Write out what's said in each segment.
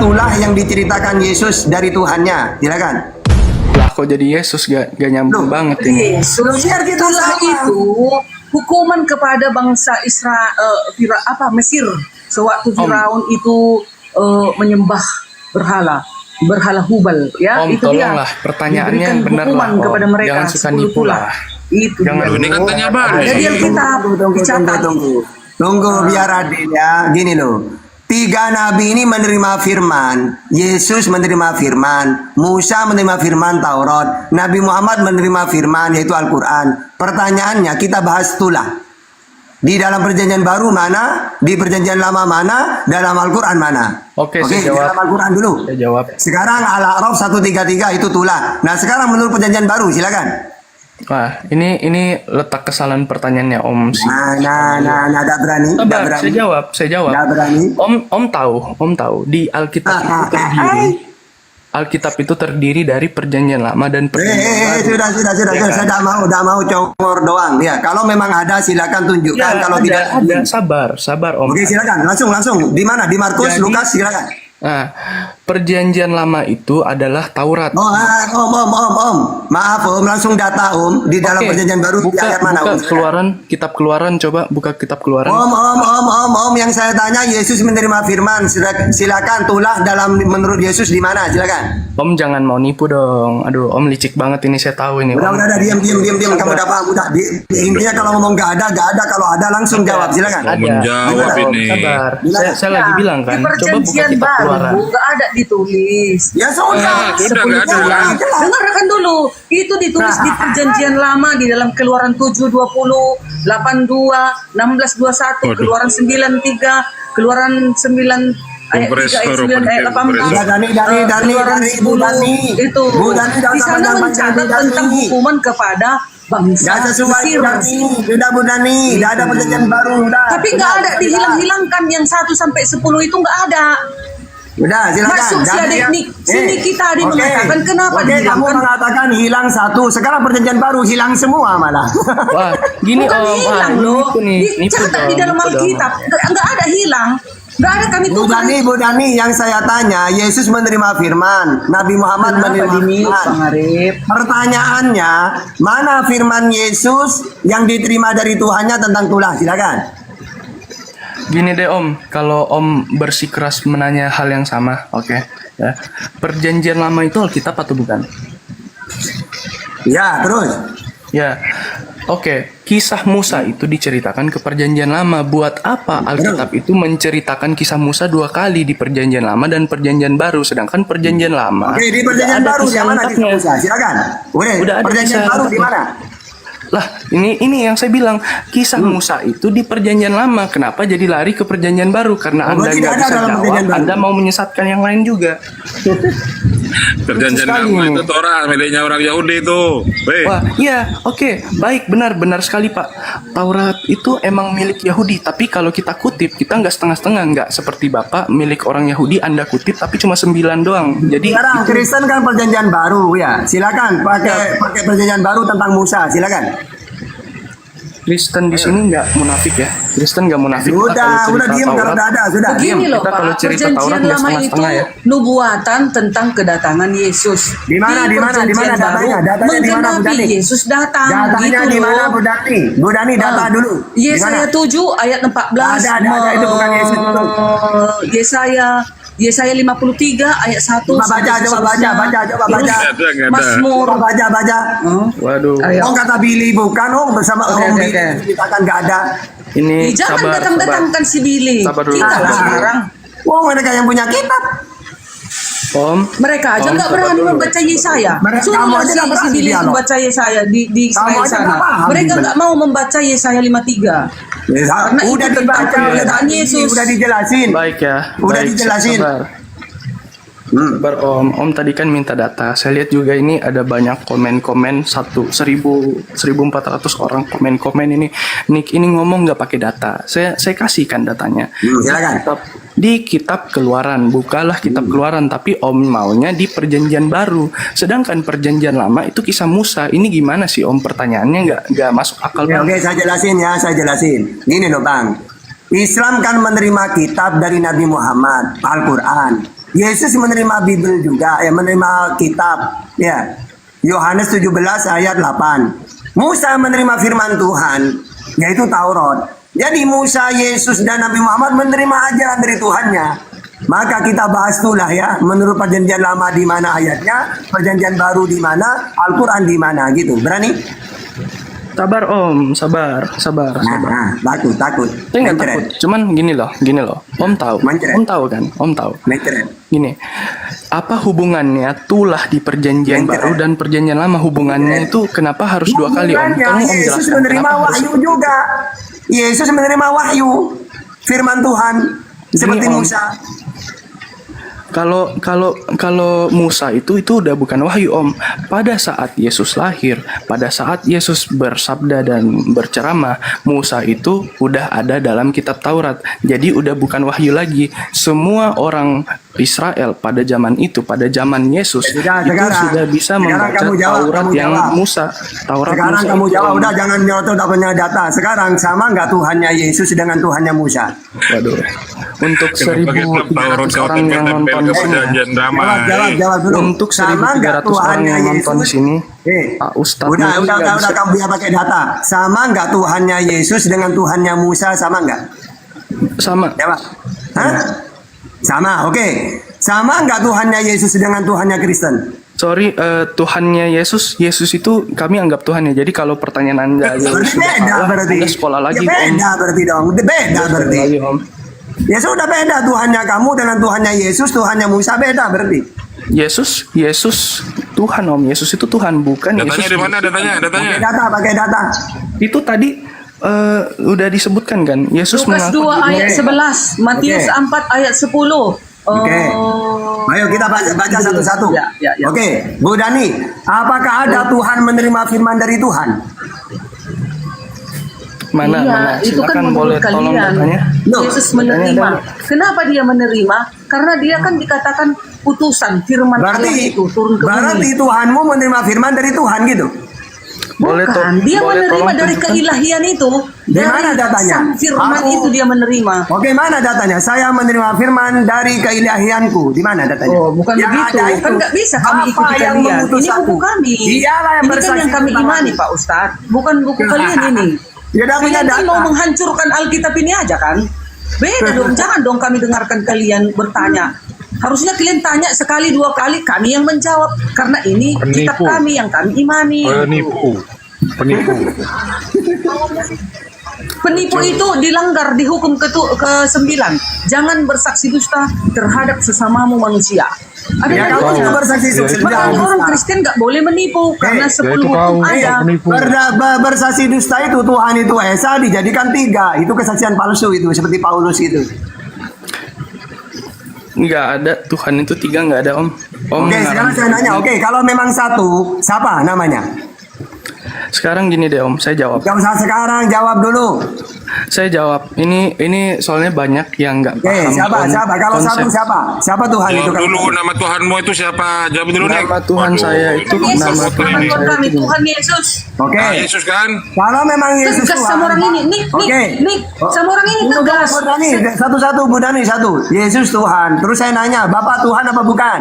tulah yang diceritakan Yesus dari Tuhannya? Silakan. Lah kok jadi Yesus gak nyambung banget ini. Yesus Biar kita itulah sama. itu hukuman kepada bangsa Mesir sewaktu Firaun itu menyembah berhala Hubal, ya. Om, itu dia. tolonglah pertanyaannya Diberikan yang benar hukuman lah, Om. kepada mereka Jangan suka 10 nipu tulah. lah. Itu Jangan dia. Ini kan tanya baru. Jadi yang kita dicatat. Tunggu biar adil ya. Gini loh. 3 nabi ini menerima firman. Yesus menerima firman. Musa menerima firman Taurat. Nabi Muhammad menerima firman yaitu Al-Quran. Pertanyaannya kita bahas tulah. Di dalam perjanjian baru mana? Di perjanjian lama mana? Dalam Al-Quran mana? Oke, saya di jawab. dalam Al-Quran dulu. Saya jawab. Sekarang Al-A'raf 133 itu tulah. Nah sekarang menurut perjanjian baru silakan. Wah, ini letak kesalahan pertanyaannya Om sih. Nah, tidak berani. Tidak Sabar, berani. saya jawab. Tidak berani. Om tahu di Alkitab itu terdiri. Alkitab itu terdiri dari perjanjian lama dan perjanjian baru. Sudah. Ya kan? Saya tidak mau congor doang. Ya, kalau memang ada silakan tunjukkan. Kalau tidak ada. Sabar Om. Oke, silakan. Langsung. Di mana? Di Markus, Jadi- Lukas, silakan. Nah, perjanjian lama itu adalah Taurat. Om. Maaf, Om. Langsung data, Om. Di dalam Oke, perjanjian baru di ayat mana, buka Om? Keluaran, kitab Keluaran, coba buka kitab Keluaran. Om. Yang saya tanya, Yesus menerima firman. Silakan tulah dalam menurut Yesus di mana? Silakan. Om jangan mau nipu dong. Aduh, Om licik banget ini, saya tahu ini. Om. Udah, diam. Kamu udah paham, udah. Intinya kalau ngomong gak ada. Kalau ada langsung jawab, silakan. Ada. Menjawab Om, ini. sabar. Saya lagi bilang kan, Di coba buka perjanjian kitab baru Keluaran. nggak ada ditulis. Ya sudah. Sudah nggak ada. Dengarkan dulu, itu ditulis di perjanjian lama di dalam Keluaran 7:20, 82, 16:21, Waduh. Keluaran 93, Keluaran 9 ayat 3 ayat 9 ayat 18. Udah, Dani, Keluaran Bu Dani. itu Bu Dani, di sana jangan mencatat panjang, tentang Dani. hukuman kepada bangsa Gak sesuai Mesir. Bu Dani. Sudah Bu Dani. Udah ada perjanjian baru. Udah. Tapi nggak ada dihilang-hilangkan yang 1 sampai 10 itu nggak ada. Udah, silakan. Masuk si Dani, adik ya. nih. Sini kita adik Oke. mengatakan kenapa Oke, kamu dihilangkan? mengatakan hilang 1. Sekarang perjanjian baru hilang semua malah. Wah, gini Bukan Om. hilang loh. Nipu Dicatat di dong, dalam nipu dong. Alkitab. Nggak ada hilang. Nggak ada kami Bu tulis. Dani, yang saya tanya, Yesus menerima firman, Nabi Muhammad menerima firman. Arif? Pertanyaannya, mana firman Yesus yang diterima dari Tuhannya tentang tulah? Silakan. Gini deh Om, kalau Om bersikeras menanya hal yang sama, oke? Ya. Perjanjian lama itu Alkitab atau bukan? Ya, terus. Ya, oke. Kisah Musa itu diceritakan ke perjanjian lama. Buat apa Alkitab itu menceritakan kisah Musa 2 kali di perjanjian lama dan perjanjian baru, sedangkan perjanjian lama? Oke, di perjanjian udah ada baru kisah yang mana lengkapnya. kisah Musa? Silakan. Udah ada perjanjian kisah baru di lengkapnya. mana? Lah, ini yang saya bilang, kisah Musa itu di perjanjian lama. Kenapa jadi lari ke perjanjian baru? Karena Oh, Anda tidak nggak ada bisa dalam perjanjian jawab, baru. Anda mau menyesatkan yang lain juga. Perjanjian Sekali lama ini. itu Torah miliknya orang Yahudi itu. Weh. Wah, iya, oke, baik, benar sekali Pak. Taurat itu emang milik Yahudi, tapi kalau kita kutip, kita nggak setengah-setengah, nggak seperti Bapak milik orang Yahudi, Anda kutip, tapi cuma 9 doang. Jadi Sekarang Kristen kan perjanjian baru ya. Silakan pakai perjanjian baru tentang Musa. Silakan. Kristen di sini nggak munafik ya. Kristen nggak munafik. Pak, Udah kalau cerita diam kalau Taurat. udah ada, sudah. Begini loh Kita Pak, kalau cerita Taurat perjanjian nggak lama itu setengah-setengah ya. nubuatan tentang kedatangan Yesus. Di mana perjanjian datanya? baru Datanya di mana, Bu menggenapi Dani? Yesus datang Datanya gitu di mana loh. Bu Dani? Bu Dani data dulu. Di Yesaya mana? 7 ayat 14. Ada, itu bukan Yesus itu. Yesaya 53 ayat 1 Coba sampai baca, coba seterusnya. baca. Terus Nggak ada. Mazmur. Coba baca. Waduh, Ayo. Oh kata Billy bukan, bersama Oke, Om oke, Billy oke. ceritakan nggak ada. ini Jangan sabar. datang-datangkan si Billy. Sabar dulu. Kita Sabar. sekarang Oh mereka yang punya kitab. Om, mereka aja Om, nggak sabar berani dulu. membaca Yesaya. Kamu Suruhlah aja nggak si berani Billy dialog. membaca Yesaya di Israel aja sana. nggak paham, Mereka Billy. nggak mau membaca Yesaya 53. Karena Udah itu tentang dibaca, kemuliaan Yesus. udah dijelasin. Baik ya. Udah baik, dijelasin. Sabar. Sabar Om tadi kan minta data. Saya lihat juga ini ada banyak komen-komen 1.400 orang komen-komen ini. Nick ini ngomong nggak pakai data. Saya kasihkan datanya. Silakan. Di kitab Keluaran, bukalah kitab Keluaran, tapi Om maunya di perjanjian baru. Sedangkan perjanjian lama itu kisah Musa. Ini gimana sih Om? Pertanyaannya nggak masuk akal Oke, banget. saya jelasin. Gini loh Bang. Islam kan menerima kitab dari Nabi Muhammad, Al-Quran. Yesus menerima Bible juga, ya menerima kitab. Ya. Yohanes 17 ayat 8. Musa menerima firman Tuhan, yaitu Taurat. Jadi Musa, Yesus, dan Nabi Muhammad menerima ajaran dari Tuhannya. Maka kita bahas itulah ya, menurut perjanjian lama di mana ayatnya, perjanjian baru di mana, Al-Quran di mana gitu. Berani? Sabar Om, sabar. Takut. Saya nggak takut, cuman gini loh. Om tahu, Mencret. Om tahu kan, Om tahu. Mencret. Gini, apa hubungannya tulah di perjanjian Mencret. baru dan perjanjian lama, hubungannya itu kenapa harus dua kali Om? Hubungannya, Tolong Om Yesus jelaskan menerima kenapa harus. wahyu juga. Yesus menerima wahyu, firman Tuhan, seperti Om. Musa. Kalau Musa itu udah bukan wahyu Om. Pada saat Yesus lahir, pada saat Yesus bersabda dan berceramah, Musa itu udah ada dalam kitab Taurat. Jadi udah bukan wahyu lagi. Semua orang Israel pada zaman itu, pada zaman Yesus Sekarang- itu sudah bisa sekarang membaca kamu jawab, Taurat kamu yang jawab. Musa. Taurat Sekarang Musa kamu itu, jawab, Om. udah jangan nyotot udah punya data. Sekarang sama nggak Tuhannya Yesus dengan Tuhannya Musa? Waduh. Untuk Pakai 1.300 Taurat, orang yang nonton di sini. perjanjian damai. Jawab dulu. Untuk Sama nggak 1.300 orang yang nonton di sini, Eh, Pak Ustadz udah mungkin nggak bisa. kamu biar pakai data. Sama nggak Tuhannya Yesus dengan Tuhannya Musa, sama nggak? Sama. Jawab. Hah? Sama, oke. Sama nggak Tuhannya Yesus dengan Tuhannya Kristen? Sorry, Tuhannya Yesus itu kami anggap Tuhan ya. Jadi kalau pertanyaan Anda Berarti sudah beda salah, berarti. Anda sekolah lagi Ya, beda berarti dong. Beda berarti. Lagi, Om. Ya sudah beda Tuhannya kamu dengan Tuhannya Yesus, Tuhannya Musa beda berarti. Yesus Tuhan Om. Yesus itu Tuhan, bukan Datanya Yesus. di mana? Datanya. Pakai data. Itu tadi udah disebutkan kan. Yesus Lukas mengaku 2 ayat Oke. 11, Matius Oke. 4 ayat 10. Oke. Ayo kita baca satu-satu. Ya. Oke, Bu Dani, apakah ada Tuhan menerima firman dari Tuhan? mana. Iya, itu kan Silakan boleh menurut tolong kalian. datanya. Loh, Yesus menerima. Kenapa dia menerima? Karena dia kan dikatakan utusan firman Allah Berarti itu turun ke berarti bumi. Tuhanmu menerima firman dari Tuhan gitu. Boleh Bukan, dia boleh menerima tolong dari tunjukkan? keilahian itu. Di mana datanya? Sang firman Aku- itu dia menerima. Oke, mana datanya? Saya menerima firman dari keilahianku. Di mana datanya? Oh, bukan Yang begitu. ada itu, Kan nggak bisa kami Bapa ikuti yang kalian. mengutus Ini aku. buku kami. Dialah yang Ini kan bersaksi yang kami tentang imani, aku. Pak Ustadz. Bukan buku kalian ini. Ya udah punya Kalian kan data. mau menghancurkan Alkitab ini aja kan? Beda dong. Jangan dong kami dengarkan kalian bertanya. Harusnya kalian tanya sekali dua kali, kami yang menjawab. Karena ini kitab Penipu. kami yang kami imani. Penipu itu dilanggar di hukum ke-9. Jangan bersaksi dusta terhadap sesamamu manusia. Ada Ya kamu dalilnya. juga bersaksi sukses. Makanya orang Kristen nggak boleh menipu karena 10 hukum ada. Bersaksi dusta itu Tuhan itu Esa dijadikan 3. Itu kesaksian palsu itu seperti Paulus itu. Nggak ada Tuhan itu 3, nggak ada Om. Om Oke, ngarang. sekarang saya nanya. Oke, kalau memang 1, siapa namanya? Sekarang gini deh Om, saya jawab. Gak usah sekarang, jawab dulu. Saya jawab. Ini soalnya banyak yang nggak Oke, paham. siapa? Kalau konsep. 1 siapa? Siapa Tuhan itu? Jawab dulu nama Tuhanmu itu siapa? Jawab dulu nih. Nama Tuhan saya itu Yesus, nama Tuhan Tuhan saya kami, itu. Tuhan Yesus. Oke. Yesus kan? Kalau memang Yesus Tegas Tuhan. sama orang ini. Nih, Oke. nih, sama orang ini Tunggu, tegas. Bu Dani, satu-satu Bu Dani, satu. Yesus Tuhan. Terus saya nanya, Bapak Tuhan apa bukan?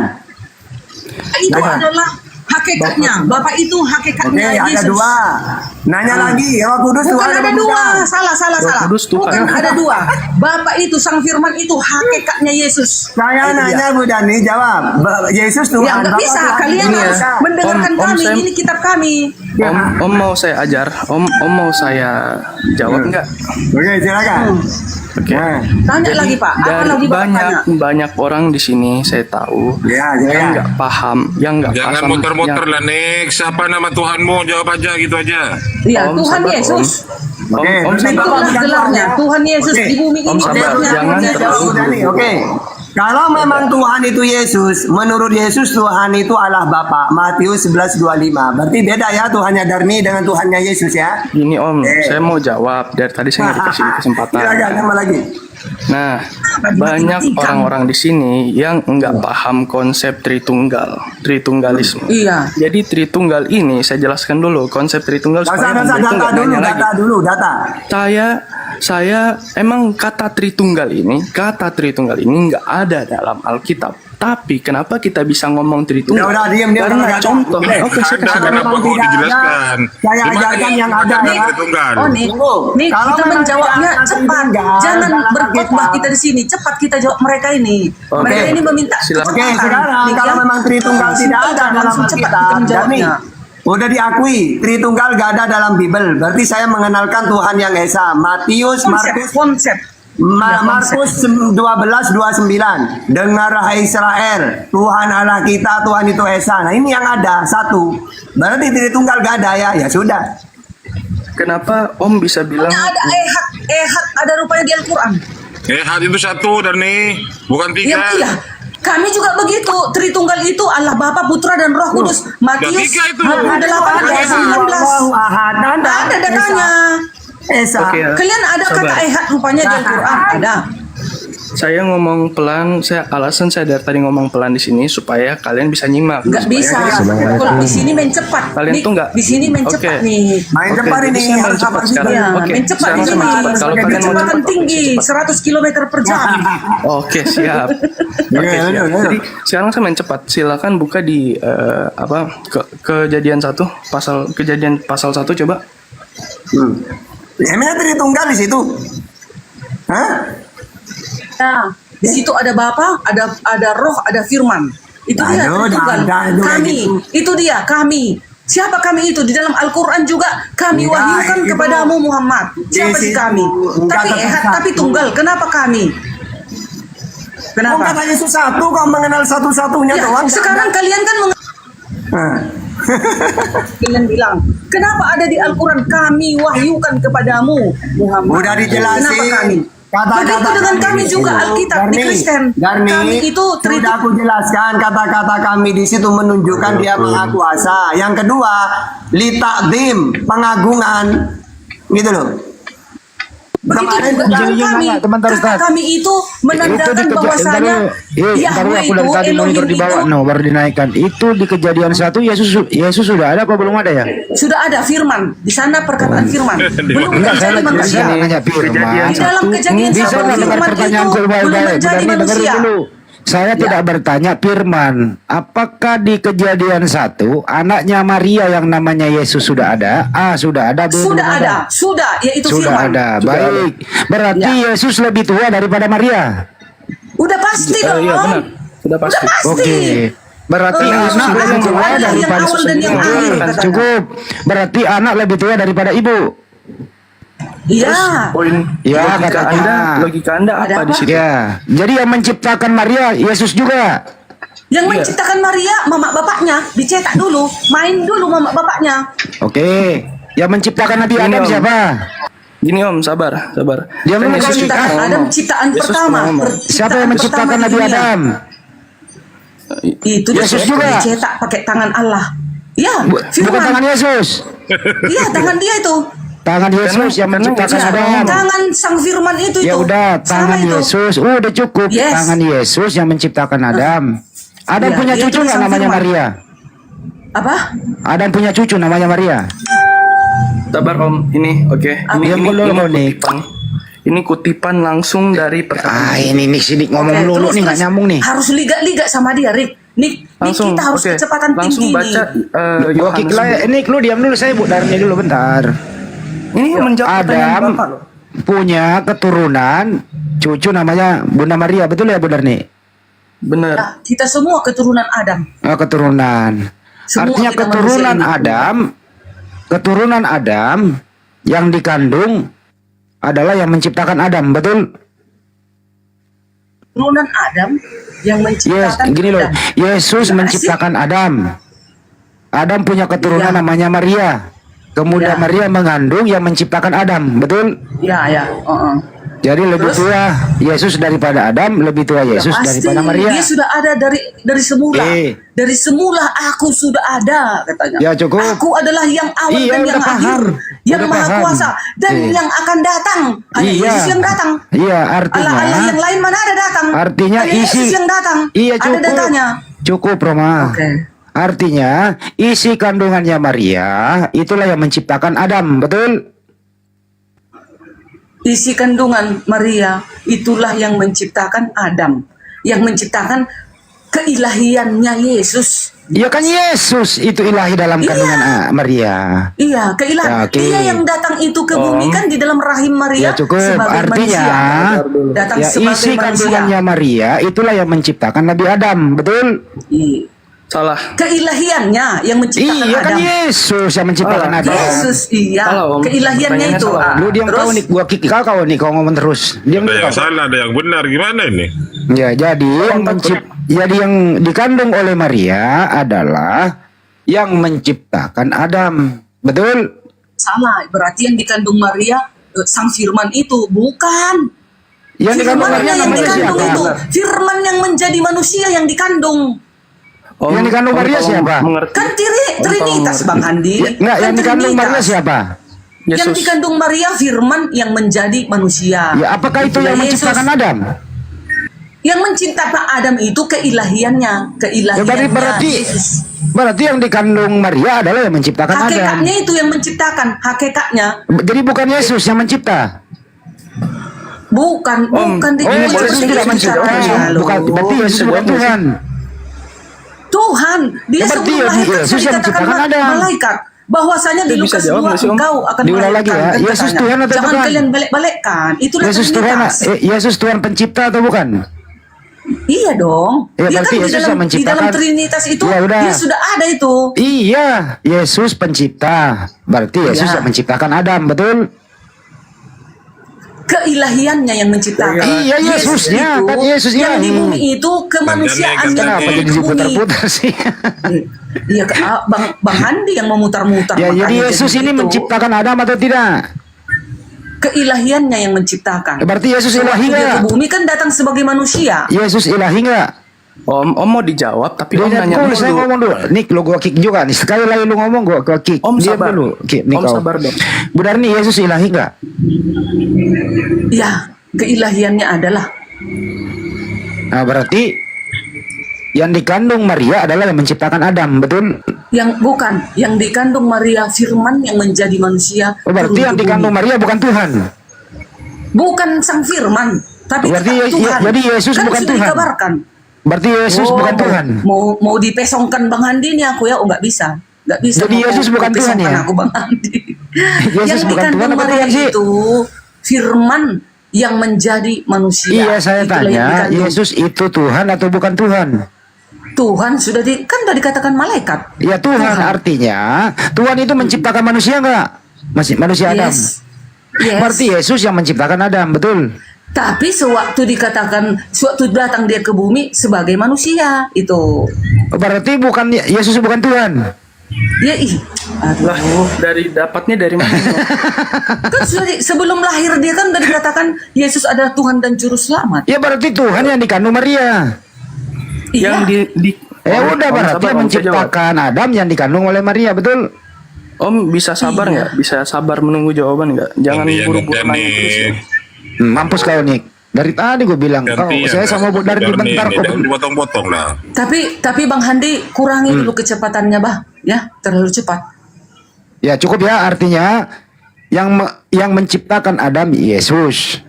Itu Bapak. adalah hakikatnya. Bapak itu Oke, hakikatnya ada Yesus. 2. Nanya lagi, Roh Kudus Bukan Tuhan ada apa 2, bukan? salah. Kudus Tuhan. Bukan ada 2. Bapak itu sang firman itu hakikatnya Yesus. Saya Itu nanya dia. Bu Dani, jawab. Yesus Tuhan. Ya nggak Bapak bisa, Tuhan. kalian Ini ya. harus mendengarkan Om, kami. saya- Ini kitab kami. Om mau saya ajar. Om mau saya jawab nggak? Oke, silakan. Oke. Nah, Tanya lagi Pak, apa Dari lagi Bapak tanya? banyak orang di sini saya tahu Ya, yang ya. nggak paham, yang nggak Jangan paham, muter-muter yang- lah, Nik. Siapa nama Tuhanmu? Jawab aja gitu aja. Iya, Om, Tuhan sabar, Yesus. Om, Oke, Om berarti sabar. Bapak Itulah bukan gelarnya. Tuhan, ya? Tuhan Yesus Oke. di bumi Om ini. sabar, gelarnya jangan Tuhan terlalu Yesus. Bu Dani, oke. Kalau memang Tuhan itu Yesus, menurut Yesus Tuhan itu Allah Bapa. Matius 11:25. Berarti beda ya Tuhannya Darmi dengan Tuhannya Yesus ya. Gini Om, saya mau jawab. Dari tadi saya nggak dikasih kesempatan. Silakan, sama lagi. Nah, banyak orang-orang di sini yang nggak paham konsep Tritunggal, Tritungalisme. Iya. Jadi Tritunggal ini saya jelaskan dulu konsep Tritunggal Gak usah, supaya gak usah, Anda itu data nggak dulu, nanya lagi. data dulu, data. Saya emang kata Tritunggal ini nggak ada dalam Alkitab. Tapi kenapa kita bisa ngomong Tritunggal? Udah, diam, Karena nggak ada. contoh. Oke, saya Ada, kasih kenapa contoh. kok dijelaskan? Saya Gimana ajarkan nih? yang ada ya. Tritunggal. Oh nih, nih Kalau kita memang menjawabnya tidak ada cepat. Tritunggal Jangan dalam berkhotbah Alkitab. kita di sini. Cepat kita jawab mereka ini. Oke. Mereka ini meminta Silakan. Oke, kecepatan. sekarang Nih, kalau ya. memang Tritunggal tidak ada dalam langsung cepat kita Alkitab, menjawabnya. udah diakui Tritunggal gak ada dalam Bible. Berarti saya mengenalkan Tuhan yang Esa. Matius, Markus, Konsep. Ya, konsep. Markus 12:29. Dengar hai Israel, Tuhan Allah kita, Tuhan itu Esa. Nah, ini yang ada satu. Berarti Tritunggal gak ada ya. Ya sudah. Kenapa Om bisa bilang Ada ehak ada rupanya di Al-Quran. Ehad itu satu, Darni, bukan tiga. Iya. Kami juga begitu. Tritunggal itu Allah Bapa, Putra dan Roh Kudus. Matius tiga itu. 28 ayat 19. Allahu Ahad. Ada datanya. Esa. Oke, ya. Kalian ada kata Sabar. ehak rupanya di Al-Quran. Ada. saya ngomong pelan? Alasan saya dari tadi ngomong pelan di sini supaya kalian bisa nyimak. Nggak Supaya bisa. Kalau di sini main cepat. Kalian Nih, tuh nggak- di sini main Oke. cepat nih. Main Oke, cepat jadi ini saya main harus cepat sabar sekarang. Ya, Oke, main cepat sekarang di saya main sini. cepat. Kalau kalian mau Kecepatan cepat, tinggi, oke, cepat. 100 km per jam. Oke, siap. Oke, Iya, siap. iya, iya. Jadi sekarang saya main cepat. Silakan buka di kejadian 1 pasal 1 coba. Emangnya Tritunggal di situ? Hah? Nah, di situ ada Bapa, ada Roh, ada Firman. Itu dia Aduh, Tritunggal. ada juga Kami, gitu. itu dia kami. Siapa kami itu? Di dalam Al-Quran juga kami Enggak, wahyukan itu kepadamu Muhammad. Siapa di sih situ. kami? Enggak Tapi tetap ehad, satu. tapi tunggal. Kenapa kami? Kok Kenapa? kata Yesus satu, kau mengenal satu-satunya Ya, doang? sekarang kalian kan Hah. kalian bilang, kenapa ada di Al-Quran kami wahyukan kepadamu Muhammad? Udah dijelasin. Kenapa kami? Kata-kata Begitu dengan kami di juga situ. Alkitab di Kristen. Darni, Kami itu sudah aku jelaskan kata-kata kami di situ menunjukkan dia maha kuasa. Yang kedua, litakdim, pengagungan, gitu loh. begitu Kemarin juga dengan kami. Teman-teman, Kata Ustaz. kami itu menandakan bahwasanya Yahweh Yahweh aku itu dari tadi monitor Elohim di bawah, itu no, baru dinaikkan. Itu di kejadian 1 Yesus sudah ada apa belum ada ya? sudah ada firman di sana perkataan firman belum Enggak, saya menjadi lagi manusia. nanya firman. Di dalam kejadian Bisa satu nggak dengar firman itu pertanyaanku belum baik-baik? menjadi Dengerin manusia. dulu. Saya tidak bertanya firman. Apakah di kejadian 1 anaknya Maria yang namanya Yesus sudah ada? Sudah ada. belum Sudah ada, sudah, yaitu Sudah firman. ada. Baik. Berarti Yesus lebih tua daripada Maria. Udah pasti dong. Iya benar. Sudah pasti. Udah pasti. Oke. Berarti Oh, anak sudah lebih tua ada yang daripada awal dan yang Oke, akhir, katanya. cukup. Berarti anak lebih tua daripada ibu. Iya. Poin Ya, logika Anda Ada apa di apa? situ? Ya. Jadi yang menciptakan Maria Yesus juga. Yang Iya. menciptakan Maria, mama bapaknya dicetak dulu, main dulu mama bapaknya. Oke. Yang menciptakan Nabi Ini, Adam Om. siapa? Gini Om, sabar. Dia Kan memang Yesus menciptakan pernah Adam ngomong. ciptaan Yesus pertama. pernah ngomong. Siapa yang menciptakan Nabi Adam? Itu Yesus juga. dicetak pakai tangan Allah. Ya, Bukan firman. tangan Yesus. Iya, tangan dia itu. Tangan Yesus yang karena menciptakan Yesus Adam. Tangan sang firman itu. Ya udah, Sama tangan itu. Yesus. Udah cukup. Yes. Tangan Yesus yang menciptakan Adam. Adam Ya, punya itu cucu nggak sang namanya firman. Maria? Apa? Adam punya cucu namanya Maria. Sabar Om, ini oke. Ini Yang belum, Nik. kutipan. Ini kutipan langsung dari perkataan. Ini nih sini ngomong Oke, dulu terus, nih nggak terus. nyambung nih. Harus liga-liga sama dia, Rick. Nik Langsung kita harus oke. kecepatan Langsung tinggi baca nih. Oke, Yohanes. ini lu diam dulu, saya Bu Darni dulu bentar. Ini menjawab pertanyaan Adam Bapak loh. punya keturunan cucu namanya Bunda Maria, betul ya Bu Darni? Bener. Nah, kita semua keturunan Adam. Keturunan. Semua Artinya kita keturunan manusia Keturunan Adam yang dikandung adalah yang menciptakan Adam, betul? Keturunan Adam yang Yes, menciptakan gini loh. Adam. Yesus Nah, menciptakan Adam. Adam punya keturunan Ya. namanya Maria. Kemudian Ya. Maria mengandung yang menciptakan Adam, betul? Ya, ya. Jadi lebih Terus? tua Yesus daripada Adam, lebih tua Yesus Pasti daripada Maria. dia sudah ada dari semula. Dari semula aku sudah ada katanya. Ya, cukup. Aku adalah yang awal Iya, dan udah yang paham. akhir, yang Udah maha paham. kuasa dan Iya. yang akan datang. Hanya Iya. Yesus yang datang. Iya, artinya Allah yang lain mana ada datang? artinya Hanya Yesus isi yang datang. Iya, Ada cukup. datanya. Cukup, Roma. Oke. Artinya isi kandungannya Maria itulah yang menciptakan Adam, betul? Isi kandungan Maria itulah yang menciptakan Adam, yang menciptakan keilahiannya Yesus. Ya kan Yesus itu ilahi dalam kandungan Maria. Iya, keilahian. Ya, oke. Dia yang datang itu ke bumi kan di dalam rahim Maria Ya cukup. sebagai Artinya manusia. Datang ya sebagai isi manusia. kandungannya Maria itulah yang menciptakan Nabi Adam, betul? Iya. Salah. Keilahiannya yang menciptakan Iya kan Adam. Yesus yang menciptakan Adam. Yesus, iya. Salah, Om. Keilahiannya Pertanyaannya itu. salah. Lu diam Terus, kau nih, gua kick kau nih, kau ngomong terus. Diam Ada yang kau. salah, ada yang benar. Gimana ini? Ya, jadi yang dikandung oleh Maria adalah yang menciptakan Adam. Betul? salah. Berarti yang dikandung Maria sang Firman itu bukan. Yang dikandung Firman Maria yang namanya dikandung siapa? itu. Firman yang menjadi manusia yang dikandung. Yang dikandung Maria tolong siapa? mengerti. Kan Trinitas Bang Handi. Ya, enggak, Kan yang dikandung Trinitas. Maria siapa? Yang Yesus. dikandung Maria Firman yang menjadi manusia. Ya, apakah itu Itulah yang Yesus. menciptakan Adam? Yang menciptakan Adam itu keilahiannya, Ya, keilahiannya berarti Yesus. berarti yang dikandung Maria adalah yang menciptakan Adam. Hakikatnya itu yang menciptakan, hakikatnya. Jadi bukan Yesus yang mencipta. Bukan di ini boleh Yesus sedikit tidak mencipta. bicara, Bukan, berarti Yesus bukan Tuhan. Tuhan, dia Ya, berarti sebelum ya, lahir kan Yesus sudah yang dikatakan menciptakan Adam. malaikat. Bahwasanya di Bisa Lukas jawab 2 nggak sih, Om? engkau akan Diulang lagi melahirkan, ya. kan Yesus katanya. Tuhan atau Jangan bukan? kalian balik-balikkan. Itulah Yesus Tuhan, Trinitas. Yesus Tuhan pencipta atau bukan? Iya dong. Ya, Dia berarti kan Yesus yang di dalam menciptakan. Trinitas itu Ya, udah. dia sudah ada itu. Iya, Yesus pencipta. Berarti Yesus Iya. yang menciptakan Adam, betul? Keilahiannya yang menciptakan. Iya, Yesusnya, kan Yesus yang di ilahi. bumi itu kemanusiaan yang Kenapa turun jadi ke bumi. diputar-putar sih? Iya, Bang Handi yang memutar-mutar. Ya, makanya jadi Yesus ini itu. menciptakan Adam atau tidak? Keilahiannya yang menciptakan. Berarti Yesus ilahi Waktu dia nggak? ke bumi kan datang sebagai manusia. Yesus ilahi nggak? Om mau dijawab tapi Om Dia nanya dulu, saya dulu. ngomong dulu. Nik, lo gua kick juga nih. Sekali lagi lu ngomong, gua kick. Om Diam sabar. dulu. Kick, nih Om kau. sabar dong. Bu Darni, Yesus ilahi nggak? Ya, keilahiannya adalah Nah, berarti yang dikandung Maria adalah yang menciptakan Adam, betul? yang dikandung Maria Firman yang menjadi manusia. Oh, berarti turun yang ke dikandung bumi. Maria bukan Tuhan. Bukan sang Firman, tapi Berarti tetap Tuhan. jadi Yesus kan bukan sudah Tuhan. dikabarkan. Berarti Yesus Oh, bukan Tuhan. Mau dipesongkan Bang Handi nih aku ya, nggak bisa. Nggak bisa. Jadi mau- Yesus mau bukan Tuhan pesongkan ya? Aku Bang Handi. Yesus yang bukan dikandung Tuhan apa Maria Tuhan sih? itu Firman yang menjadi manusia. Iya, saya Itulah yang tanya, dikandung. Yesus itu Tuhan atau bukan Tuhan? Tuhan kan udah dikatakan malaikat. Ya Tuhan, artinya Tuhan itu menciptakan manusia nggak? Masih manusia Adam. Yes. Yes. Berarti Yesus yang menciptakan Adam, betul? Tapi sewaktu datang dia ke bumi sebagai manusia itu. Berarti bukan Yesus bukan Tuhan. Ya Lah, dapatnya dari mana? Om? kan sebelum lahir dia kan udah dikatakan Yesus adalah Tuhan dan juru selamat. Ya berarti Tuhan yang dikandung Maria. Yang Iya. di Udah Om berarti sabar, yang Om, saya jawab. menciptakan Adam yang dikandung oleh Maria, betul? Om bisa sabar Iya. nggak? Bisa sabar menunggu jawaban nggak? Jangan Gantian, buru-buru gantian nanya nih. terus ya. Mampus kau nih. Dari tadi gue bilang, saya sama Bu Darni bentar kok. Jangan dipotong-potong lah. Tapi Bang Handi kurangi dulu kecepatannya, Bah. Ya, terlalu cepat. Ya cukup ya, artinya yang menciptakan Adam Yesus.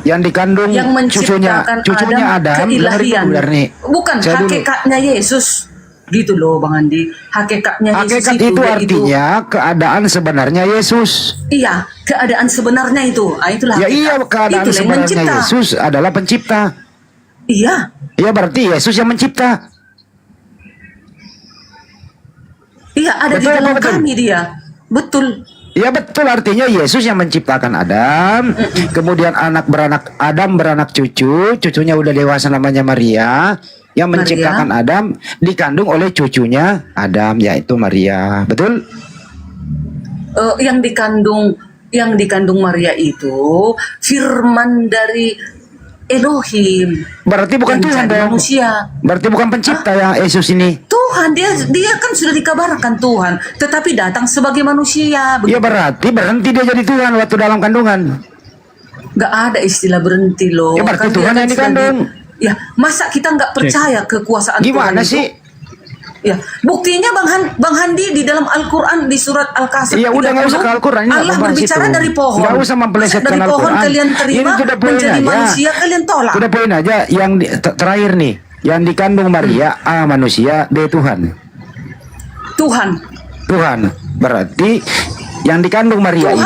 Yang dikandung Yang menciptakan cucunya Adam, keilahian. Bu Darni. Bukan Saya dulu. hakikatnya Yesus. Gitu loh Bang Handi. Hakikatnya Yesus Hakikat itu artinya keadaan sebenarnya Yesus. Iya, keadaan sebenarnya itu. Itulah Ya hakikat. iya, keadaan Itulah yang sebenarnya mencipta. Yesus adalah pencipta. Iya. Ya berarti Yesus yang mencipta. Iya, ada Betul di dalam apa betul? kami dia. Betul. Ya betul, artinya Yesus yang menciptakan Adam. Kemudian Adam beranak cucunya udah dewasa namanya Maria. Yang Maria. menciptakan Adam dikandung oleh cucunya Adam, yaitu Maria. Betul? Yang dikandung Maria itu firman dari Elohim. Berarti bukan yang Tuhan jadi dong. manusia. Berarti bukan pencipta ya Yesus ini. Tuhan dia kan sudah dikabarkan Tuhan, tetapi datang sebagai manusia. Ya berarti berhenti dia jadi Tuhan waktu dalam kandungan. Nggak ada istilah berhenti loh. Ya, berarti Kan dia Tuhan kan yang sudah dikandung. Ya, masa kita nggak percaya kekuasaan Gimana Tuhan itu? sih? Ya, buktinya Bang Handi di dalam Al-Quran di surat Al-Kahfi. Iya udah nggak usah ke Al-Quran, ini Allah nggak bahas berbicara itu. dari pohon. Nggak usah mempelesetkan Dari pohon Al-Quran. kalian terima, Ini sudah poin menjadi aja. manusia kalian tolak. Sudah poin aja yang terakhir nih. Yang dikandung Maria A manusia, B Tuhan. Tuhan. Tuhan. Berarti yang dikandung Maria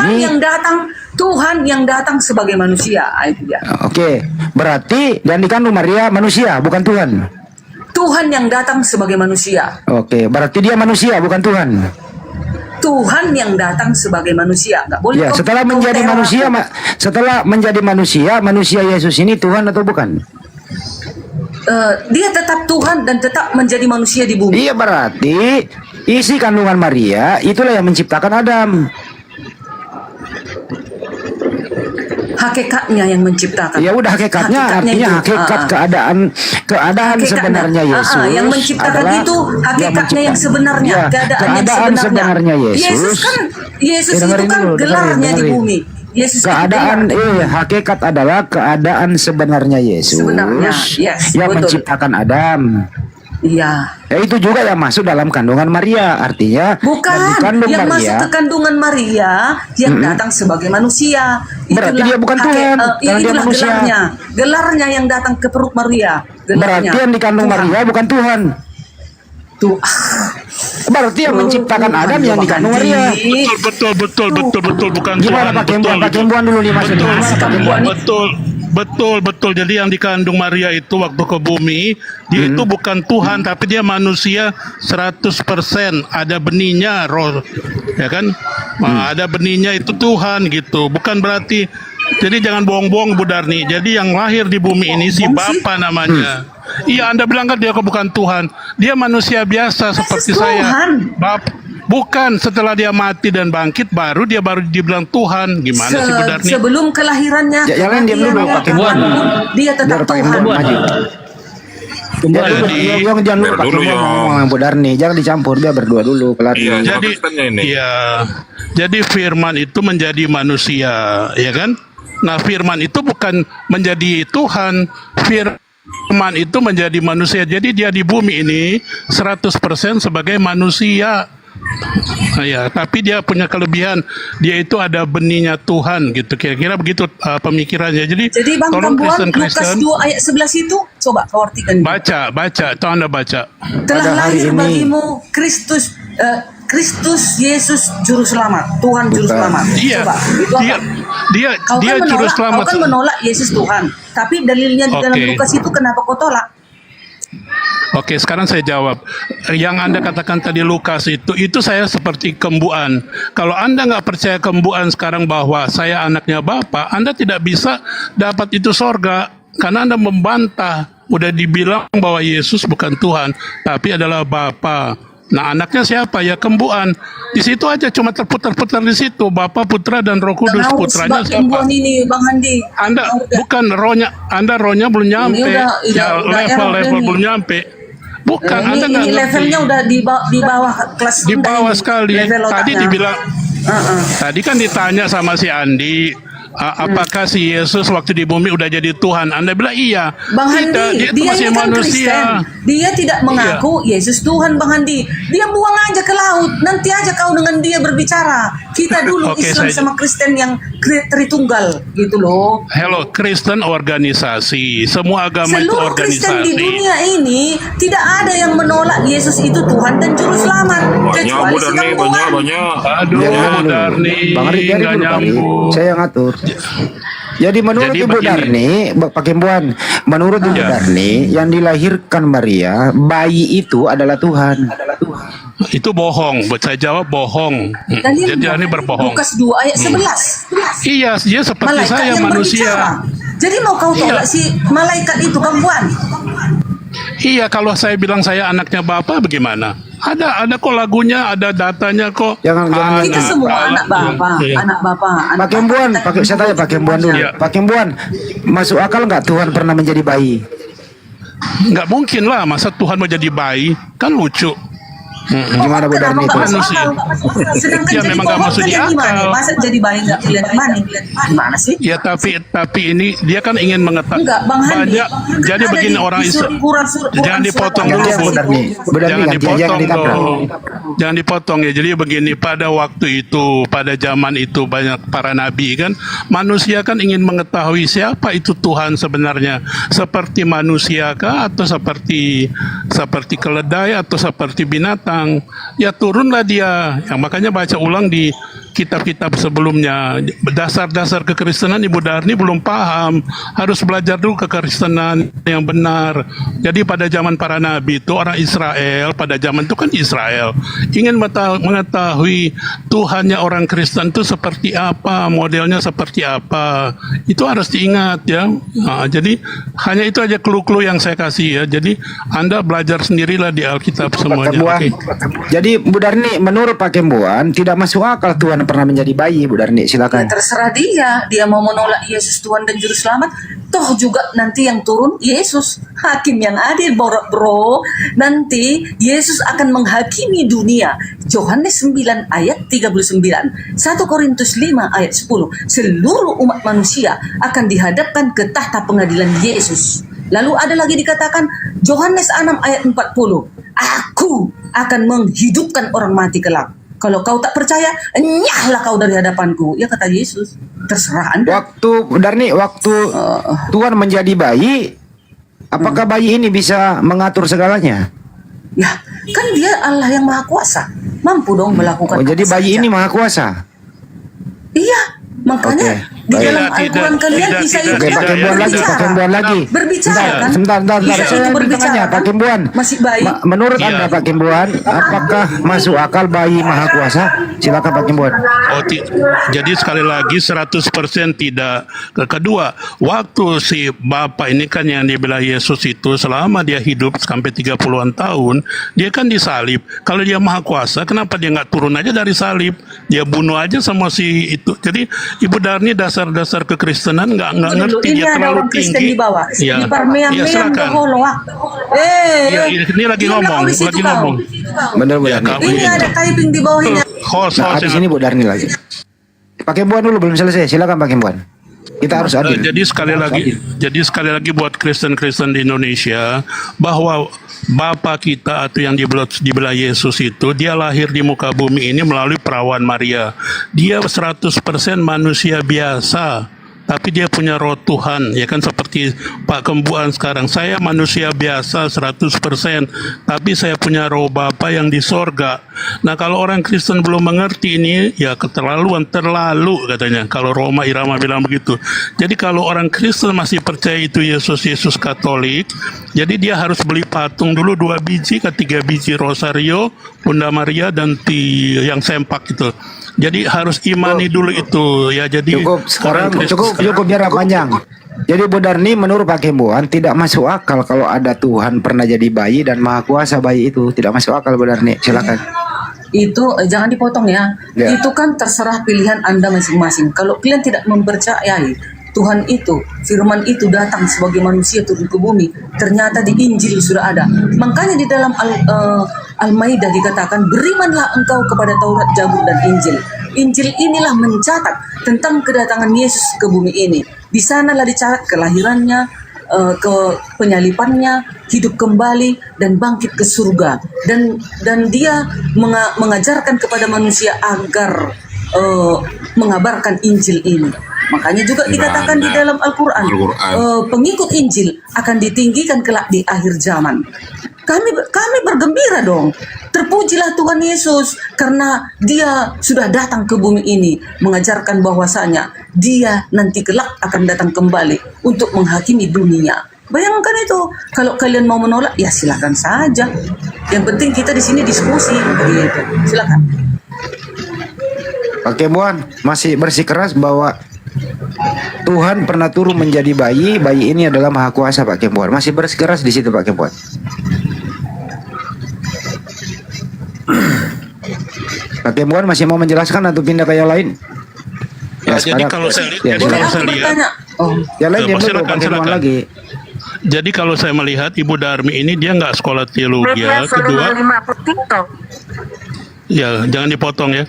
Tuhan yang datang sebagai manusia. Itu dia. Oke, berarti yang dikandung Maria manusia, bukan Tuhan. Tuhan yang datang sebagai manusia. Oke, berarti dia manusia, bukan Tuhan. Tuhan yang datang sebagai manusia. Nggak boleh. Ya, setelah menjadi manusia, manusia Yesus ini Tuhan atau bukan? Dia tetap Tuhan dan tetap menjadi manusia di bumi. Iya, berarti isi kandungan Maria itulah yang menciptakan Adam. Hakikatnya yang menciptakan. Ya udah, hakikatnya artinya itu. hakikat keadaan Hakikatnya. sebenarnya Yesus. Yang menciptakan adalah itu hakikatnya yang sebenarnya, Ya, keadaan yang keadaan sebenarnya. Yesus. Yesus itu dengerin kan dulu, gelarnya di dengerin. bumi. Yesus itu Keadaan gelar. hakikat adalah keadaan sebenarnya Yesus Sebenarnya, yes, yang betul. menciptakan Adam. Iya. Ya, itu juga yang masuk dalam kandungan Maria, artinya Bukan yang dikandung yang masuk Maria. ke kandungan Maria yang datang sebagai manusia. Berarti dia bukan Tuhan, karena dia itulah manusia. gelarnya yang datang ke perut Maria. Gelarnya. Berarti yang dikandung Tuhan. Maria bukan Tuhan. Tuh. Berarti yang menciptakan Adam yang dikandung Maria. Betul, bukan Gimana Tuhan. Pak Kembuan? Pak Kembuan dulu nih Mas. Betul, Gimana Pak Kembuan? betul. Jadi yang dikandung Maria itu waktu ke bumi, dia itu bukan Tuhan, tapi dia manusia 100%. Ada benihnya, roh, ya kan? Nah, ada benihnya itu Tuhan gitu. Bukan berarti. Jadi jangan bohong-bohong Bu Darni. Jadi yang lahir di bumi ini si Bapa namanya. Iya, Anda bilang kan dia bukan Tuhan. Dia manusia biasa seperti saya. Tuhan. Bukan, setelah dia mati dan bangkit baru dibilang Tuhan. Gimana sih Bu Darni? Sebelum kelahirannya, Ya, jangan diam dulu, kematiannya, Pak Kembuan. dia tetap Biar Pak Tuhan. Kembuan maju. Jadi- Jangan dulu Pak Biar dulu, Kembuan ya. ngomong sama Bu Darni. Jangan dicampur, biar berdua dulu kelar. Iya, dulu. Jadi, Kristennya ini. iya, jadi Firman itu menjadi manusia, ya kan? Nah, Firman itu bukan menjadi Tuhan. Firman itu menjadi manusia. Jadi dia di bumi ini 100% sebagai manusia. Nah, ya, tapi dia punya kelebihan. Dia itu ada benihnya Tuhan gitu. Kira-kira begitu pemikirannya. Jadi Jadi Bang tolong Kambuan, Lukas Kristen-Kristen 2 ayat 11 itu coba kau artikan. baca, coba Anda baca. Telah Pada hari lahir ini. bagimu Kristus Yesus juru selamat, Tuhan juru Bukan. selamat. Iya, Coba, itu dia apa? Kau dia kan juru menolak, selamat. kau kan menolak Yesus Tuhan. Tapi dalilnya di dalam Oke. Lukas itu kenapa kau tolak? Oke, sekarang saya jawab. Yang Anda katakan tadi Lukas itu saya seperti kembuan. Kalau Anda nggak percaya kembuan sekarang bahwa saya anaknya Bapa, Anda tidak bisa dapat itu sorga. Karena Anda membantah. Udah dibilang bahwa Yesus bukan Tuhan, tapi adalah Bapa. Nah, anaknya siapa? Ya kembuan. Di situ aja cuma terputar-putar di situ. Bapa, Putra, dan Roh Kudus. Tahu Putranya sebab siapa? kembuan ini Bang Handi. Anda Udah. bukan rohnya belum nyampe. udah Ya, level error ini. belum nyampe. Bukan, Anda nggak ini ngerti. levelnya udah di bawah kelas Di rendah bawah ini, sekali. level Tadi otaknya. dibilang, Uh-uh. tadi kan ditanya sama si Andi, apakah si Yesus waktu di bumi udah jadi Tuhan? Anda bilang iya. Bang Tidak, Handi, dia itu dia masih ini kan manusia. Kristen. Dia tidak mengaku Yesus Tuhan, Bang Handi. Dia buang aja ke laut. Nanti aja kau dengan dia berbicara. Kita dulu Oke, Islam sama Kristen yang Tritunggal gitu loh. Hello, Kristen organisasi. Semua agama itu Seluruh Kristen di organisasi. dunia ini tidak ada yang menolak Yesus itu Tuhan dan juru selamat. Banyak Kecuali Bu si Darni, Kambuan. banyak. Aduh, Biar dulu. Darni, Bang Ari, biarin nggak dulu, Pak Ari. nyambung. Saya yang ngatur. Jadi menurut Jadi Ibu begini. Darni, Pak Kembuan, menurut Ibu Ya. Darni, yang dilahirkan Maria, bayi itu adalah Tuhan. Itu bohong. Buat saya jawab bohong. Dalil Jadi Darni berbohong. Lukas 2 ayat 11. Iya, dia seperti Malaikat saya yang manusia. berbicara. Jadi mau kau tolak Iya. si malaikat itu Kambuan? Iya, kalau saya bilang saya anaknya Bapak bagaimana? Ada kok lagunya, ada datanya kok. Jangan- Kita semua anak Bapak, Iya. anak Bapak. Pak Kembuan, saya tanya Pak Kembuan dulu. Iya. Pak Kembuan, masuk akal nggak Tuhan pernah menjadi bayi? Nggak mungkin lah, masa Tuhan mau jadi bayi? Kan lucu. Gimana Bu Darni itu? Kenapa nggak masuk akal? Sedangkan Ya, jadi memang nggak pohon masuk kan di yang gimana? akal. Masa jadi bayi nggak pilihan mana? Gimana sih? Ya tapi ini dia kan ingin mengetahui Enggak, Bang Handi. banyak. Jadi Ada begini di orang Islam. Quran Jangan dipotong surat dulu, Al-Baqarah Bu. Bu Darni. Bu Darni Jangan gantian, jangan dipotong ditabrak. dong. Jangan dipotong ya. Jadi begini, pada waktu itu, pada zaman itu banyak para nabi kan, manusia kan ingin mengetahui siapa itu Tuhan sebenarnya. Seperti manusia kah atau seperti keledai atau seperti binatang? Ya turunlah dia. Yang makanya baca ulang di kitab-kitab sebelumnya. Dasar-dasar kekristenan Ibu Darni belum paham. Harus belajar dulu kekristenan yang benar. Jadi pada zaman para nabi itu orang Israel, pada zaman itu kan Israel ingin mengetahui Tuhannya orang Kristen itu seperti apa, modelnya seperti apa. Itu harus diingat ya. Nah, jadi hanya itu aja clue-clue yang saya kasih ya. Jadi Anda belajar sendirilah di Alkitab Pak semuanya. Kembuan. Oke. Jadi Bu Darni, menurut Pak Kembuan tidak masuk akal Tuhan pernah menjadi bayi. Bu Darni, Ya silakan. terserah dia mau menolak Yesus Tuhan dan Juru Selamat. Toh juga nanti yang turun Yesus, hakim yang adil bro. Nanti Yesus akan menghakimi dunia. Yohanes 9 ayat 39, 1 Korintus 5 ayat 10. Seluruh umat manusia akan dihadapkan ke tahta pengadilan Yesus. Lalu ada lagi dikatakan Yohanes 6 ayat 40, Aku akan menghidupkan orang mati kelak. Kalau kau tak percaya, enyahlah kau dari hadapanku. Ya kata Yesus. Terserah Anda. Waktu Bu Darni, waktu Tuhan menjadi bayi, apakah bayi ini bisa mengatur segalanya? Ya, kan dia Allah yang Maha Kuasa. Mampu dong melakukan Oh, jadi apa bayi saja. ini maha kuasa. Iya, makanya Oke, di baik. dalam Tidak, Al-Quran kalian tidak, bisa tidak, Oke, Pak Kembuan lagi, Pak Kembuan lagi. Berbicara kan? Sebentar. Bisa Saya itu ingin berbicara tanya, Pak kan? Kembuan. Masih bayi. Menurut Iya. Anda Pak Kembuan, apakah masuk akal bayi maha kuasa? Silakan Pak Kembuan. Jadi sekali lagi 100% tidak. Kedua, waktu si Bapak ini kan yang dibilang Yesus itu selama dia hidup sampai 30-an tahun, dia kan disalib. Kalau dia maha kuasa, kenapa dia nggak turun aja dari salib? Dia bunuh aja sama si itu. Jadi Ibu Darni dasar-dasar kekristenan nggak Dulu, ngerti, ini dia ada terlalu orang Kristen tinggi. di bawah. Ya, Di parmean ya silakan. Ya, ini lagi ngomong, lagi ngomong. Benar Bu Ya, Darni. kamu Ini ada typing di bawahnya. host Nah, habis yang ini Bu Darni lagi. Pak Kembuan dulu belum selesai. Silakan Pak Kembuan. Kita harus adil. Jadi sekali lagi buat Kristen-Kristen di Indonesia bahwa Bapa kita atau yang dibelah Yesus itu dia lahir di muka bumi ini melalui perawan Maria. Dia 100% manusia biasa. Tapi dia punya roh Tuhan, ya kan seperti Pak Kembuan sekarang. Saya manusia biasa 100%, tapi saya punya roh Bapa yang di sorga. Nah kalau orang Kristen belum mengerti ini, ya keterlaluan, terlalu katanya. Kalau Roma Irama bilang begitu. Jadi kalau orang Kristen masih percaya itu Yesus Katolik, jadi dia harus beli patung dulu 2 biji ke 3 biji Rosario, Bunda Maria dan yang sempak itu. Jadi harus imani dulu itu ya. Jadi Cukup sekarang, orang Kristen- cukup biar panjang. Jadi Bu Darni menurut Pak Kembuan tidak masuk akal kalau ada Tuhan pernah jadi bayi dan maha kuasa bayi itu. Tidak masuk akal Bu Darni. Silakan. Itu jangan dipotong ya. Ya. Itu kan terserah pilihan Anda masing-masing. Kalau kalian tidak mempercayai Tuhan itu, firman itu datang sebagai manusia turun ke bumi, ternyata di Injil sudah ada. Makanya di dalam Al-Maidah dikatakan, berimanlah engkau kepada Taurat, Zabur, dan Injil. Injil inilah mencatat tentang kedatangan Yesus ke bumi ini. Di sanalah dicatat kelahirannya, ke penyalipannya, hidup kembali, dan bangkit ke surga. Dan dia mengajarkan kepada manusia agar mengabarkan Injil ini. Makanya juga dikatakan di dalam Al-Quran, pengikut Injil akan ditinggikan kelak di akhir zaman. Kami bergembira dong. Terpujilah Tuhan Yesus karena dia sudah datang ke bumi ini mengajarkan bahwasanya dia nanti kelak akan datang kembali untuk menghakimi dunia. Bayangkan itu. Kalau kalian mau menolak, ya silakan saja. Yang penting kita di sini diskusi begitu. Silakan. Pak Kembuan masih bersikeras bahwa Tuhan pernah turun menjadi bayi. Bayi ini adalah maha kuasa Pak Kembuan. Masih bersikeras di situ Pak Kembuan. Pak Kembuan masih mau menjelaskan atau pindah ke yang lain? Ya, jadi sekarang- kalau saya lihat, ya, jadi Boleh kalau aku saya lihat, bertanya? Oh, yang lain diam dulu silakan, Pak Kembuan silakan. lagi. Jadi kalau saya melihat Ibu Darmi ini dia nggak sekolah teologi ya. Kedua, ya jangan dipotong ya.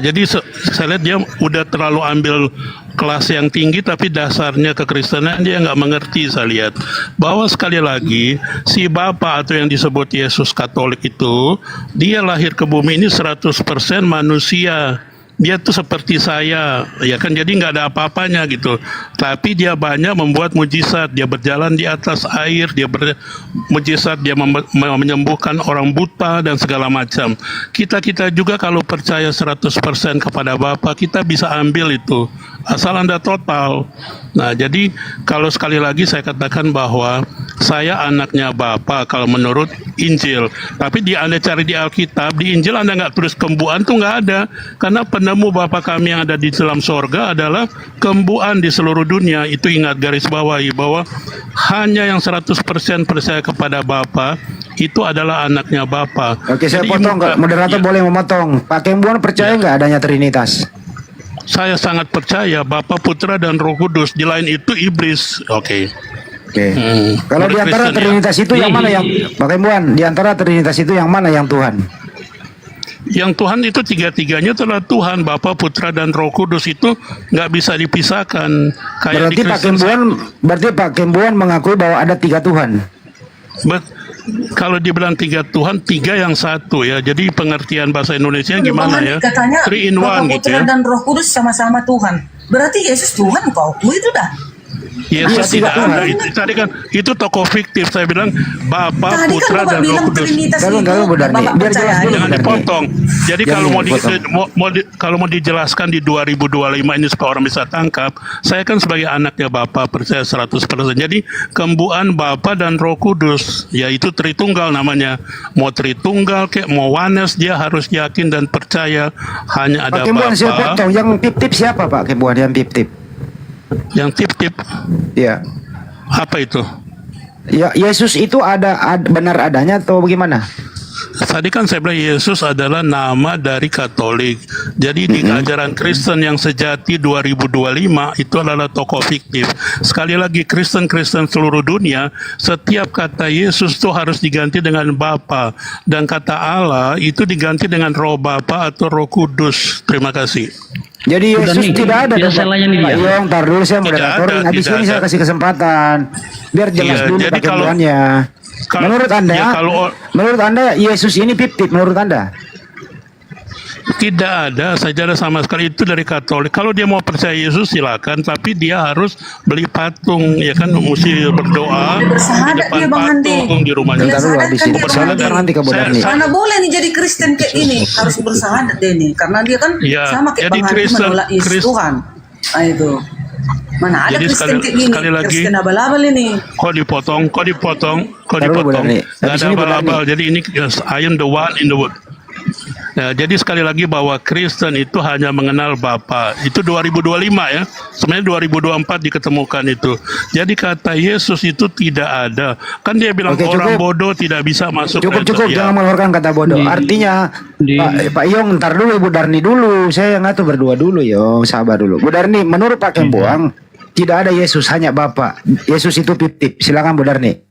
Jadi saya lihat dia udah terlalu ambil kelas yang tinggi tapi dasarnya kekristenan dia nggak mengerti. Saya lihat bahwa sekali lagi si Bapa atau yang disebut Yesus Katolik itu dia lahir ke bumi ini 100% manusia. Dia tuh seperti saya, ya kan, jadi nggak ada apa-apanya gitu. Tapi dia banyak membuat mujizat, dia berjalan di atas air, dia mujizat, dia menyembuhkan orang buta dan segala macam. Kita juga kalau percaya 100% kepada Bapa, kita bisa ambil itu, asal Anda total. Nah, jadi kalau sekali lagi saya katakan bahwa saya anaknya Bapa kalau menurut Injil. Tapi Anda cari di Alkitab, di Injil Anda nggak tulis kembuan tuh nggak ada. Karena penemu Bapa kami yang ada di dalam sorga adalah kembuan di seluruh dunia. Itu ingat, garis bawahi bahwa hanya yang 100% percaya kepada Bapa itu adalah anaknya Bapa. Oke, saya Jadi potong, moderator boleh memotong. Pak Kembuan percaya nggak adanya Trinitas? Saya sangat percaya Bapa, Putra, dan Roh Kudus. Di lain itu iblis. Oke. Oke. Kalau di antara Kristen, Trinitas itu yang mana yang Pak Kembuan? Di antara Trinitas itu yang mana yang Tuhan? Yang Tuhan itu tiga-tiganya adalah Tuhan, Bapa, Putra, dan Roh Kudus. Itu nggak bisa dipisahkan. Kayak Berarti Pak Kembuan mengakui bahwa ada 3 Tuhan. Kalau dibilang 3 Tuhan, 3 yang satu ya. Jadi pengertian bahasa Indonesia gimana ya? Katanya 3 in Bapa, 1 gitu Putra, ya. dan Roh Kudus sama-sama Tuhan. Berarti Yesus Tuhan kau. Itu dah. Yesus Iya, tidak Tuhan. ada. Tadi kan itu tokoh fiktif. Saya bilang Bapa, Tadi Putra, kan Bapak dan Roh bilang Kudus. Trinitas Kalau itu Bu Darni, Bapak biar jelas percayai. dulu. Jangan dipotong. Jadi Jangan kalau dipotong. dijelaskan di 2025 ini supaya orang bisa tangkap, saya kan sebagai anaknya Bapa percaya 100%. Jadi kembuan Bapa dan Roh Kudus, yaitu Tritunggal namanya. Mau Tritunggal kayak mau Wanes, dia harus yakin dan percaya hanya ada Pak Kembuan saya Bapa. potong. Yang tip-tip siapa Pak Kembuan yang tip-tip? Yang tip-tip Ya. apa itu? Ya, Yesus itu benar adanya atau bagaimana? Tadi kan saya bilang Yesus adalah nama dari Katolik. Jadi di ajaran Kristen yang sejati 2025 itu adalah tokoh fiktif. Sekali lagi Kristen seluruh dunia, setiap kata Yesus itu harus diganti dengan Bapa, dan kata Allah itu diganti dengan Roh Bapa atau Roh Kudus. Terima kasih. Jadi Yesus tidak ada. Biar saya layani dia. Pak Yong, ntar dulu saya Tidak moderatorin. ada, Habis tidak ini saya ada. kasih kesempatan. Biar jelas Iya, dulu jadi Pak kalau- Kembuannya. Menurut Anda, menurut Anda Yesus ini fiktif menurut Anda? Tidak ada sajadah sama sekali, itu dari Katolik. Kalau dia mau percaya Yesus silakan, tapi dia harus beli patung, ya kan, mesti berdoa Dia bersahadat di depan dia, Bang Handi. patung di rumahnya. Bentar dulu habis ini. Dia Bersahadat bersahadat. nanti ke Bu Darni. Saya- Mana boleh nih jadi Kristen kayak ini, harus bersahadat deh nih, karena dia kan Ya, sama kayak jadi Bang Handi Kristen- menolak Yesus Kristen- Tuhan. Nah itu. Mana ada Jadi Kristen kayak gini, sekali lagi, Kristen abal-abal ini. kok dipotong. Taruh, Bu Darni. Nggak Habis ada ini Bu abal-abal. Darni. Jadi ini I am the one in the world. Ya, jadi sekali lagi bahwa Kristen itu hanya mengenal Bapa. Itu 2025 ya. Sebenarnya 2024 diketemukan itu. Jadi kata Yesus itu tidak ada. Kan dia bilang Oke, orang cukup. bodoh tidak bisa masuk. Cukup, Ya. jangan mengeluarkan kata bodoh. Artinya Pak Yong, ntar dulu Bu Darni dulu. Saya yang ngatur berdua dulu, Yong. Sabar dulu. Bu Darni, menurut Pak Kembuang tidak ada Yesus, hanya Bapa. Yesus itu fiktif. Silakan Bu Darni.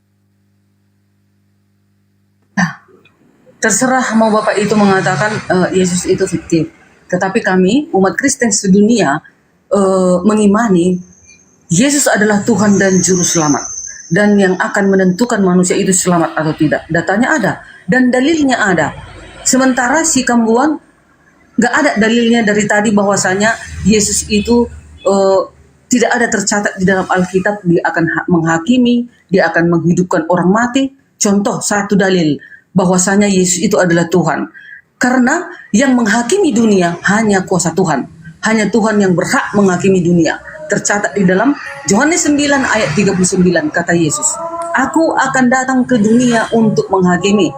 Terserah mau Bapak itu mengatakan Yesus itu fiktif. Tetapi kami, umat Kristen sedunia, mengimani Yesus adalah Tuhan dan Juru Selamat. Dan yang akan menentukan manusia itu selamat atau tidak. Datanya ada. Dan dalilnya ada. Sementara si Kembuan, nggak ada dalilnya dari tadi bahwasanya Yesus itu tidak ada tercatat di dalam Alkitab. Dia akan menghakimi, dia akan menghidupkan orang mati. Contoh, satu dalil bahwasanya Yesus itu adalah Tuhan. Karena yang menghakimi dunia hanya kuasa Tuhan. Hanya Tuhan yang berhak menghakimi dunia. Tercatat di dalam Yohanes 9 ayat 39 kata Yesus, "Aku akan datang ke dunia untuk menghakimi."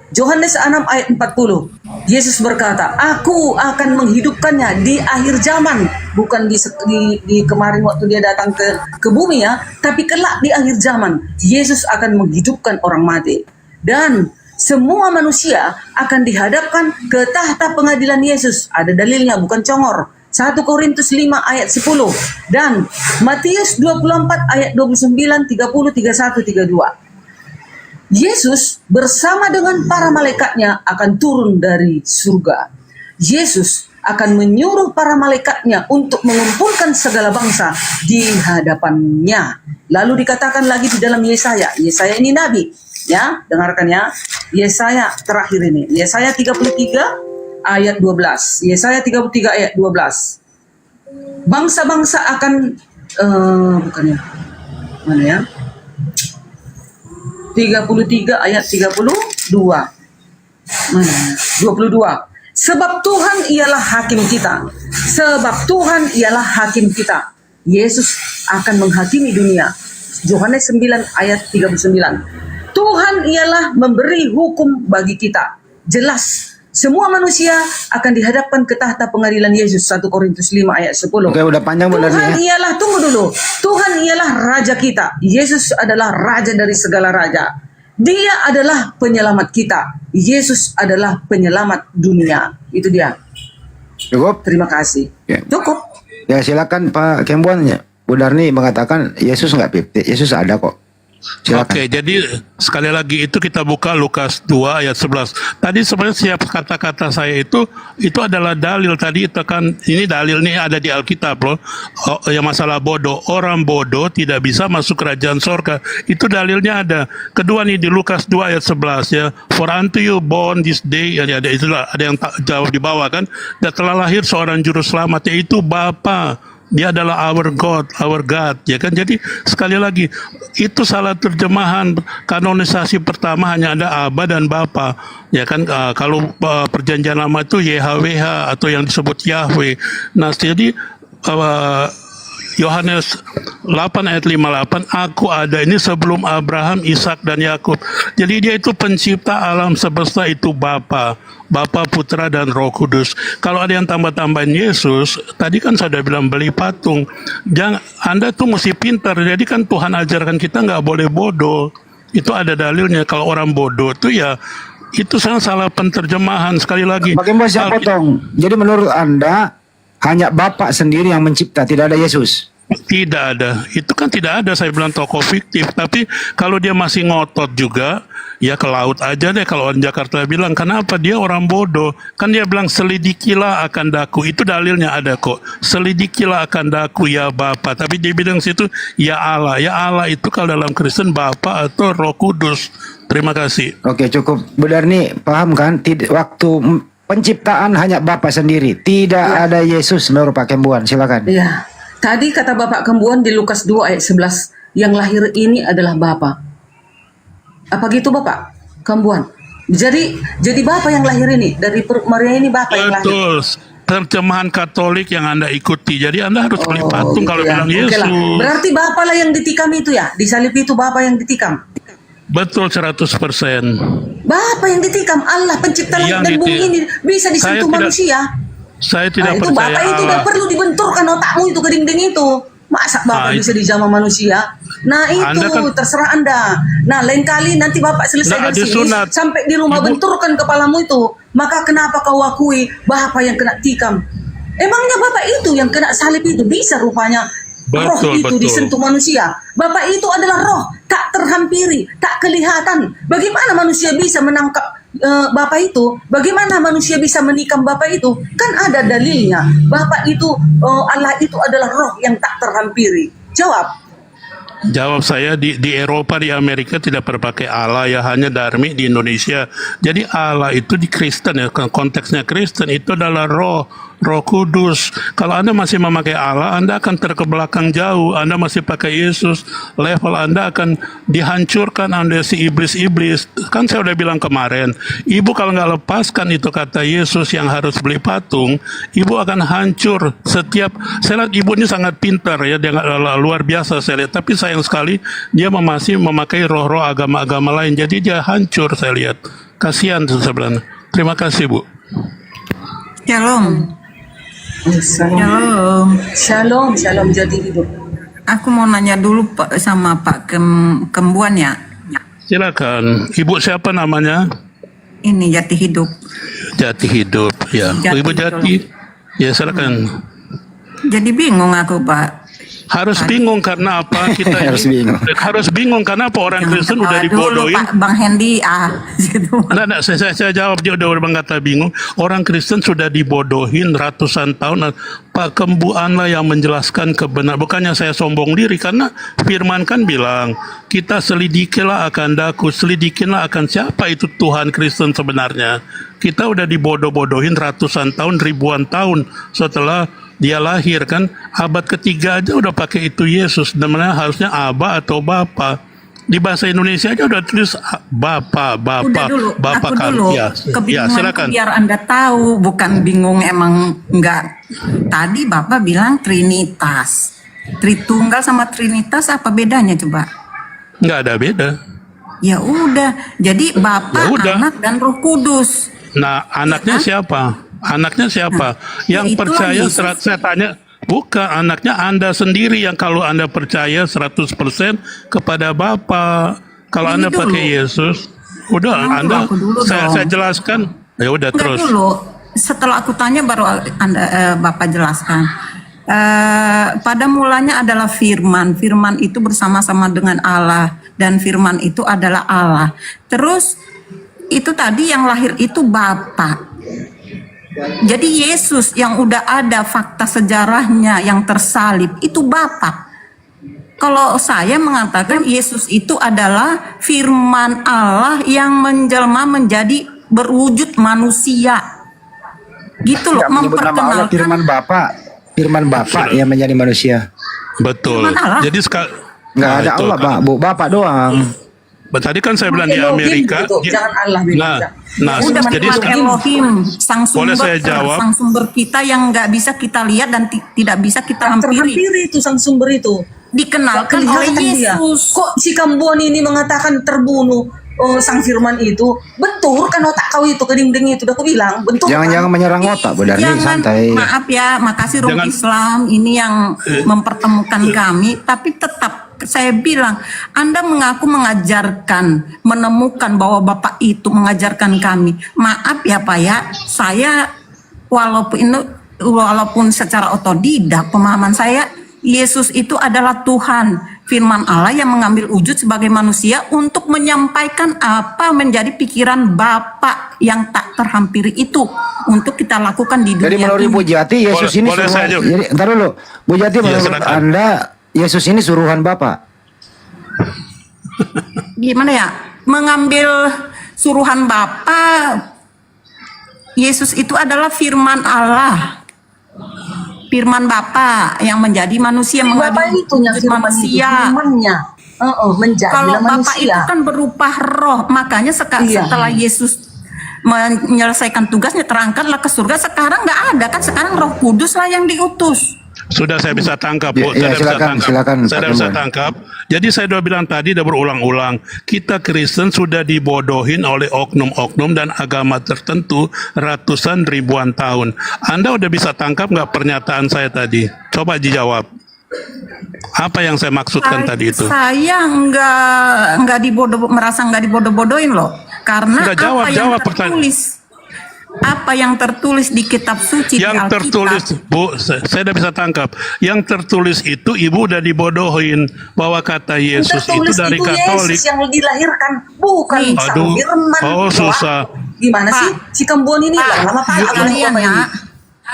Yohanes 6 ayat 40, Yesus berkata, "Aku akan menghidupkannya di akhir zaman." Bukan di kemarin waktu dia datang ke bumi ya, tapi kelak di akhir zaman Yesus akan menghidupkan orang mati. Dan semua manusia akan dihadapkan ke tahta pengadilan Yesus. Ada dalilnya, bukan congor. 1 Korintus 5 ayat 10 dan Matius 24 ayat 29, 30, 31, 32. Yesus bersama dengan para malaikatnya akan turun dari surga. Yesus akan menyuruh para malaikatnya untuk mengumpulkan segala bangsa di hadapannya. Lalu dikatakan lagi di dalam Yesaya. Yesaya ini nabi, ya, dengarkan ya. Yesaya terakhir ini. Yesaya 33 ayat 12. Yesaya 33 ayat 12. Bangsa-bangsa akan bukan ya. Mana ya? 33 ayat 32. 22. Sebab Tuhan ialah hakim kita. Sebab Tuhan ialah hakim kita. Yesus akan menghakimi dunia. Yohanes 9 ayat 39. Tuhan ialah memberi hukum bagi kita. Jelas, semua manusia akan dihadapkan ke tahta pengadilan Yesus. 1 Korintus 5 ayat 10. Oke, udah panjang Bu Darni Tuhan ya. ialah, tunggu dulu. Tuhan ialah raja kita. Yesus adalah raja dari segala raja. Dia adalah penyelamat kita. Yesus adalah penyelamat dunia. Itu dia. Cukup? Terima kasih. Ya. Cukup. Ya silakan Pak Kembuan ya. Bu Darni mengatakan Yesus nggak 50, Yesus ada kok. Silakan. Oke, jadi sekali lagi itu kita buka Lukas 2 ayat 11. Tadi sebenarnya siap kata-kata saya itu adalah dalil tadi itu kan, ini dalil nih ada di Alkitab loh. Yang masalah bodoh, orang bodoh tidak bisa masuk kerajaan sorga. Itu dalilnya ada. Kedua nih di Lukas 2 ayat 11 ya. For unto you born this day, ada yang jawab di bawah kan, dan telah lahir seorang juru selamat yaitu Bapa. Dia adalah our God, ya kan. Jadi sekali lagi itu salah terjemahan. Kanonisasi pertama hanya ada Aba dan Bapa, ya kan. Kalau perjanjian lama itu YHWH atau yang disebut Yahweh. Nah, jadi Yohanes 8 ayat 58, aku ada ini sebelum Abraham, Ishak dan Yakub. Jadi dia itu pencipta alam semesta, itu Bapa, Putra dan Roh Kudus. Kalau ada yang tambah-tambahin Yesus, tadi kan saya sudah bilang beli patung. Jangan, Anda tuh mesti pintar. Jadi kan Tuhan ajarkan kita nggak boleh bodoh. Itu ada dalilnya. Kalau orang bodoh tuh ya itu salah penterjemahan. Sekali lagi. Bagaimana saya potong? Jadi menurut Anda hanya Bapak sendiri yang mencipta, tidak ada Yesus? Tidak ada. Itu kan tidak ada, saya bilang tokoh fiktif. Tapi kalau dia masih ngotot juga, ya ke laut aja deh. Kalau orang Jakarta bilang, kenapa dia orang bodoh? Kan dia bilang selidikilah akan daku. Itu dalilnya ada kok. Selidikilah akan daku ya Bapa. Tapi dia bilang situ ya Allah. Ya Allah itu kalau dalam Kristen Bapa atau Roh Kudus. Terima kasih. Oke, cukup. Bu Darni paham kan? Waktu penciptaan hanya Bapak sendiri, tidak ada Yesus menurut Pak Kembuan. Silakan. Ya. Tadi kata Bapak Kembuan di Lukas 2 ayat 11, yang lahir ini adalah Bapa. Apa gitu Bapak Kembuan? Jadi Bapak yang lahir ini dari perut Maria ini Bapak yang lahir. Betul. Terjemahan Katolik yang Anda ikuti. Jadi Anda harus beli patung gitu kalau ya. bilang Yesus. Lah. Berarti Bapak lah yang ditikam itu ya? Di salib itu Bapak yang ditikam? Betul 100%. Bapak yang ditikam, Allah pencipta langit dan bumi ini bisa disentuh manusia. Saya tidak itu percaya Bapak itu udah perlu dibenturkan otakmu itu ke dinding itu. Masa Bapak bisa dijamah manusia? Nah itu terserah Anda. Nah lain kali nanti Bapak selesai dari sini sampai di rumah benturkan kepalamu itu. Maka kenapa kau akui Bapak yang kena tikam? Emangnya Bapak itu yang kena salib itu bisa rupanya roh itu disentuh manusia. Bapak itu adalah roh, tak terhampiri, tak kelihatan. Bagaimana manusia bisa menangkap Bapak itu? Bagaimana manusia bisa menikam Bapak itu? Kan ada dalilnya. Bapak itu, Allah itu adalah roh yang tak terhampiri. Jawab saya di Eropa, di Amerika tidak berpakai Allah ya, hanya Darmi di Indonesia. Jadi Allah itu di Kristen ya, konteksnya Kristen itu adalah Roh Kudus. Kalau Anda masih memakai Allah, Anda akan terkebelakang jauh. Anda masih pakai Yesus, level Anda akan dihancurkan oleh si iblis-iblis. Kan saya udah bilang kemarin, Ibu kalau nggak lepaskan itu kata Yesus yang harus beli patung, Ibu akan hancur. Saya lihat Ibu ini sangat pintar ya, dia luar biasa saya lihat. Tapi sayang sekali dia masih memakai roh-roh agama-agama lain. Jadi dia hancur saya lihat. Kasihan sebenarnya. Terima kasih Bu. Shalom. Shalom jadi hidup. Aku mau nanya dulu Pak sama Pak Kembuan ya. Silakan. Ibu siapa namanya? Ini Jati Hidup. Jati Hidup ya. Jati, Ibu Jati. Ya silakan. Jadi bingung aku, Pak. Harus bingung karena apa kita ini? Harus bingung. Harus bingung karena apa orang Kristen udah Dulu, dibodohin. Pak Bang Hendy, gitu. Nah, saya jawab dia udah Bang kata bingung. Orang Kristen sudah dibodohin ratusan tahun. Pak Kembuan lah yang menjelaskan kebenaran. Bukannya saya sombong diri karena Firman kan bilang kita selidikilah akan daku, selidikilah akan siapa itu Tuhan Kristen sebenarnya. Kita udah dibodoh-bodohin ratusan tahun, ribuan tahun setelah dia lahir kan. Abad ketiga aja udah pakai itu Yesus. Namanya harusnya Aba atau Bapa. Di bahasa Indonesia aja udah tulis Bapa, Udah dulu, Bapa aku kan. dulu. Ya, Kebingunganku silakan. biar Anda tahu, bukan bingung emang enggak. Tadi Bapak bilang Trinitas. Tritunggal sama Trinitas apa bedanya coba? Nggak ada beda. Ya udah, jadi Bapa, Ya udah. Anak dan Roh Kudus. Nah, anaknya siapa? Anaknya siapa? ya Yang itulah percaya Yesus. saya tanya, bukan anaknya Anda sendiri yang kalau Anda percaya 100% kepada Bapa. Kalau Ini Anda dulu. pakai Yesus, udah Dulu, Anda aku dulu saya dong. jelaskan. Ya udah Enggak terus. dulu. Setelah aku tanya baru Anda Bapak jelaskan. Pada mulanya adalah firman. Firman itu bersama-sama dengan Allah dan firman itu adalah Allah. Terus itu tadi yang lahir itu Bapa. Jadi Yesus yang udah ada fakta sejarahnya yang tersalib itu Bapa. Kalau saya mengatakan Yesus itu adalah firman Allah yang menjelma menjadi berwujud manusia. Gitu loh, Tidak menyebut nama Allah memperkenalkan. Firman Bapak yang menjadi manusia. Betul. Firman Allah. Jadi sekarang Nggak ada Allah, Pak. Bu, Bapak doang. Tadi kan saya bilang di Elohim Amerika. gitu, jangan Allah bilang. Nah, Udah jadi memang sekarang Elohim, sang Boleh sumber, saya jawab? sang sumber kita yang nggak bisa kita lihat dan tidak bisa kita hampiri. Terhampiri itu sang sumber itu. Dikenalkan oleh Kelihatan dia. Yesus. Kok si Kambuan ini mengatakan terbunuh sang firman itu? Bentur kan otak kau itu, keding-ding itu. Udah aku bilang, bentur Jangan-jangan kan? menyerang otak, Bu Darni. Jangan, Santai. maaf ya, makasih Roh Jangan. Islam ini yang mempertemukan kami, tapi tetap saya bilang, Anda mengaku mengajarkan, menemukan bahwa Bapak itu mengajarkan kami. Maaf ya Pak ya, saya walaupun secara otodidak pemahaman saya, Yesus itu adalah Tuhan, firman Allah yang mengambil wujud sebagai manusia untuk menyampaikan apa menjadi pikiran Bapa yang tak terhampiri itu untuk kita lakukan di dunia Jadi menurut ini. Bu Jati, Yesus Boleh- ini boleh saya jawab? Jadi, ntar dulu. Bu Jati, menurut silakan. Anda, Yesus ini suruhan Bapak. Gimana ya, mengambil suruhan Bapa. Yesus itu adalah firman Allah, firman Bapa yang menjadi manusia, Bapak mengambil itu yang wujud firman itu, manusia. firmannya. Menjadilah Kalau Bapa manusia. itu kan berupa roh, makanya Iya. setelah Yesus menyelesaikan tugasnya terangkatlah ke surga. Sekarang nggak ada kan, sekarang Roh Kudus lah yang diutus. Sudah saya bisa tangkap, Bu. Ya, Saya silakan, silakan, Saya Pak bisa Kembuan. tangkap. Jadi saya sudah bilang tadi, udah berulang-ulang. Kita Kristen sudah dibodohin oleh oknum-oknum dan agama tertentu ratusan ribuan tahun. Anda udah bisa tangkap nggak pernyataan saya tadi? Coba dijawab. Apa yang saya maksudkan tadi itu? Saya nggak merasa nggak dibodoh-bodohin loh, karena Nggak, jawab pertanyaan. apa yang tertulis di kitab suci Yang di Alkitab. tertulis, Bu, saya udah bisa tangkap. Yang tertulis itu Ibu udah dibodohin bahwa kata Yesus itu Tertulis dari itu Katolik. Yesus yang dilahirkan, bukan Nih. sang Aduh, firman. oh, susah. Gimana Pak. sih si Kambuan ini? Lama Pak, aku Sekalian lupa ya, ini.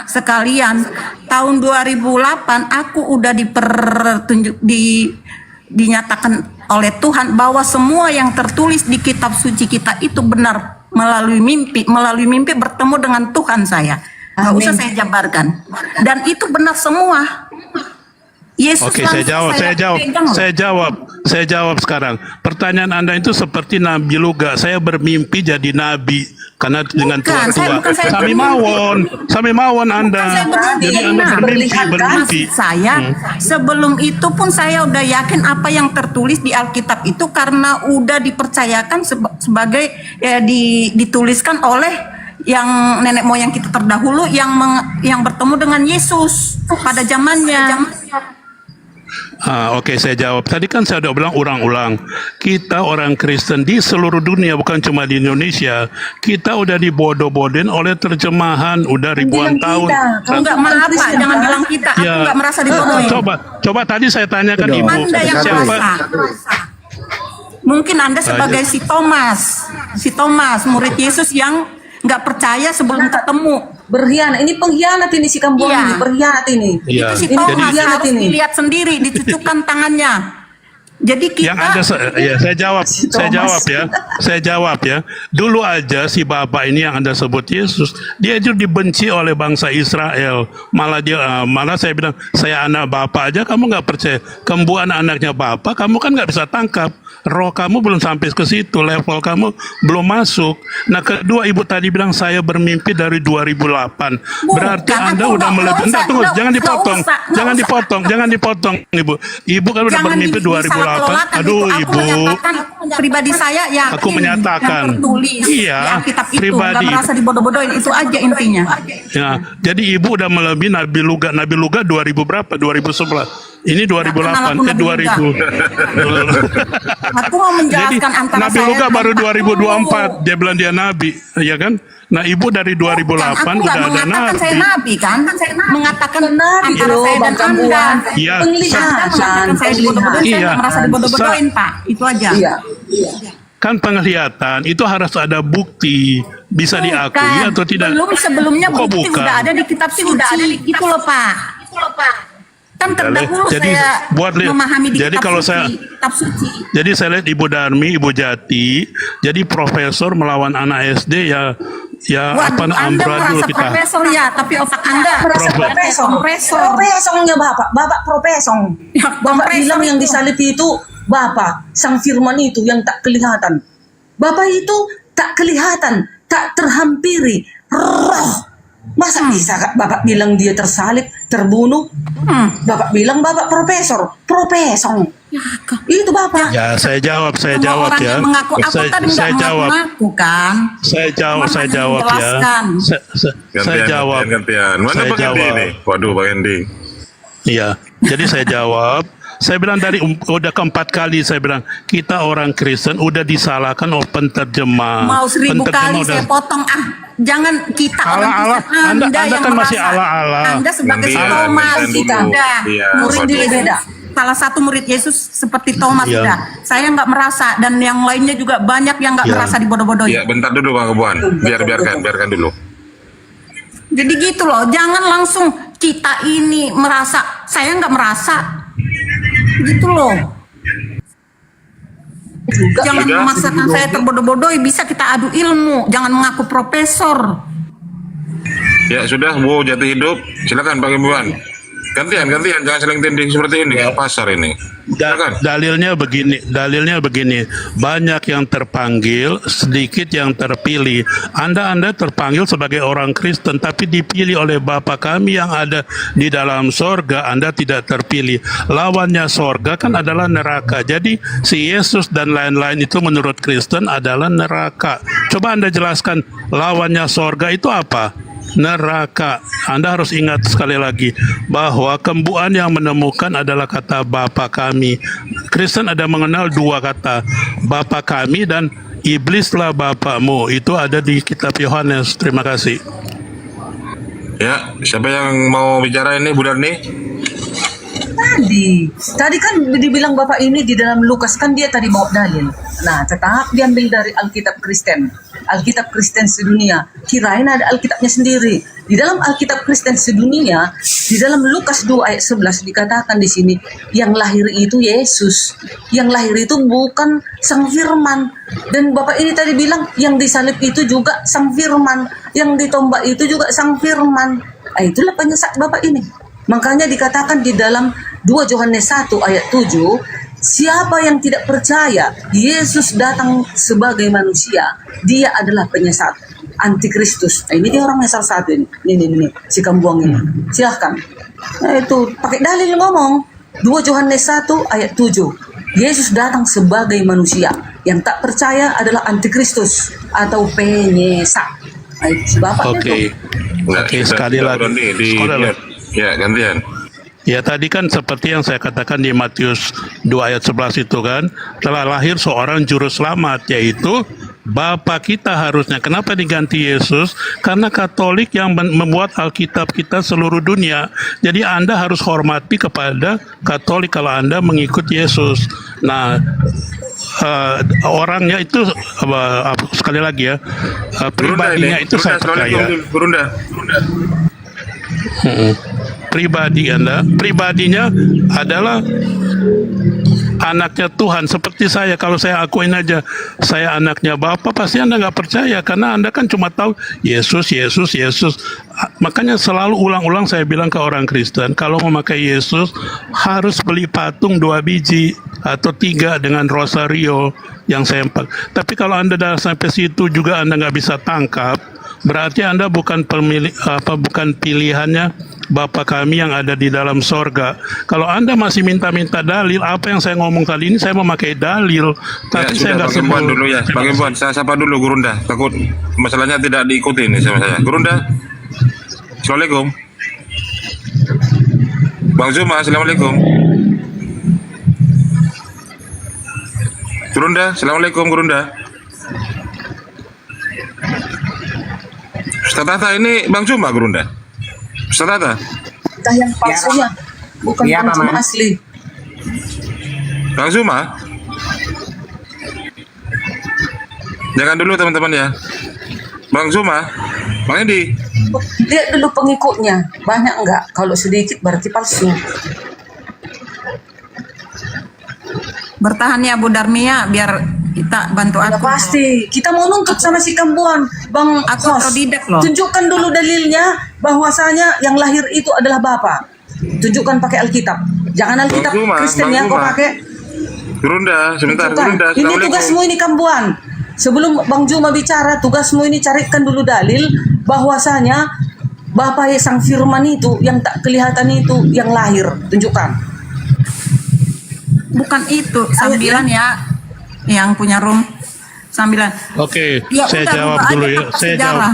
sekalian tahun 2008 aku udah dinyatakan oleh Tuhan bahwa semua yang tertulis di kitab suci kita itu benar melalui mimpi bertemu dengan Tuhan saya. Nggak Amin. usah saya jabarkan. Dan itu benar semua. Yesus Oke, saya langsung pegang loh. Saya jawab sekarang. Pertanyaan Anda itu seperti Nabi Luga. Saya bermimpi jadi nabi karena dengan Bukan, tua-tua. bukan saya Sami bermimpi. mawon Anda. Bukan saya bermimpi, Jadi Anda nah. bermimpi. Maksud saya, sebelum itu pun saya udah yakin apa yang tertulis di Alkitab itu karena udah dipercayakan sebagai dituliskan oleh yang nenek moyang kita terdahulu yang bertemu dengan Yesus pada zamannya. Oke, saya jawab. Tadi kan saya udah bilang ulang-ulang. Kita orang Kristen di seluruh dunia, bukan cuma di Indonesia. Kita udah dibodoh-bodohin oleh terjemahan udah ribuan tahun. Kalau Enggak, maaf Pak, jangan bilang kita. Aku Ya. enggak merasa dibodohin. Coba tadi saya tanyakan Itu Ibu, dong. Anda yang siapa? merasa. Mungkin Anda sebagai si Thomas, murid Yesus yang nggak percaya sebelum ketemu. berkhianat. Ini pengkhianat ini si Kambuang Iya. ini, berkhianat ini. Iya. Itu si Ini Thomas pengkhianat harus ini. dilihat sendiri, dicucukkan tangannya. Jadi kita Yang Anda ya saya jawab ya. Dulu aja si Bapak ini yang Anda sebut Yesus, dia juga dibenci oleh bangsa Israel. Malah saya bilang, saya anak Bapak aja kamu nggak percaya. Kembuan anaknya Bapak, kamu kan nggak bisa tangkap. Roh kamu belum sampai ke situ, level kamu belum masuk. Nah, kedua Ibu tadi bilang saya bermimpi dari 2008. Berarti Bukan, Anda aku udah nggak melebihi. usah, Tunggu, nggak jangan dipotong. usah, nggak Jangan usah. dipotong, Ibu. Ibu kan udah bermimpi 2008. Aduh, Aku Ibu. menyatakan pribadi saya yakin Aku menyatakan. yang tertulis Iya, di Alkitab itu pribadi. nggak merasa dibodoh-bodohin, itu aja intinya. Ya, jadi Ibu udah melebihi Nabi Luga 2000 berapa? 2011. Ini 2008 Nggak kenal aku 2000. Aku mau Jadi menjelaskan antara Nabi saya Luga dan baru Pak 2024, Guru. dia bilang dia nabi, ya kan? Nah, Ibu dari 2008 Aku udah nggak ada mengatakan saya nabi. nabi kan? Mengatakan Nabi antara loh, saya dan Bang Kambuan. Anda. Iya, Anda mengatakan saya dibodoh-bodohin, saya Iya. nggak merasa dibodoh-bodohin, Pak. Itu aja. Iya. Kan penglihatan itu harus ada bukti, bisa diakui Bukan. atau tidak. Sebelumnya Kok bukti bukan? sudah ada di kitab suci. Itu loh, Pak. Kan terdahulu Jadi, saya buat lihat. memahami di Jadi kitab kalau suci. Kitab suci. Jadi saya lihat Ibu Darmi, Ibu Jati, jadi profesor melawan anak SD ya Waduh, Anda amburadul merasa kita. profesor ya, tapi otak Anda Profesor. Profesongnya Bapak profesong. Ya, Bapak profesor bilang yang itu. disalib itu Bapak, Sang Firman itu yang tak kelihatan. Bapak itu tak kelihatan, tak terhampiri. Roh. Masa bisa Bapak bilang dia tersalib, terbunuh? Bapak bilang Bapak profesong. Ya, Itu Bapak. Ya, saya jawab Semua orang ya. yang mengaku, aku tadi Saya nggak jawab. mengaku kan. Saya jawab Cuma hanya ya. menjelaskan. Saya jawab. Gantian. Mana Saya Pak Hendi jawab. ini? Waduh, Pak Hendi. Iya, jadi saya jawab. Saya bilang udah keempat kali saya bilang kita orang Kristen udah disalahkan oleh penterjemah. Mau 1000 kali udah- saya potong. Jangan kita orang Ala-ala. Kristen. Anda yang kan masih merasa. ala-ala. Anda sebagai Gantian, Thomas gantian kita dulu. udah. Iya, Murid waduh. beda. Salah satu murid Yesus seperti Thomas Iya. udah. Saya nggak merasa dan yang lainnya juga banyak yang nggak Iya. merasa dibodoh-bodohin. Ya, bentar dulu Bang Kebuan. Biarkan dulu. Jadi gitu loh, jangan langsung kita ini merasa, saya nggak merasa, gitu loh. Jangan Sudah. memaksakan saya terbodoh-bodohi, bisa kita adu ilmu, jangan mengaku profesor. Ya, sudah Bu Jati hidup. Silakan Pak Kebuan. Gantian, jangan saling tindih seperti ini kayak pasar ini. Silakan. Dalilnya begini, banyak yang terpanggil, sedikit yang terpilih. Anda terpanggil sebagai orang Kristen, tapi dipilih oleh Bapa kami yang ada di dalam sorga. Anda tidak terpilih. Lawannya sorga kan adalah neraka. Jadi si Yesus dan lain-lain itu menurut Kristen adalah neraka. Coba Anda jelaskan lawannya sorga itu apa? Neraka. Anda harus ingat sekali lagi bahwa kembuan yang menemukan adalah kata Bapa kami. Kristen ada mengenal dua kata, Bapa kami dan iblislah bapakmu. Itu ada di kitab Yohanes. Terima kasih. Ya, siapa yang mau bicara ini Bu Darni? Tadi kan dibilang Bapak ini di dalam Lukas kan dia tadi bawa dalil. Nah, tetap diambil dari Alkitab Kristen. Alkitab Kristen sedunia. Kirain ada Alkitabnya sendiri. Di dalam Alkitab Kristen sedunia, di dalam Lukas 2 ayat 11 dikatakan di sini, yang lahir itu Yesus. Yang lahir itu bukan Sang Firman. Dan Bapak ini tadi bilang yang disalib itu juga Sang Firman. Yang ditombak itu juga Sang Firman. Itulah penyesat Bapak ini. Makanya dikatakan di dalam 2 Yohanes 1 ayat 7, siapa yang tidak percaya Yesus datang sebagai manusia, dia adalah penyesat, antikristus. Ini dia orang yang salah satu ini. Ini si Kambuang ini. Silahkan. Nah, itu pakai dalil ngomong. 2 Yohanes 1 ayat 7. Yesus datang sebagai manusia. Yang tak percaya adalah antikristus atau penyesat. Nah, itu si Bapak itu. Oke, Nah, sudah, sekali sudah, lagi. Bu Darni, Sekali lagi. Ya, gantian. Ya tadi kan seperti yang saya katakan di Matius 2 ayat 11 itu kan, telah lahir seorang juru selamat, yaitu Bapa kita harusnya. Kenapa diganti Yesus? Karena Katolik yang membuat Alkitab kita seluruh dunia. Jadi Anda harus hormati kepada Katolik kalau Anda mengikut Yesus. Nah, orangnya itu sekali lagi ya, pribadinya itu saya percaya. Gurunda. Pribadinya adalah anaknya Tuhan. Seperti saya, kalau saya akuin aja saya anaknya Bapa, pasti Anda nggak percaya karena Anda kan cuma tahu Yesus. Makanya selalu ulang-ulang saya bilang ke orang Kristen, kalau memakai Yesus harus beli patung 2 biji atau 3 dengan rosario yang sempak. Tapi kalau Anda dah sampai situ juga Anda nggak bisa tangkap, berarti Anda bukan pilihannya Bapa kami yang ada di dalam sorga. Kalau Anda masih minta-minta dalil, apa yang saya ngomong tadi ini saya memakai dalil, tapi saya nggak sebut dulu ya. Bang Ibuan, saya sapa dulu Gurunda. Takut masalahnya tidak diikuti nih sama saya. Gurunda. Assalamualaikum. Bang Zuma, assalamualaikum. Gurunda, assalamualaikum Gurunda. Ustaz Tata ini Bang Zuma Gurunda. Ustaz Tata. Kita yang palsunya, bukan Iya, Bang Zuma Paman. asli. Bang Zuma. Jangan dulu teman-teman ya. Bang Zuma. Bang Edi. Lihat dulu pengikutnya, banyak enggak? Kalau sedikit berarti palsu. Bertahan ya Bu Darmia biar kita bantu Ya aku. pasti, kita mau nuntut sama si Kambuan, Bang Aku Kos. otodidak loh. Tunjukkan dulu dalilnya bahwasanya yang lahir itu adalah Bapa. Tunjukkan pakai Alkitab. Jangan Alkitab Bang Zuma, Kristen Bang ya, kau Zuma. pakai. Gurunda, sebentar Tunjukkan. Gurunda. Ini Assalamualaikum. tugasmu ini Kambuan. Sebelum Bang Juma bicara, tugasmu ini carikan dulu dalil bahwasanya Bapa yang Sang Firman itu yang tak kelihatan itu yang lahir. Tunjukkan. Bukan itu, sambilan ya yang punya room. Sambilan. Oke, Ya saya udah, jawab rubah dulu aja ya. fakta Saya sejarah. jawab.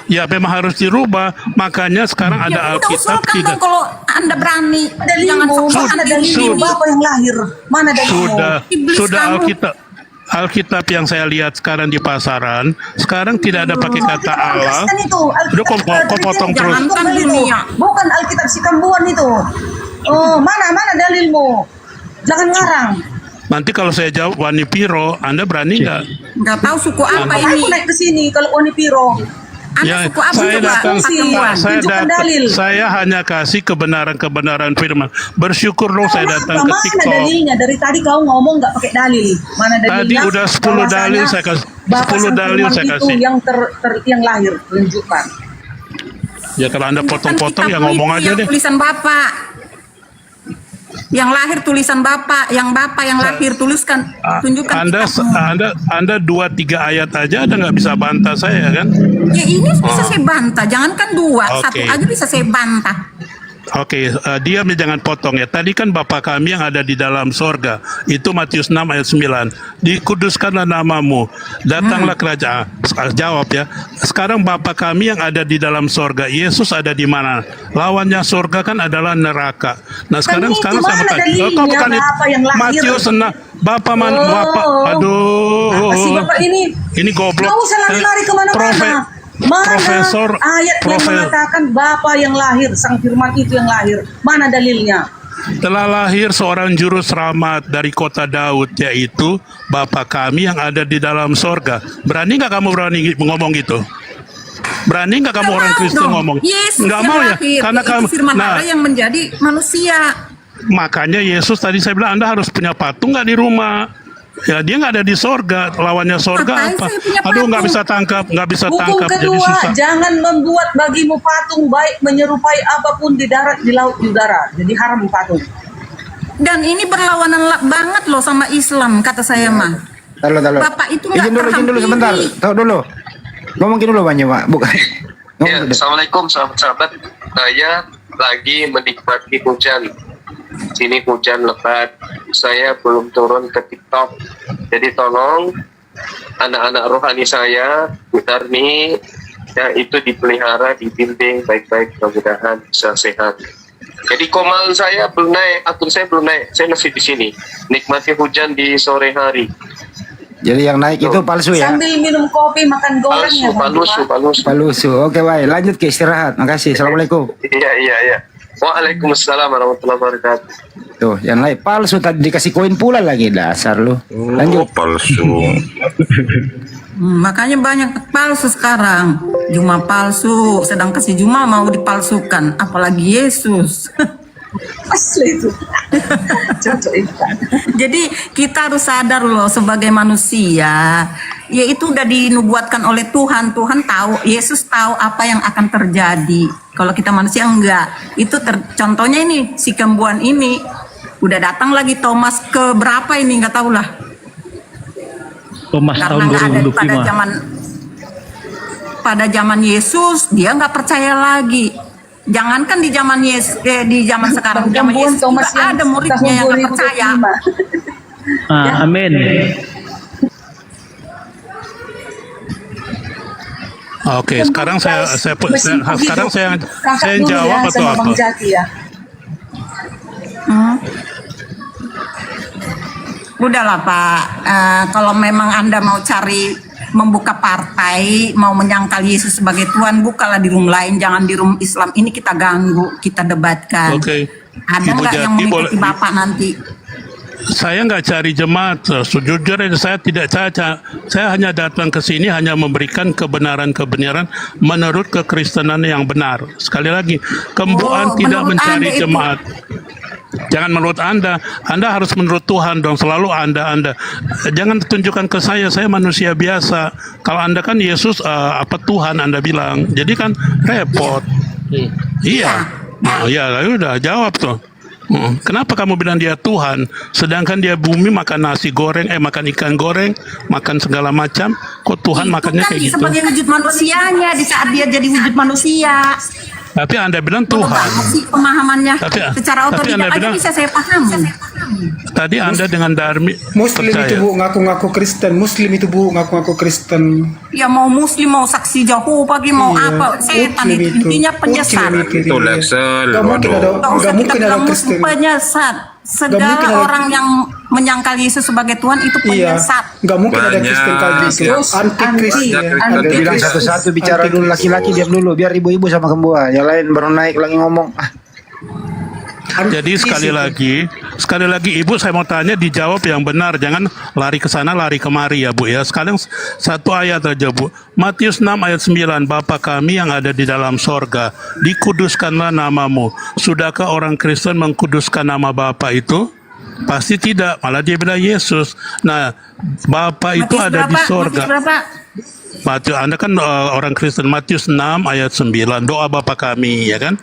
Ya memang harus dirubah. Makanya sekarang ada Ya udah Alkitab usulkan tidak. dong kalau Anda berani. Jangan Dalilmu, sok-sokan mana di dalilmu sini. Bapa yang lahir? Mana dalilmu? Iblis Sudah kamu. Alkitab yang saya lihat sekarang di pasaran, sekarang tidak ada pakai kata Allah. Kristen itu, Udah kok potong terus. Jangankan dunia. Bukan Alkitab si Kambuan itu. Oh, mana dalilmu? Jangan ngarang. Nanti kalau saya jawab Wani Piro, Anda berani nggak? Nggak tahu suku apa ini. Aku naik ke sini kalau Wani Piro. Anda suku apa saya coba? datang, Pak Kambuan. Tunjukkan dalil. saya hanya kasih kebenaran firman. Bersyukur dong saya datang ke Mana TikTok. dalilnya? Dari tadi kau ngomong nggak pakai dalil. Mana dalilnya? Tadi udah 10 dalil saya kasih. Bapa 10 Sang dalil Firman saya itu kasih. yang lahir. Tunjukkan. Ya kalau Anda potong-potong ya Kitab ngomong itu aja yang deh. Tulisan Bapak. Yang lahir tulisan Bapak, yang Bapak yang lahir tuliskan, tunjukkan kitabmu. Anda 2-3 ayat aja Anda nggak bisa bantah saya kan? Ya ini bisa saya bantah, jangankan 2, Oke. 1 aja bisa saya bantah. Oke, diam ya, jangan potong ya. Tadi kan Bapa kami yang ada di dalam sorga. Itu Matius 6 ayat 9. Dikuduskanlah namamu. Datanglah kerajaan. Jawab ya. Sekarang Bapa kami yang ada di dalam sorga. Yesus ada di mana? Lawannya sorga kan adalah neraka. Nah sekarang itu saya mana bertanya. dalilnya, Bukan itu. Bapa yang lahir? Matius 6. Bapak man, Oh. Bapak. Aduh. Apa sih Bapak ini? Ini goblok. Nggak usah lari-lari kemana-mana. Mana Profesor ayat yang mengatakan Bapa yang lahir, Sang Firman itu yang lahir? Mana dalilnya? telah lahir seorang juru selamat dari kota Daud, yaitu Bapa kami yang ada di dalam sorga. Berani nggak kamu ngomong gitu? Berani nggak kamu orang Kristen ngomong? Yesus Nggak yang mau ya? lahir, Karena itu kamu. firman Nah, Allah yang menjadi manusia. makanya Yesus tadi saya bilang Anda harus punya patung nggak di rumah? Ya dia nggak ada di sorga. Lawannya sorga Ngapain apa? saya punya Aduh nggak patung? bisa tangkap, nggak bisa Hukum tangkap. Jadi kedua, susah. jangan membuat bagimu patung baik menyerupai apapun di darat, di laut, di udara. Jadi haram patung. Dan ini berlawanan banget loh sama Islam, kata saya mah. Tahu. Bapak itu nggak Izin dulu sebentar. terhampiri. Tahu dulu. Ngomongin dulu banyak Pak. Bukan. Ya, Assalamualaikum sahabat-sahabat. Saya lagi menikmati hujan. Sini hujan lebat. Saya belum turun ke TikTok. Jadi tolong anak-anak rohani saya, Bu Darni, ya itu dipelihara, dibimbing baik-baik, mudah-mudahan bisa sehat. Jadi komal saya belum naik, akun saya belum naik. Saya masih di sini. Nikmati hujan di sore hari. Jadi yang naik itu palsu ya? Sambil minum kopi, makan goreng ya. Palusu. Palsu. Oke, baik. Lanjut ke istirahat. Makasih. Assalamualaikum. Iya. Waalaikumsalam warahmatullahi wabarakatuh. Tuh, yang lain palsu tadi dikasih koin pula lagi, dasar lu. Lanjut. Palsu. Makanya banyak palsu sekarang. Juma palsu, sedang kasih Juma mau dipalsukan, apalagi Yesus. Asli itu. Cocok itu. Jadi kita harus sadar loh sebagai manusia, ya itu udah dinubuatkan oleh Tuhan. Tuhan tahu, Yesus tahu apa yang akan terjadi. Kalau kita manusia enggak. Itu contohnya ini si kembuan ini udah datang lagi Thomas ke berapa ini nggak tahu lah. Thomas Karena tahun nggak ada 2025. pada zaman Yesus dia nggak percaya lagi. Jangankan di zaman di zaman sekarang, zaman Yesus juga ada muridnya yang nggak percaya. Amin. Oke, sekarang saya jawab atau sama apa? Bang Jaki ya. Udahlah Pak, kalau memang Anda mau cari membuka partai, mau menyangkal Yesus sebagai Tuhan, bukalah di room lain, jangan di room Islam ini kita ganggu, kita debatkan. Oke. Ada Ibu nggak yang Jati, mengikuti Bapak nanti? Saya nggak cari jemaat, sejujurnya saya tidak caca. Saya hanya datang ke sini hanya memberikan kebenaran-kebenaran menurut kekristenan yang benar. Sekali lagi, kembuan tidak menurut mencari Anda itu- jemaat. Jangan menurut Anda harus menurut Tuhan dong, selalu Anda. Jangan tunjukkan ke saya manusia biasa. Kalau Anda kan Yesus, apa Tuhan Anda bilang, jadi kan repot. Iya. Oh, ya, udah jawab tuh. Kenapa kamu bilang dia Tuhan, sedangkan dia bumi makan nasi goreng, makan ikan goreng, makan segala macam, kok Tuhan makannya Itu kan kayak gitu? sebagai wujud manusianya di saat dia jadi wujud manusia. Tapi Anda bilang Betul Tuhan. banget sih pemahamannya. tapi Secara otodidak Anda aja bilang- bisa saya pahami. Tadi Anda dengan Darmi Muslim percaya. itu Bu ngaku-ngaku Kristen, Muslim itu Bu ngaku-ngaku Kristen. Ya mau Muslim, mau saksi Jehovah, mau apa, setan Muslim itu intinya penyesat. Itu Lexel. Gak mungkin ada, Nggak usah gak kita mungkin ada bilang Kristen. penyesat. mungkin Segala ada- orang yang menyangkal Yesus sebagai Tuhan itu Iya, penyesat. gak mungkin ada Banyak. Kristen kayak gitu. Terus, Anti-Kristen. banyak ya. Kristen. Ada bilang satu-satu bicara dulu, laki-laki diam dulu, biar ibu-ibu sama kembuan. Yang lain baru naik lagi ngomong. Jadi sekali lagi Ibu, saya mau tanya, dijawab yang benar, jangan lari ke sana lari kemari ya Bu ya. Sekarang satu ayat aja Bu. Matius 6 ayat 9, Bapa kami yang ada di dalam sorga, dikuduskanlah namamu. Sudahkah orang Kristen mengkuduskan nama Bapa itu? Pasti tidak, malah dia bilang Yesus. Nah, Bapa itu Matius ada di berapa? sorga. Matius berapa? Matius, Anda kan orang Kristen. Matius 6 ayat 9, doa Bapa kami, ya kan?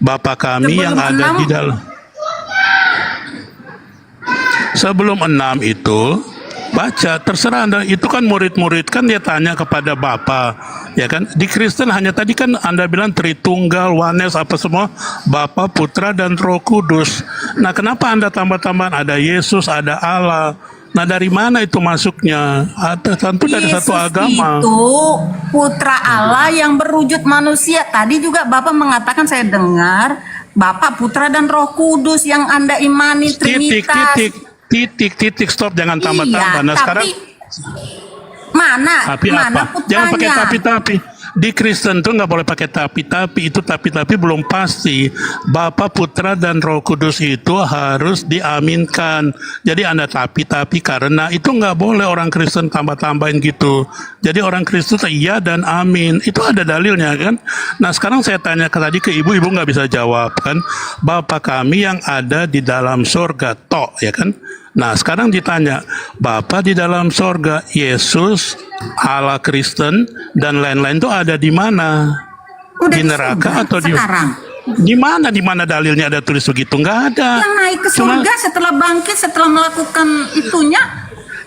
Bapa kami yang Sebelum ada 6. di dalam. Sebelum 6 itu baca, terserah Anda. Itu kan murid-murid kan dia tanya kepada Bapa, ya kan? Di Kristen hanya tadi kan Anda bilang Tritunggal, Oneness apa semua, Bapa, Putra dan Roh Kudus. Nah, kenapa Anda tambah-tambahan ada Yesus, ada Allah? Nah, dari mana itu masuknya? Tentu dari satu agama. Itu putra Allah yang berwujud manusia. Tadi juga Bapak mengatakan, saya dengar Bapak, Putra dan Roh Kudus yang Anda imani Trinitas. Titik, stop, jangan tambah-tambah. Iya, Nah, sekarang mana apa? putranya? Jangan pakai tapi. Di Kristen tuh nggak boleh pakai tapi. Itu tapi belum pasti. Bapa, Putra dan Roh Kudus itu harus diaminkan. Jadi Anda tapi karena itu nggak boleh orang Kristen tambah-tambahin gitu. Jadi orang Kristen iya dan amin. Itu ada dalilnya kan. Nah, sekarang saya tanya tadi ke ibu nggak bisa jawab kan. Bapa kami yang ada di dalam surga, ya kan. Nah, sekarang ditanya, Bapa di dalam sorga, Yesus, Allah Kristen, dan lain-lain itu ada di mana? Udah Di neraka surga atau di sekarang? Di mana dalilnya ada tulis begitu? Nggak ada. Yang naik ke Cuma surga setelah bangkit, setelah melakukan itunya,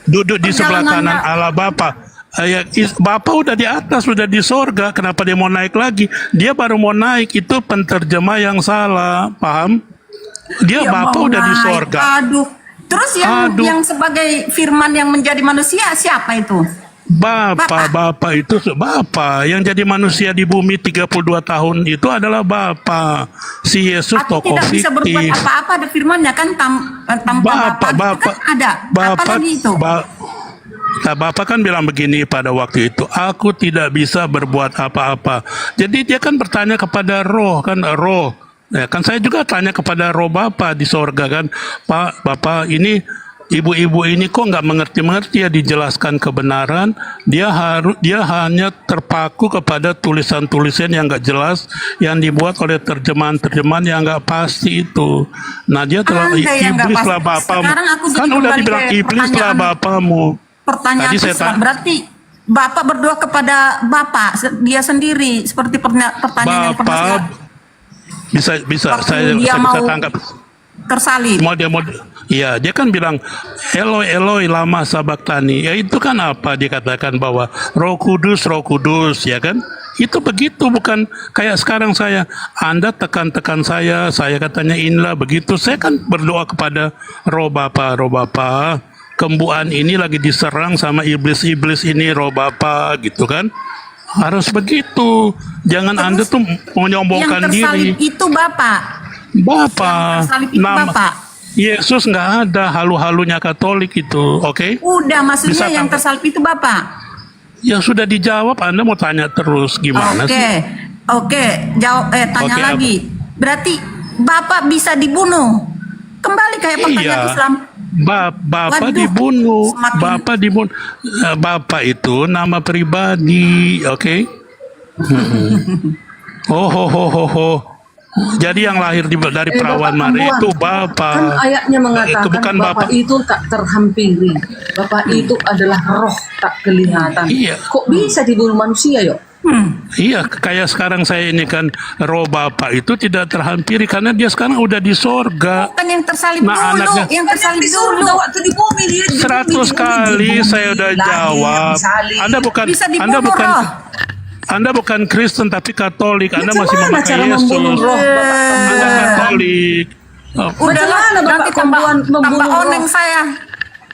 duduk di sebelah kanan perjalanannya. Allah Bapa. Bapa udah di atas, udah di sorga. Kenapa dia mau naik lagi? Dia baru mau naik, itu penterjemah yang salah, paham? Dia ya Bapa mau udah di naik. sorga. Aduh. Terus yang sebagai firman yang menjadi manusia siapa itu? Bapak itu Bapak yang jadi manusia di bumi 32 tahun itu adalah Bapak. Si Yesus Aku tokoh tidak bisa berbuat fiktif. apa-apa, ada firman-Nya kan tanpa Bapak kan ada. Apa lagi itu? Nah, Bapak kan bilang begini pada waktu itu, aku tidak bisa berbuat apa-apa. Jadi dia kan bertanya kepada roh, kan roh. Ya, kan saya juga tanya kepada roh Bapak di sorga kan, Pak, Bapak ini ibu-ibu ini kok nggak mengerti-mengerti ya dijelaskan kebenaran. Dia hanya terpaku kepada tulisan-tulisan yang nggak jelas yang dibuat oleh terjemahan-terjemahan yang nggak pasti itu. Nah dia telah Anda yang nggak iblis lah pasti. bapamu. Sekarang aku jadi Kan udah kembali dibilang ke iblis lah pertanyaan. bapamu. Pertanyaan Tadi saya Islam berarti Bapak berdoa kepada Bapak dia sendiri seperti pertanyaan yang pernah saya Bisa waktu saya dia bisa mau tangkap. tersalib. Iya, dia kan bilang Eloi Eloi lama sabaktani. Ya itu kan apa dia katakan bahwa Roh Kudus ya kan? Itu begitu, bukan kayak sekarang Anda tekan-tekan saya katanya inilah begitu. Saya kan berdoa kepada roh Bapa, kembuan ini lagi diserang sama iblis-iblis ini roh Bapa gitu kan? Harus begitu. Jangan Terus, Anda tuh menyombongkan yang tersalib diri. itu Bapak. Bapak, Yang tersalib itu Bapak. Yesus nggak ada halu-halunya Katolik itu, oke? Udah maksudnya Bisa yang tangkap. tersalib itu Bapak. Yang sudah dijawab, Anda mau tanya terus gimana Oke. sih? Oke, tanya Oke, lagi. Berarti Bapak bisa dibunuh. Kembali kayak pertanyaan Iya. Islam. Bapak Waduh, dibunuh, semakin- Bapak dibunuh. Bapak itu nama pribadi, oke? Oh. Jadi yang lahir dari perawan Bapak Maria Ambuan, itu Bapak. Kan ayatnya mengatakan Bukan Bapak Bapak. itu tak terhampiri. Bapak itu adalah roh tak kelihatan. Iya. Kok bisa dibunuh manusia yuk? Iya, kayak sekarang saya ini kan roh Bapak itu tidak terhampiri karena dia sekarang udah di sorga. Kan yang tersalib Nah, dulu, anaknya- yang tersalib Di dulu. surga waktu di bumi dia di 100 bumi, kali di bumi, saya udah lahir, jawab. disalib. Bisa dibunuh, roh. Anda bukan Kristen tapi Katolik. Anda Macam masih mana memakai cara Yesus. membunuh roh Bapak Anda Katolik. Oh, Udahlah, Macam mana Bapak nanti tambah membunuh roh? oneng saya.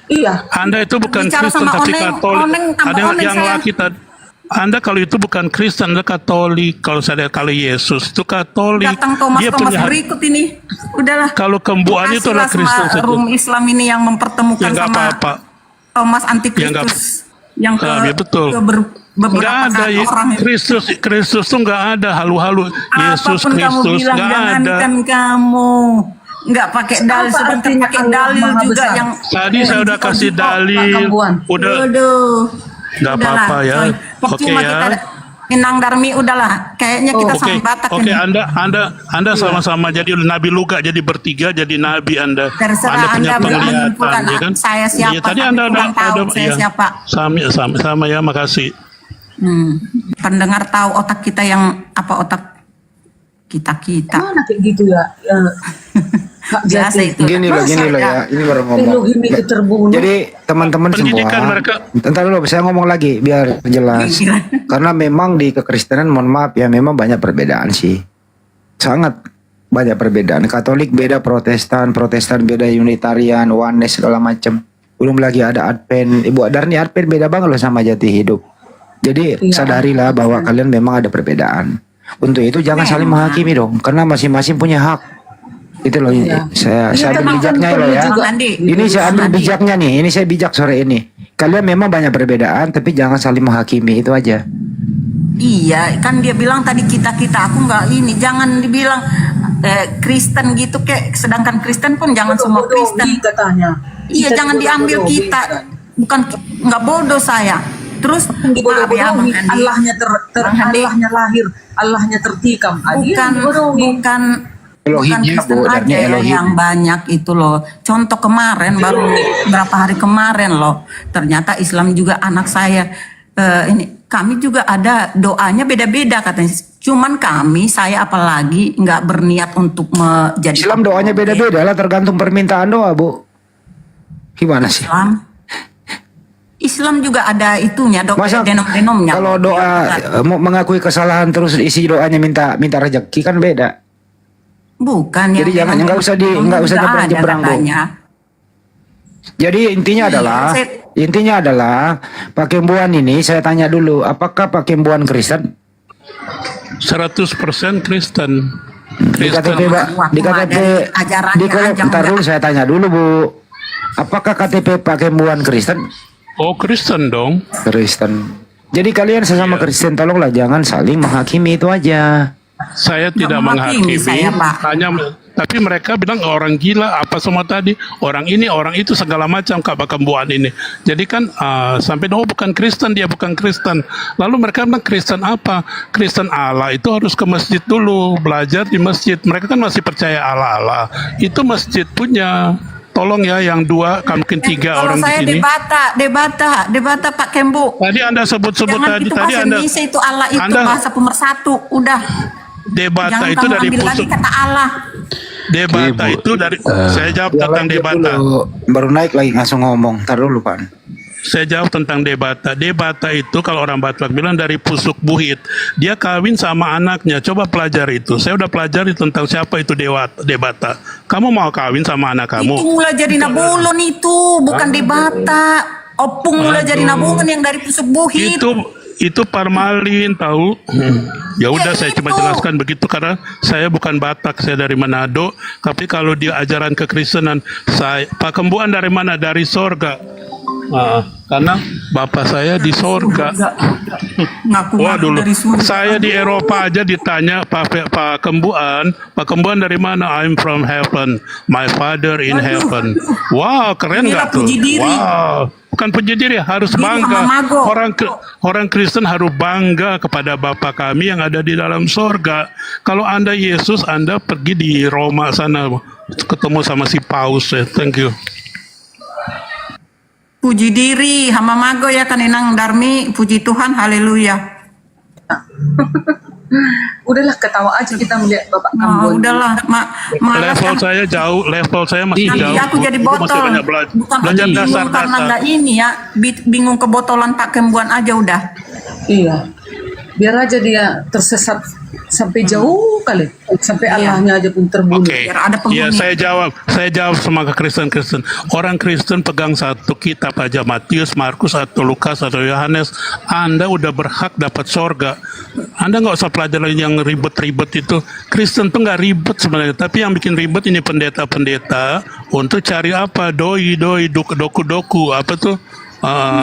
Iya. Anda itu bukan Bicara Kristen sama tapi oneng, Katolik. oneng tambah Ada oneng yang saya. laki tadi. Anda kalau itu bukan Kristen, Anda Katolik. Kalau saya kalau Yesus itu Katolik. Datang Thomas Dia berikut ini. Udahlah. Kalau kembuan itu adalah Kristen saja. Rum Islam ini yang mempertemukan Ya nggak sama apa-apa. Thomas Ya nggak- Antikristus yang ke, Ya, betul. ke Nggak beberapa ada orang itu. Kristus tuh nggak ada halu-halu. Yesus Apapun kamu Kristus bilang, nggak ada. jangankan kamu nggak pakai dalil, Apa sedangkan artinya pakai Allah dalil Maha juga Besar? yang Tadi saya udah kasih Pak dalil. Kambuan. Udah Waduh. nggak Udahlah, apa-apa ya. coy. Oke Percuma ya. kita Inang Darmi udahlah. Kayaknya kita Oke, sama Batak oke, ini. Anda sama-sama jadi Nabi Luka, jadi bertiga jadi Nabi Anda. Terserah punya Anda penglihatan, menyimpulkan ya kan? saya siapa, Iya, tadi tapi Anda kurang tahu saya iya. siapa. Sama ya, makasih. Pendengar tahu otak kita yang apa otak kita. Mana kayak gitu ya? Kak Biasa Jati. itu. Gini loh ya, ini baru ngomong. Elohim itu terbunuh. Jadi teman-teman Pendidikan semua, mereka- entar dulu saya ngomong lagi biar jelas. Karena memang di kekristenan, mohon maaf ya, memang banyak perbedaan sih. Sangat banyak perbedaan. Katolik beda Protestan beda Unitarian, Oneness segala macam. Belum lagi ada Advent. Ibu Darni Advent beda banget loh sama Jati Hidup. Jadi sadarilah bahwa kalian memang ada perbedaan. Untuk itu jangan saling menghakimi dong, karena masing-masing punya hak. Itu loh, saya ambil bijaknya loh ya. Andi. Ini saya ambil bijaknya nih, ini saya bijak sore ini. Kalian memang banyak perbedaan, tapi jangan saling menghakimi, itu aja. Iya, kan dia bilang tadi kita aku nggak ini. Jangan dibilang Kristen gitu kayak. Sedangkan Kristen pun jangan semua Kristen. Bodoh katanya. Iya, Kita jangan diambil dibodoh-bodohi, kita. kan? Bukan nggak bodoh saya. Terus maaf ya, Dibodoh-bodohi. Bang Andi. Allahnya Bang Andi. Allahnya lahir, Allahnya tertikam. bukan Elohimnya, Kristen Bu, aja Darni, ya Elohim. yang banyak itu loh. Contoh kemarin baru berapa hari kemarin loh. Ternyata Islam juga anak saya ini kami juga ada doanya beda-beda katanya. Cuman saya apalagi nggak berniat untuk menjadi Islam doanya beda-beda lah, tergantung permintaan doa, Bu. Gimana sih? Islam juga ada itunya Masa denom-denomnya. kalau doa mau mengakui kesalahan terus isi doanya minta rezeki kan beda. Bukan Jadi yang jangan nggak usah denom-denom nggak usah juga ada nyebrang-nyebrang, Bu. katanya. Jadi intinya adalah Pak Kembuan ini saya tanya dulu, apakah Pak Kembuan Kristen? 100% Kristen. Di KTP di KTP Ajarannya di kolom, aja bentar udah. dulu saya tanya dulu Bu. Apakah KTP Pak Kembuan Kristen? Oh, Kristen dong. Kristen. Jadi kalian sesama Kristen tolonglah jangan saling menghakimi, itu aja. Saya tidak menghakimi menghakimi, saya, Pak. tapi mereka bilang orang gila apa semua tadi, orang ini, orang itu segala macam Kak Kembuan ini. Jadi kan sampai bukan Kristen, dia bukan Kristen. Lalu mereka bilang Kristen apa? Kristen Allah itu harus ke masjid dulu, belajar di masjid. Mereka kan masih percaya Allah. Itu masjid punya. Tolong ya yang dua, mungkin tiga Kalau orang saya di sini. debata Pak Kembu. Tadi Anda sebut-sebut Jangan tadi itu bahasa Anda Indonesia itu Allah itu Anda bahasa pemersatu. Udah. debata Jangan itu kamu dari ambil lagi pusuk. kata Allah. Debata itu dari saya jawab tentang debata. Baru naik lagi langsung ngomong. Ntar dulu Pak. Saya jawab tentang debata. Debata itu kalau orang Batak bilang dari pusuk buhit. Dia kawin sama anaknya. Coba pelajari itu. Saya udah pelajari tentang siapa itu debata. Kamu mau kawin sama anak Itu kamu? mulai jadi nabulon itu, bukan debata. Opung mulai jadi nabulon yang dari pusuk buhit. Itu parmalin tahu. Ya udah saya cuma itu. jelaskan begitu karena saya bukan Batak, saya dari Manado. Tapi kalau dia ajaran kekristenan, saya Pak Kembuan dari mana? Dari sorga. Karena bapak saya di sorga. Ngaku-ngaku dari surga. Saya di Eropa aja ditanya Pak Kembuan dari mana? I'm from heaven, my father in heaven. Wow, keren Inilah nggak tuh? puji diri. Wow, bukan puji diri, harus Ini bangga. Mamago. Orang Kristen harus bangga kepada Bapa kami yang ada di dalam sorga. Kalau Anda Yesus, Anda pergi di Roma sana ketemu sama si Paus. Thank you. Puji diri, hama mago ya kan inang darmi, puji Tuhan, haleluya. Udahlah ketawa aja kita melihat Bapak Oh, Kambon. udahlah, Level saya jauh, level saya masih Nanti jauh. aku jadi Itu masih botol. banyak Bukan belajar aku bingung karena dasar-dasar. nggak ini ya, bingung kebotolan Pak Kembuan aja udah. Iya. Biar aja dia tersesat sampai jauh kali. Sampai Allahnya aja pun terbunuh. Oke, Biar ada penghuni. ya saya jawab sama ke Kristen. Orang Kristen pegang satu kitab aja, Matius, Markus, atau Lukas, atau Yohanes, Anda udah berhak dapat sorga. Anda nggak usah pelajari yang ribet-ribet itu. Kristen tuh nggak ribet sebenarnya, tapi yang bikin ribet ini pendeta-pendeta untuk cari apa? Doi, doku-doku, apa tuh?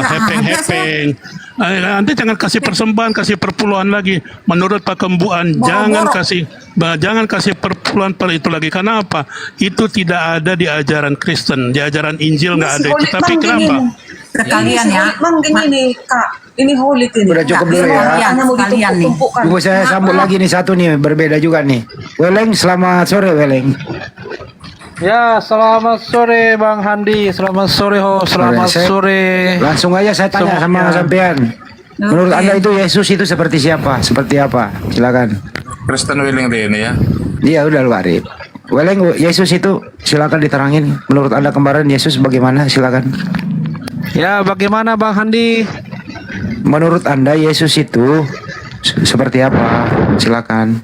Hepeng-hepeng. Nanti jangan kasih persembahan, kasih perpuluhan lagi. Menurut Pak Kembuan, jangan kasih perpuluhan itu lagi. Karena apa? Itu tidak ada di ajaran Kristen, di ajaran Injil nggak ada itu. Tapi kenapa? Sekalian ya. Mang gini Kak. Ini holy ini. Udah cukup dulu ya. Hanya mau Sekalian nih. ditumpuk-tumpukkan. Tunggu saya sambut lagi nih satu nih, berbeda juga nih. Weleng, selamat sore Weleng. Ya, selamat sore Bang Handi, selamat sore selamat Saya- sore. Langsung aja saya tanya sama Semuanya. sampean. Menurut Oke. Anda itu Yesus itu seperti siapa? Seperti apa? Silakan. Kristen Willing ini ya. Iya udah lu Arif. Weleng, Yesus itu silakan diterangin. Menurut Anda kemarin Yesus bagaimana? Silakan. Ya, bagaimana Bang Handi? Menurut Anda Yesus itu seperti apa? Silakan.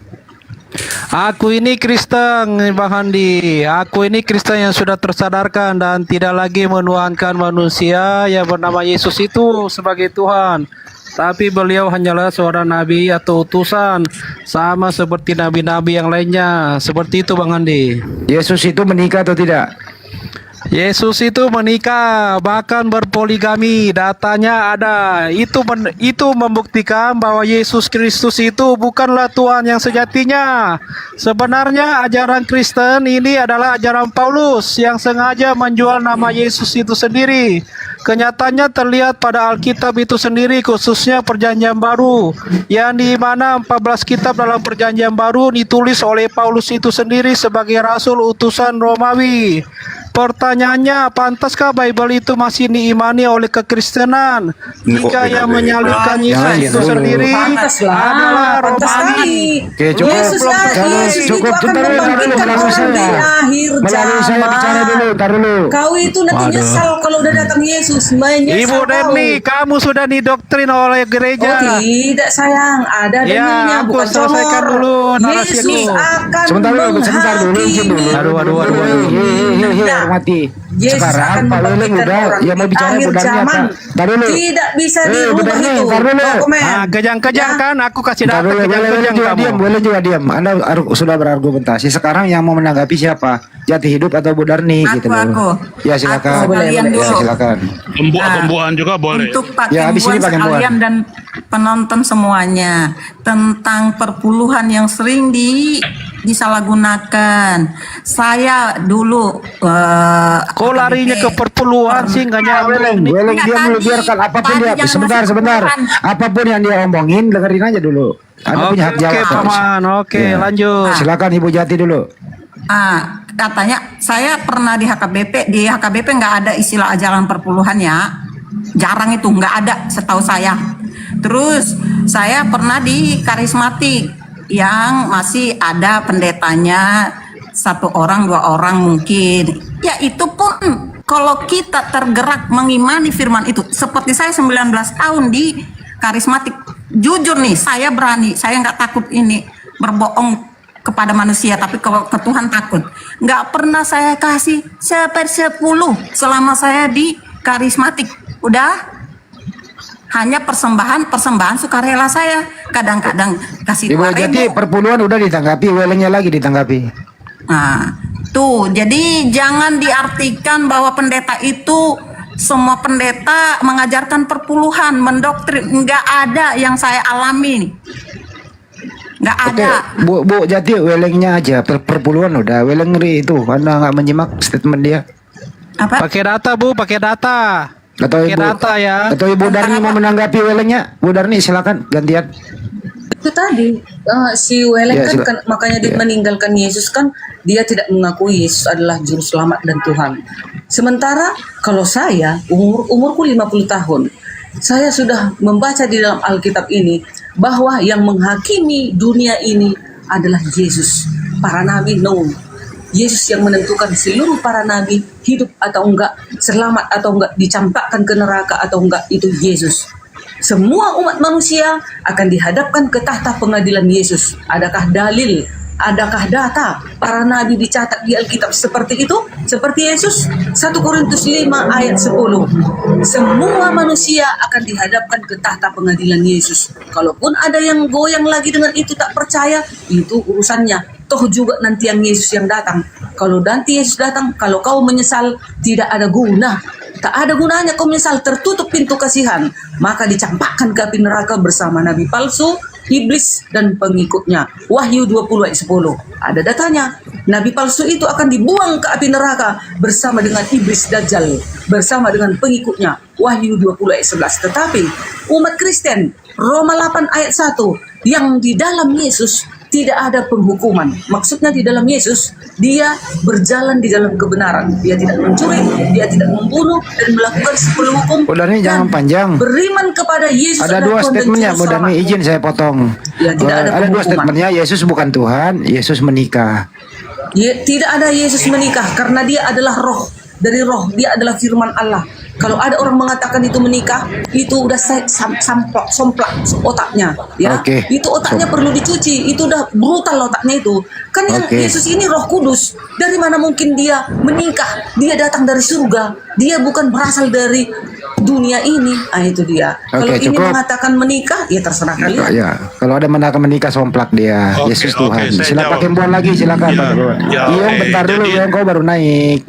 Aku ini Kristen, Bang Handi. Aku ini Kristen yang sudah tersadarkan dan tidak lagi menuhankan manusia yang bernama Yesus itu sebagai Tuhan. Tapi beliau hanyalah seorang nabi atau utusan, sama seperti nabi-nabi yang lainnya. Seperti itu Bang Handi. Yesus itu menikah atau tidak? Yesus itu menikah, bahkan berpoligami, datanya ada. Itu membuktikan bahwa Yesus Kristus itu bukanlah Tuhan yang sejatinya. Sebenarnya ajaran Kristen ini adalah ajaran Paulus yang sengaja menjual nama Yesus itu sendiri. Kenyataannya terlihat pada Alkitab itu sendiri, khususnya Perjanjian Baru, yang di mana 14 kitab dalam Perjanjian Baru ditulis oleh Paulus itu sendiri sebagai rasul utusan Romawi. Pertanyaannya, pantaskah Bible itu masih diimani oleh kekristenan jika yang menyalibkan Yesus itu sendiri adalah Romawi? Oke, cukup. Yesus Cukup. itu akan Bentar dulu, membangkitkan melalui orang di saya. akhir Melalui saya zaman. bicara dulu, ntar dulu. Kau itu nanti nyesal kalau udah datang Yesus. Menyesal Ibu Denny, kamu sudah didoktrin oleh gereja. Oh tidak sayang, ada Ya, deminya aku bukan selesaikan congor. dulu narasiku. Yesus akan Sebentar dulu, izin dulu. Aduh. Hormati. Yesus Sekarang akan Pak Weleng membangkitkan udah, orang ya mau di bicara akhir Budarni apa? zaman. Ntar dulu. Tidak bisa Bu dirubah Darni, itu. ntar dulu. No comment. Ah, kejang-kejang Ya. kan? Aku kasih Ntar data dulu, kejang-kejang juga kamu. diam, boleh juga diam. Anda sudah berargumentasi. Sekarang yang mau menanggapi siapa? Jati Hidup atau Budarni Aku, gitu loh. aku. Ya silakan. Aku, kalian Ya dulu. silakan. Kembuan juga boleh. Untuk Pak Ya, habis ini Kembuan Pak Kembuan. sekalian dan penonton semuanya tentang perpuluhan yang sering disalahgunakan. Saya dulu Kok larinya ke perpuluhan sih nggak nyambung Weleng, nih? Weleng Enggak, diam dulu, tadi- biarkan apapun tadi dia. jangan Sebentar, masuk sebentar. perpuluhan. Apapun yang dia omongin, dengerin aja dulu. Anda punya hak jawab. Oke, Paman. Oke, Ya. lanjut. Silakan Ibu Jati dulu. Katanya saya pernah di HKBP nggak ada istilah ajaran perpuluhan ya, jarang itu, nggak ada setahu saya. Terus saya pernah di karismatik yang masih ada pendetanya 1 orang 2 orang mungkin, ya itu pun kalau kita tergerak mengimani firman itu, seperti saya 19 tahun di karismatik, jujur nih saya berani, saya nggak takut ini berbohong kepada manusia, tapi kalau ke Tuhan takut. Nggak pernah saya kasih 1/10 selama saya di karismatik. Udah hanya persembahan sukarela saya. Kadang-kadang kasih Ibu Jati 2.000. perpuluhan udah ditanggapi, Welengnya lagi ditanggapi. Nah, tuh, jadi jangan diartikan bahwa pendeta itu semua pendeta mengajarkan perpuluhan, mendoktrin. Nggak ada yang saya alami. Nggak Oke, ada. Bu Jati Welengnya aja perpuluhan udah. Weleng ngeri itu, Anda nggak menyimak statement dia. Apa? Pakai data, Bu, pakai data. Atau Pakai Ibu data ya. Atau Ibu Darni mau menanggapi Welengnya? Bu Darni silakan gantian. Itu tadi si Weleng Ya, kan makanya dia meninggalkan Yesus kan, dia tidak mengakui Yesus adalah juru selamat dan Tuhan. Sementara kalau saya umurku 50 tahun, saya sudah membaca di dalam Alkitab ini bahwa yang menghakimi dunia ini adalah Yesus. Para nabi no. Yesus yang menentukan seluruh para nabi hidup atau enggak, selamat atau enggak, dicampakkan ke neraka atau enggak, itu Yesus. Semua umat manusia akan dihadapkan ke tahta pengadilan Yesus. Adakah dalil? Adakah data para nabi dicatat di Alkitab seperti itu? Seperti Yesus? 1 Korintus 5 ayat 10. Semua manusia akan dihadapkan ke tahta pengadilan Yesus. Kalaupun ada yang goyang lagi dengan itu, tak percaya, itu urusannya. Toh juga nanti yang Yesus yang datang. Kalau nanti Yesus datang, kalau kau menyesal, tidak ada guna. Tak ada gunanya kau menyesal, tertutup pintu kasihan. Maka dicampakkan ke api neraka bersama nabi palsu, iblis dan pengikutnya. Wahyu 20 ayat 10. Ada datanya. Nabi palsu itu akan dibuang ke api neraka bersama dengan iblis Dajjal, bersama dengan pengikutnya. Wahyu 20 ayat 11. Tetapi umat Kristen, Roma 8 ayat 1, yang di dalam Yesus tidak ada penghukuman. Maksudnya di dalam Yesus, dia berjalan di dalam kebenaran. Dia tidak mencuri, dia tidak membunuh dan melakukan 10 hukum. Bu Darni jangan panjang. Beriman kepada Yesus. Ada adalah 2 Tuhan dan statementnya, Juru Bu Darni Selamat. izin saya potong. Ya, tidak ada Ada 2 penghukuman. statementnya, Yesus bukan Tuhan, Yesus menikah. Tidak ada Yesus menikah karena dia adalah roh. Dari roh, dia adalah firman Allah. Kalau ada orang mengatakan itu menikah, itu udah somplak otaknya, ya. Oke. Itu otaknya perlu dicuci. Itu udah brutal otaknya itu. Kan yang Oke. Yesus ini Roh Kudus. Dari mana mungkin dia menikah? Dia datang dari surga. Dia bukan berasal dari dunia ini. Ah, itu dia. Kalau Oke, ini cukup. mengatakan menikah, ya terserah kalian. Ya, kalau ada menikah somplak dia, Oke, Yesus oke, Tuhan. saya Silakan jawab. Kembuan lagi, silakan Ya, Pak Kembuan. ya, Iya, oke. bentar dulu, Jadi- yang kau baru naik.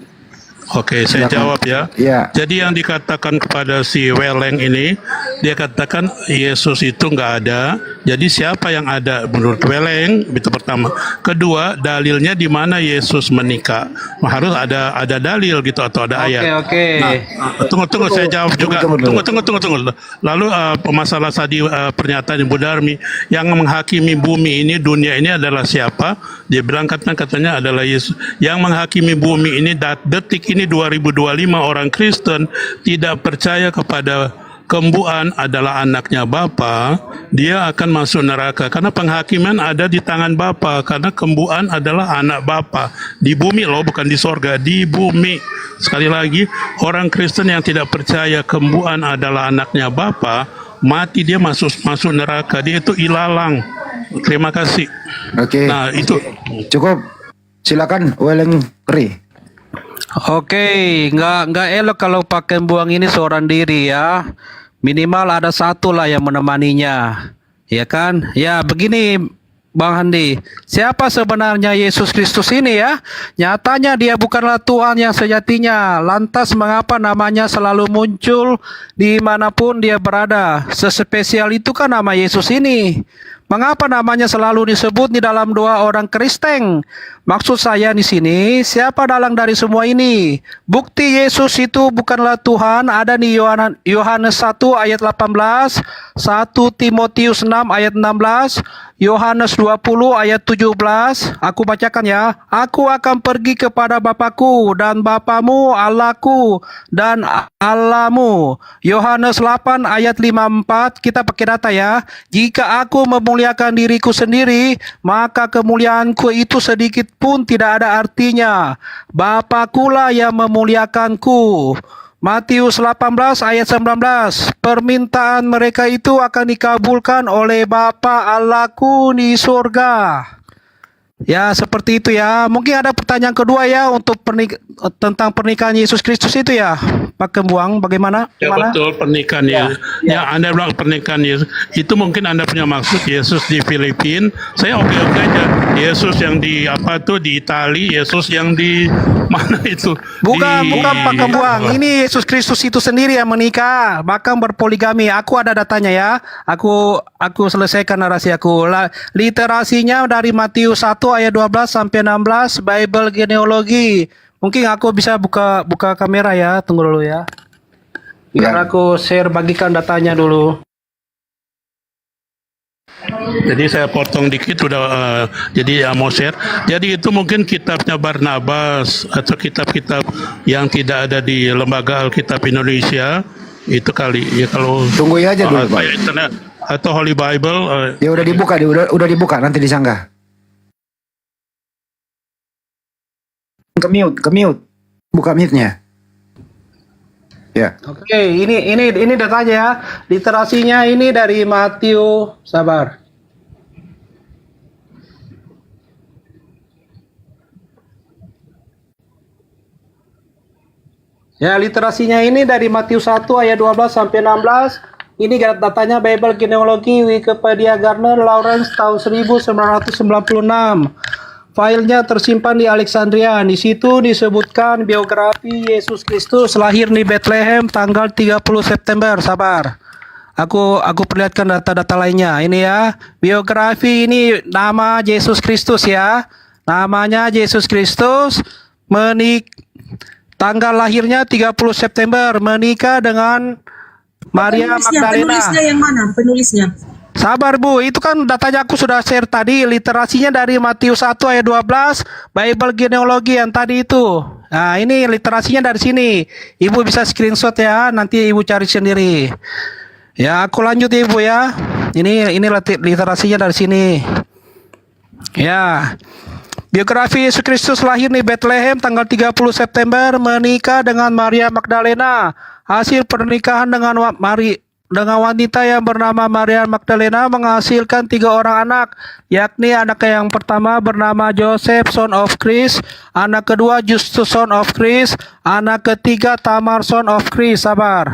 Oke, saya Silakan. jawab ya. Ya. Jadi yang dikatakan kepada si Weleng ini, dia katakan Yesus itu nggak ada. Jadi siapa yang ada menurut Weleng? Itu pertama. Kedua, dalilnya di mana Yesus menikah? Harus ada dalil gitu atau ada ayat. Oke. Nah, tunggu saya jawab juga. Tunggu dulu. Tunggu. Lalu masalah tadi pernyataan Ibu Darmi yang menghakimi bumi ini, dunia ini adalah siapa? Dia bilang katanya adalah Yesus. Yang menghakimi bumi ini detik ini 2025 orang Kristen tidak percaya kepada kembuan adalah anaknya Bapa, dia akan masuk neraka karena penghakiman ada di tangan Bapa, karena kembuan adalah anak Bapa di bumi loh, bukan di sorga, di bumi. Sekali lagi, orang Kristen yang tidak percaya kembuan adalah anaknya Bapa, mati dia masuk neraka, dia itu ilalang. Terima kasih. Oke. Nah, itu Cukup. Silakan Weleng Kri. Oke, nggak elok kalau pakai buang ini seorang diri ya. Minimal ada satu lah yang menemaninya, ya kan? Ya begini, Bang Handi, siapa sebenarnya Yesus Kristus ini ya? Nyatanya dia bukanlah Tuhan yang sejatinya. Lantas mengapa namanya selalu muncul dimanapun dia berada? Sespesial itu kan nama Yesus ini. Mengapa namanya selalu disebut di dalam doa orang Kristen? Maksud saya di sini, siapa dalang dari semua ini? Bukti Yesus itu bukanlah Tuhan ada di Yohanes 1 ayat 18, 1 Timotius 6 ayat 16, Yohanes 20 ayat 17. Aku bacakan ya. Aku akan pergi kepada Bapakku dan Bapamu, Allahku dan Allahmu. Yohanes 8 ayat 54. Kita pakai data ya. Jika aku memuliakan diriku sendiri, maka kemuliaanku itu sedikit pun tidak ada artinya. Bapakulah yang memuliakanku. Matius 18 ayat 19. Permintaan mereka itu akan dikabulkan oleh Bapa Allahku di surga. Ya, seperti itu ya. Mungkin ada pertanyaan kedua ya untuk tentang pernikahan Yesus Kristus itu ya. Pak Kembuang, bagaimana? Ya Gimana? betul pernikahan Yesus. Ya Anda bilang pernikahan Yesus. Itu mungkin Anda punya maksud Yesus di Filipina. Saya oke-oke aja. Yesus yang di di Itali, Yesus yang di mana itu? Bukan Di- Pak Kembuang. Ini Yesus Kristus itu sendiri yang menikah, bahkan berpoligami. Aku ada datanya ya. Aku selesaikan narasi aku. Literasinya dari Matius 1 ayat 12 sampai 16, Bible genealogi. Mungkin aku bisa buka kamera ya. Tunggu dulu ya. Biar aku share bagikan datanya dulu. Jadi saya potong dikit udah jadi mau share. Jadi itu mungkin kitabnya Barnabas atau kitab-kitab yang tidak ada di Lembaga Alkitab Indonesia itu kali ya kalau Tunggu ya aja dulu, Pak. kayak internet atau Holy Bible Ya udah dibuka, udah dibuka, nanti disanggah. Ke mute. Buka mute-nya. Ya. Oke, ini datanya ya. Literasinya ini dari Matius, sabar. Ya, literasinya ini dari Matius 1 ayat 12 sampai 16. Ini datanya Bible Genealogy Wikipedia Gardner Lawrence tahun 1996. Filenya tersimpan di Alexandria. Di situ disebutkan biografi Yesus Kristus lahir di Bethlehem tanggal 30 September. Sabar. Aku perlihatkan data-data lainnya. Ini ya. Biografi ini nama Yesus Kristus ya. Namanya Yesus Kristus. Tanggal lahirnya 30 September. Menikah dengan Maria Magdalena. Penulisnya yang mana? Penulisnya. Sabar Bu, itu kan datanya aku sudah share tadi. Literasinya dari Matius 1 ayat 12, Bible genealogi yang tadi itu. Nah ini literasinya dari sini. Ibu bisa screenshot ya, nanti Ibu cari sendiri. Ya aku lanjut ya Ibu ya. Ini literasinya dari sini. Ya. Biografi Yesus Kristus lahir di Bethlehem tanggal 30 September, menikah dengan Maria Magdalena. Hasil pernikahan dengan wanita yang bernama Maria Magdalena menghasilkan 3 orang anak, yakni anak yang pertama bernama Joseph son of Christ, anak kedua Justus son of Christ, anak ketiga Tamar son of Christ. Sabar.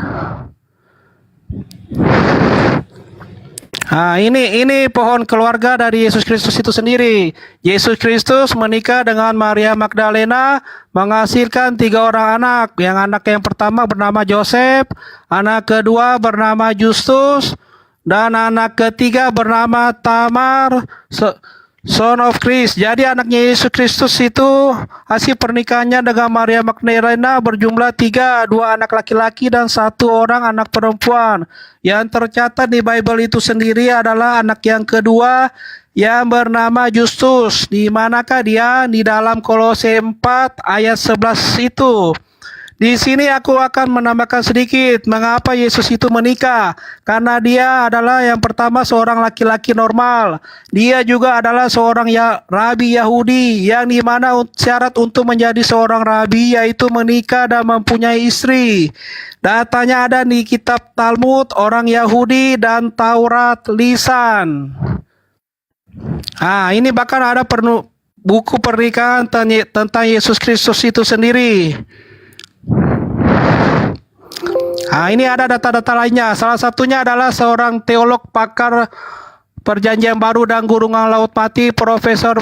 Nah, ini pohon keluarga dari Yesus Kristus itu sendiri. Yesus Kristus menikah dengan Maria Magdalena, menghasilkan 3 orang anak. Anak yang pertama bernama Joseph, anak kedua bernama Justus, dan anak ketiga bernama Tamar, son of Christ. Jadi anaknya Yesus Kristus itu hasil pernikahannya dengan Maria Magdalena berjumlah 3, 2 anak laki-laki dan 1 orang anak perempuan. Yang tercatat di Bible itu sendiri adalah anak yang kedua yang bernama Justus. Di manakah dia? Di dalam Kolose 4 ayat 11 itu. Di sini aku akan menambahkan sedikit mengapa Yesus itu menikah. Karena dia adalah yang pertama seorang laki-laki normal. Dia juga adalah seorang rabi Yahudi yang dimana syarat untuk menjadi seorang rabi yaitu menikah dan mempunyai istri. Datanya ada di kitab Talmud orang Yahudi dan Taurat lisan. Ini bahkan ada buku pernikahan tentang Yesus Kristus itu sendiri. Nah, ini ada data-data lainnya. Salah satunya adalah seorang teolog pakar Perjanjian Baru dan Gurungan Laut Mati, Profesor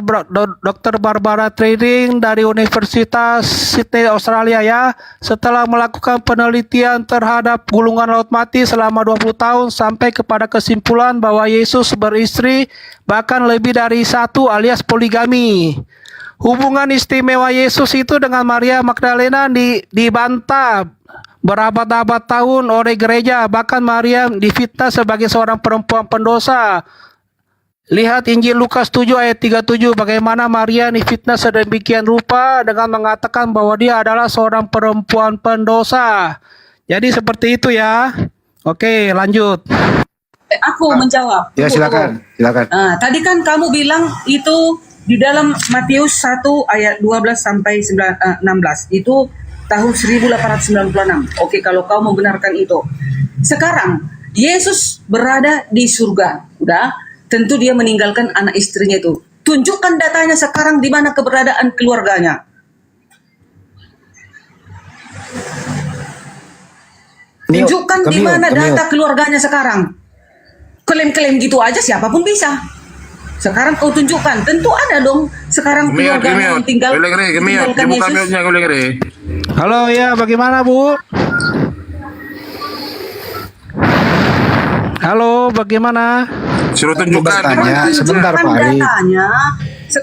Dr. Barbara Trading dari Universitas Sydney, Australia ya. Setelah melakukan penelitian terhadap gulungan laut mati selama 20 tahun sampai kepada kesimpulan bahwa Yesus beristri bahkan lebih dari satu alias poligami. Hubungan istimewa Yesus itu dengan Maria Magdalena dibantah berabad-abad tahun oleh gereja. Bahkan Maria difitnah sebagai seorang perempuan pendosa. Lihat Injil Lukas 7 ayat 37, bagaimana Maria difitnah sedemikian rupa dengan mengatakan bahwa dia adalah seorang perempuan pendosa. Jadi seperti itu ya. Oke, lanjut. Aku menjawab. Ya silakan, silakan. Tadi kan kamu bilang itu di dalam Matius 1 ayat 12 sampai 16 itu tahun 1896. Oke, kalau kau membenarkan itu. Sekarang Yesus berada di surga. Udah, tentu dia meninggalkan anak istrinya itu. Tunjukkan datanya sekarang di mana keberadaan keluarganya. Tunjukkan di mana data keluarganya sekarang. Klaim-klaim gitu aja siapapun bisa. Sekarang kau tunjukkan, tentu ada dong. Sekarang keluarganya yang tinggal meninggalkan Yesus. Halo ya, bagaimana Bu? Halo, bagaimana? Suruh tunjukkan. Sebentar Pak Ari. Datanya,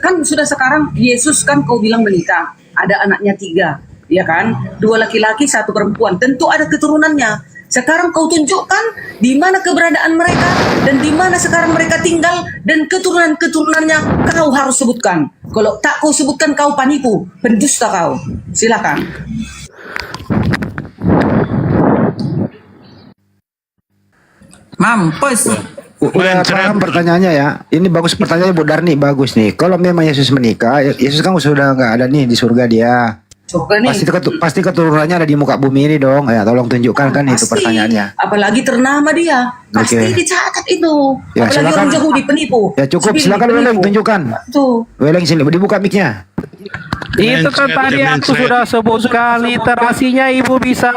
kan sudah sekarang Yesus kan kau bilang menikah, ada anaknya 3, ya kan? 2 laki-laki, 1 perempuan. Tentu ada keturunannya. Sekarang kau tunjukkan di mana keberadaan mereka dan di mana sekarang mereka tinggal dan keturunan-keturunannya kau harus sebutkan. Kalau tak kau sebutkan kau penipu, pendusta kau. Silakan. Mampus. Udah paham pertanyaannya ya. Ini bagus pertanyaannya Bu Darni, bagus nih. Kalau memang Yesus menikah, Yesus kan sudah nggak ada nih di surga dia. Surga nih. Pasti keturunannya ada di muka bumi ini dong. Ya, tolong tunjukkan kan itu pertanyaannya. Apalagi ternama dia. Pasti dicatat itu. Ya, apalagi silakan. orang Yahudi penipu. Ya cukup, silakan Weleng tunjukkan. Tuh. Weleng sini, dibuka mic-nya. Itu kan tadi aku sudah sebutkan literasinya, Ibu bisa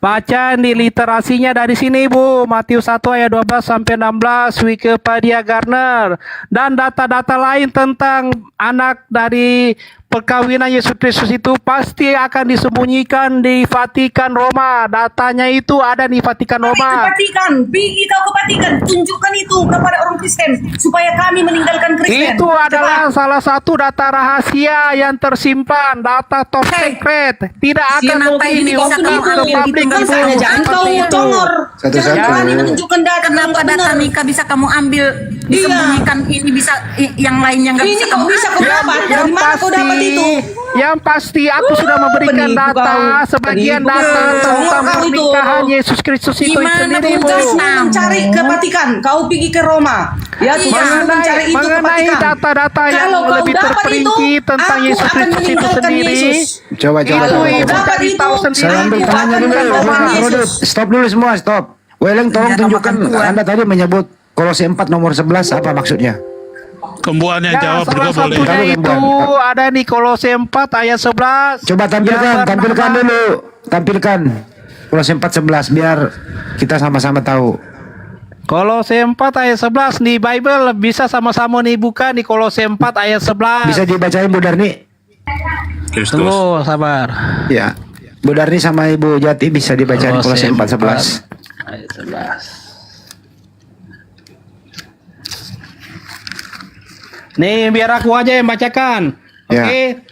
baca di literasinya dari sini Ibu. Matius 1 ayat 12 sampai 16, Wikipedia Garner, dan data-data lain tentang anak dari perkawinan Yesus Kristus itu pasti akan disembunyikan di Vatikan Roma. Datanya itu ada di Vatikan Roma. Vatikan, pergi kau ke Vatikan, tunjukkan itu kepada orang Kristen supaya kami meninggalkan Kristen. Itu adalah salah satu data rahasia yang tersimpan, data top secret. Tidak akan mungkin diungkap ke publik. Jangan kau tongor. Jangan berani menunjukkan data. Kenapa data nikah bisa kamu ambil disembunyikan, ini bisa yang lainnya nggak bisa kamu bisa kau dapat. Dari mana kau dapat itu? Yang pasti aku sudah memberikan data, sebagian data tentang pernikahan Yesus Kristus itu sendiri Bu. Mencari ke Vatikan, kau pergi ke Roma. Ya, mencari itu ke mengenai Vatikan. data-data yang lebih terperinci tentang Yesus Kristus itu sendiri. Coba. Itu Ibu cari tahu sendiri. Saya ambil pertanyaan dulu. Stop dulu semua, stop. Weleng tolong tunjukkan, Anda tadi menyebut Kolose 4 nomor 11, apa maksudnya? Kembuan yang Ya, jawab juga salah boleh. satunya itu ada di Kolose 4 ayat 11. Coba tampilkan dulu. Tampilkan Kolose 4:11 biar kita sama-sama tahu. Kolose 4 ayat 11 di Bible, bisa sama-sama nih buka di Kolose 4 ayat 11. Bisa dibacain Bu Darni? Kristus. Tunggu, sabar. Ya. Bu Darni sama Ibu Jati bisa dibacain Kolose 4:11. Ayat 11. Nih biar aku aja yang bacakan. Oke.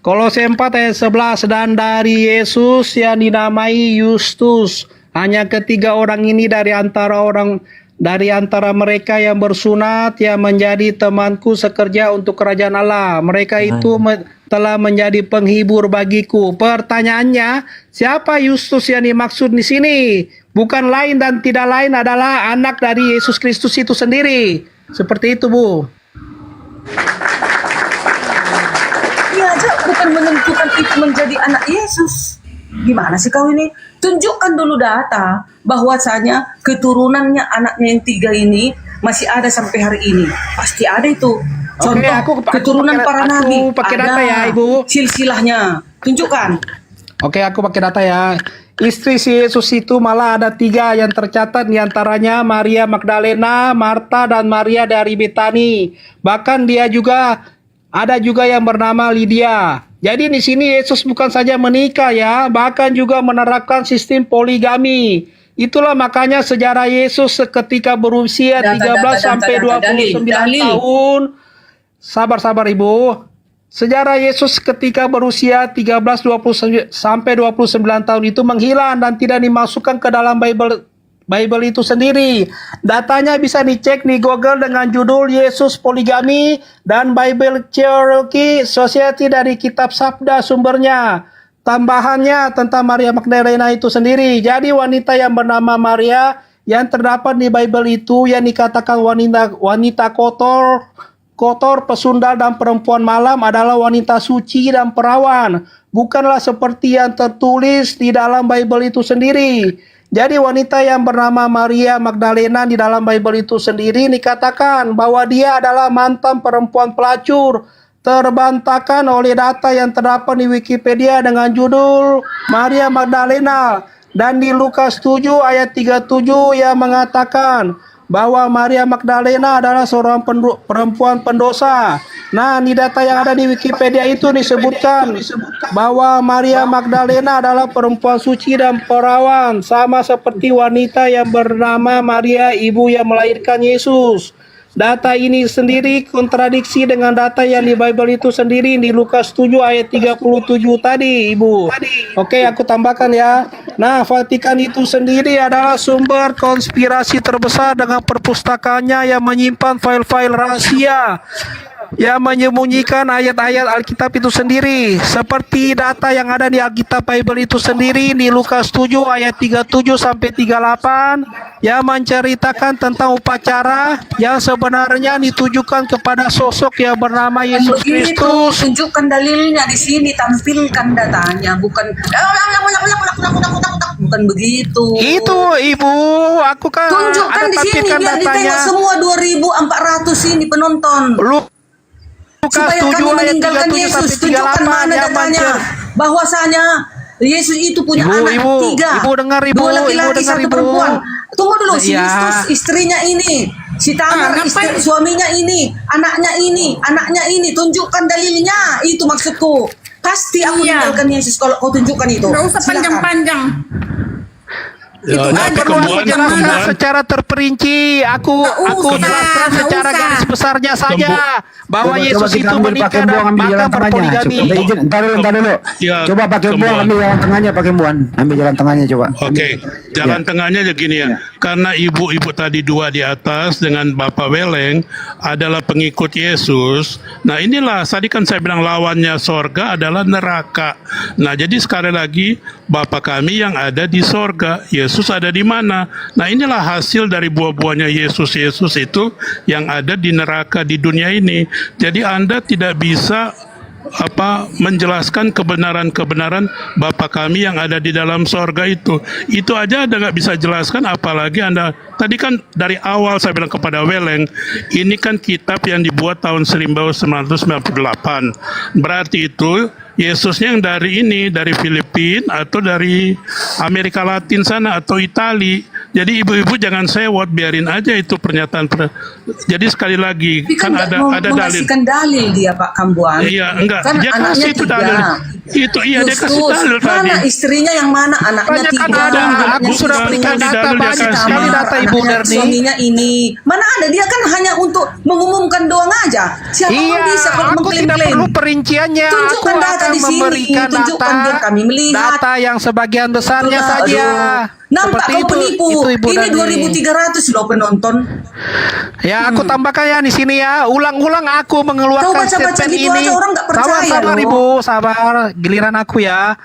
Kolose 4 ayat 11, dan dari Yesus yang dinamai Yustus, hanya ketiga orang ini dari antara mereka yang bersunat yang menjadi temanku sekerja untuk kerajaan Allah. Mereka itu telah menjadi penghibur bagiku. Pertanyaannya, siapa Yustus yang dimaksud di sini? Bukan lain dan tidak lain adalah anak dari Yesus Kristus itu sendiri. Seperti itu, Bu. Dia aja bukan menentukan itu menjadi anak Yesus. Gimana sih kau ini? Tunjukkan dulu data bahwasanya keturunannya anaknya yang 3 ini masih ada sampai hari ini. Pasti ada itu. Contoh keturunan para nabi pakai ada data ya, Ibu. silsilahnya. Tunjukkan. Oke, aku pakai data ya. Istri si Yesus itu malah ada 3 yang tercatat, diantaranya Maria Magdalena, Marta, dan Maria dari Betani. Bahkan ada juga yang bernama Lydia. Jadi di sini Yesus bukan saja menikah ya, bahkan juga menerapkan sistem poligami. Itulah makanya sejarah Yesus ketika berusia 13 sampai 29 tahun. Sabar Ibu. Sejarah Yesus ketika berusia 13 sampai 29 tahun itu menghilang dan tidak dimasukkan ke dalam Bible itu sendiri. Datanya bisa dicek di Google dengan judul Yesus Poligami dan Bible Cherokee Society dari kitab Sabda sumbernya. Tambahannya tentang Maria Magdalena itu sendiri. Jadi wanita yang bernama Maria yang terdapat di Bible itu yang dikatakan wanita kotor, pesundal, dan perempuan malam adalah wanita suci dan perawan. Bukanlah seperti yang tertulis di dalam Bible itu sendiri. Jadi wanita yang bernama Maria Magdalena di dalam Bible itu sendiri dikatakan bahwa dia adalah mantan perempuan pelacur. Terbantahkan oleh data yang terdapat di Wikipedia dengan judul Maria Magdalena. Dan di Lukas 7 ayat 37 yang mengatakan bahwa Maria Magdalena adalah seorang perempuan pendosa. Nah, di data yang ada di Wikipedia itu disebutkan bahwa Maria Magdalena adalah perempuan suci dan perawan, sama seperti wanita yang bernama Maria, ibu yang melahirkan Yesus. Data ini sendiri kontradiksi dengan data yang di Bible itu sendiri di Lukas 7 ayat 37 tadi, Ibu. Oke, aku tambahkan ya. Nah, Vatikan itu sendiri adalah sumber konspirasi terbesar dengan perpustakaannya yang menyimpan file-file rahasia yang menyembunyikan ayat-ayat Alkitab itu sendiri, seperti data yang ada di Alkitab Bible itu sendiri di Lukas 7 ayat 37 sampai 38 yang menceritakan tentang upacara yang sebenarnya ditujukan kepada sosok yang bernama Yesus Kristus. Tunjukkan dalilnya di sini, tampilkan datanya, bukan begitu. Itu Ibu, aku kan Tunjukkan ada di sini tampilkan biar datanya. ditengok semua 2.400 ini penonton. Supaya kami meninggalkan Yesus. Tunjukkan mana datanya bahwasanya Yesus itu punya anak 3. Ibu dengar, Ibu. 2 laki-laki, 1 perempuan. Tunggu dulu, si Iya. Kristus istrinya ini, si Tamar suaminya ini, anaknya ini. Tunjukkan dalilnya. Itu maksudku. Pasti aku tinggalkan Yesus kalau kau tunjukkan itu. Nggak usah panjang-panjang. Ya, Aku perlu menjelaskan secara terperinci. Aku jelaskan secara garis besarnya saja bahwa Yesus itu menikah dan bahkan berpoligami. Entar dulu. Ya, Coba pakai buang, ambil jalan tengahnya, pakai buang. Ambil jalan tengahnya coba. Oke, jalan tengahnya aja gini ya. Karena ibu-ibu tadi 2 di atas dengan Bapak Weleng adalah pengikut Yesus. Nah, inilah tadi kan saya bilang lawannya sorga adalah neraka. Nah, jadi sekali lagi Bapak kami yang ada di sorga, Yesus ada di mana? Nah, inilah hasil dari buah-buahnya Yesus itu yang ada di neraka di dunia ini. Jadi Anda tidak bisa menjelaskan kebenaran Bapa kami yang ada di dalam sorga itu aja Anda nggak bisa jelaskan, apalagi Anda tadi kan dari awal saya bilang kepada Weleng, ini kan kitab yang dibuat tahun 1998, berarti itu Yesusnya yang dari Filipina atau dari Amerika Latin sana atau Itali. Jadi ibu-ibu jangan sewot, biarin aja itu pernyataan. Jadi sekali lagi kan ada dalil. Mengasihkan dalil dia Pak Kambuan. Iya, enggak. Kan Dia anaknya kasih itu 3. dalil. Itu iya dia kasih dalil tadi. Mana istrinya yang mana? Anaknya 3. Aku sudah berikan data banyak sekali data Ibu Darni. Suaminya ini. Mana ada, dia kan hanya untuk mengumumkan doang aja. Siapa yang bisa aku tidak mengklaim-klaim? perlu perinciannya. Tunjukkan Aku data akan di sini. memberikan Tunjukkan biar kami melihat. data yang sebagian besarnya Itulah, saja. Nampak Seperti kau penipu. itu Ibu Ini Darni. 2.300 loh penonton. Ya, aku tambahkan ya di sini ya. Ulang-ulang aku Kau mengeluarkan baca-baca statement gitu ini. aja orang nggak percaya Sabar loh. Ibu, sabar. Giliran aku ya.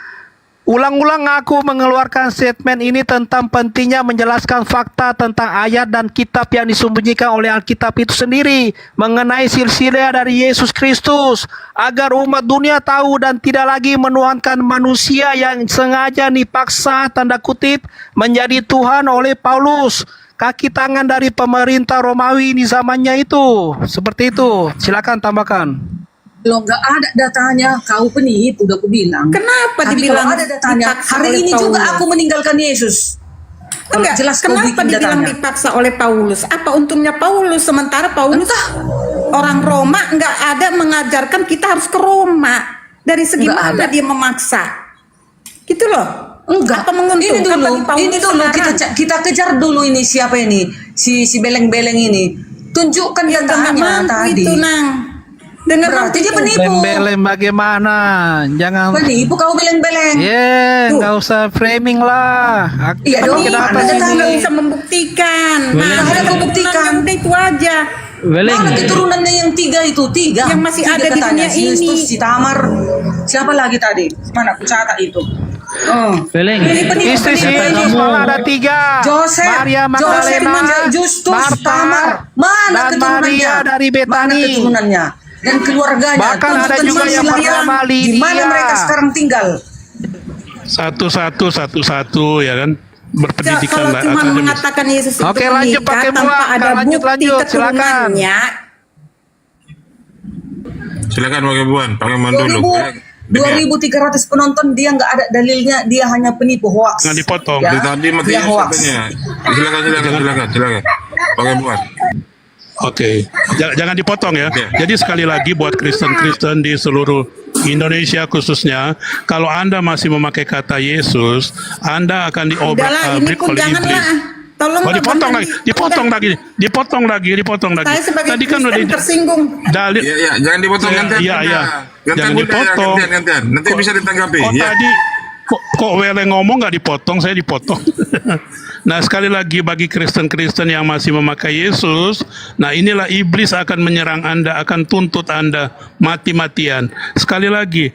Ulang-ulang aku mengeluarkan statement ini tentang pentingnya menjelaskan fakta tentang ayat dan kitab yang disembunyikan oleh Alkitab itu sendiri mengenai silsilah dari Yesus Kristus, agar umat dunia tahu dan tidak lagi menuhankan manusia yang sengaja dipaksa tanda kutip menjadi Tuhan oleh Paulus. kaki tangan dari pemerintah Romawi di zamannya itu. Seperti itu. Silakan tambahkan. Kalau nggak ada datanya, kau penipu, udah aku bilang. Kenapa Tapi dibilang kalau ada datanya, dipaksa hari oleh ini juga Paulus? aku meninggalkan Yesus. Kalau Enggak, jelas kau kenapa bikin dibilang datanya. dipaksa oleh Paulus? Apa untungnya Paulus? Sementara Paulus orang Roma nggak ada mengajarkan kita harus ke Roma. Dari segi Nggak mana ada. dia memaksa? Gitu loh. Enggak. Apa menguntungkan Ini dulu, bagi Paulus ini dulu sekarang? kita kejar dulu ini siapa ini? Si beleng-beleng ini. Tunjukkan Ya nggak datanya mampu tadi. itu, Nang. Dengan Berarti dia mampu. penipu. Beleng bagaimana? Jangan. Penipu kau beleng-beleng. Ye, nggak usah framing lah. Iya dong, Kenapa ada sih? datanya. Nggak bisa membuktikan. Nggak ada membuktikan. Udah itu aja. Weleng. Mana keturunannya yang tiga itu? Tiga. Yang masih Tiga ada di katanya. dunia Si ini. Kristus, si Tamar. Siapa lagi tadi? Mana aku catat itu? Weleng. Ini penipu. Istri si penipu. Yesus malah ada 3. Joseph, Maria Joseph, Magdalena, Justus, Marta, Tamar. Mana dan keturunannya? Maria dari Mana Betani. keturunannya? Dan keluarganya. Bahkan ada Tunjukkan juga yang silsilah bernama Lydia. Di mana mereka sekarang tinggal? Satu-satu ya kan, berpendidikan Kalau lah, cuma akademis. mengatakan Yesus itu Oke, lanjut, menikah pakai tanpa buah. ada Lanjut, bukti lanjut, silakan. keturunannya, Silakan pakai buan, pakai buan dulu. 2.300 penonton, dia nggak ada dalilnya, dia hanya penipu, hoax. Nggak dipotong. Ya, Dari tadi mati dia Yesus hoax. katanya. Silakan. Pakai buan. Oke, jangan dipotong ya. Oke. Jadi sekali lagi buat Kristen-Kristen di seluruh Indonesia khususnya, kalau Anda masih memakai kata Yesus, Anda akan udahlah ini diobrak-abrik pun oleh janganlah. iblis. Tolong Oh, dipotong lagi, dipotong lagi. Saya sebagai Tadi kan udah Kristen tersinggung. dalil. Iya, jangan dipotong gantian. Iya. Gantian Jangan Bunda, dipotong. gantian. Nanti bisa ditanggapi. Kok Ya. tadi kok Wele ngomong nggak dipotong, saya dipotong. Nah sekali lagi bagi Kristen-Kristen yang masih memakai Yesus, nah inilah iblis akan menyerang Anda, akan tuntut Anda mati-matian. Sekali lagi,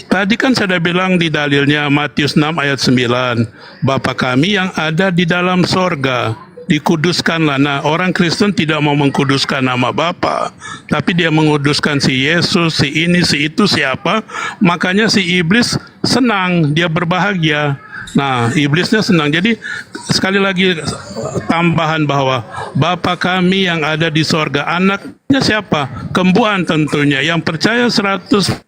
tadi kan saya sudah bilang di dalilnya Matius 6 ayat 9, Bapa kami yang ada di dalam sorga, dikuduskanlah. Nah, orang Kristen tidak mau mengkuduskan nama Bapa, tapi dia menguduskan si Yesus, si ini, si itu, siapa. Makanya si iblis senang, dia berbahagia. Nah, iblisnya senang. Jadi sekali lagi tambahan bahwa Bapa kami yang ada di sorga, anaknya siapa? Kembuan tentunya. Yang percaya 100%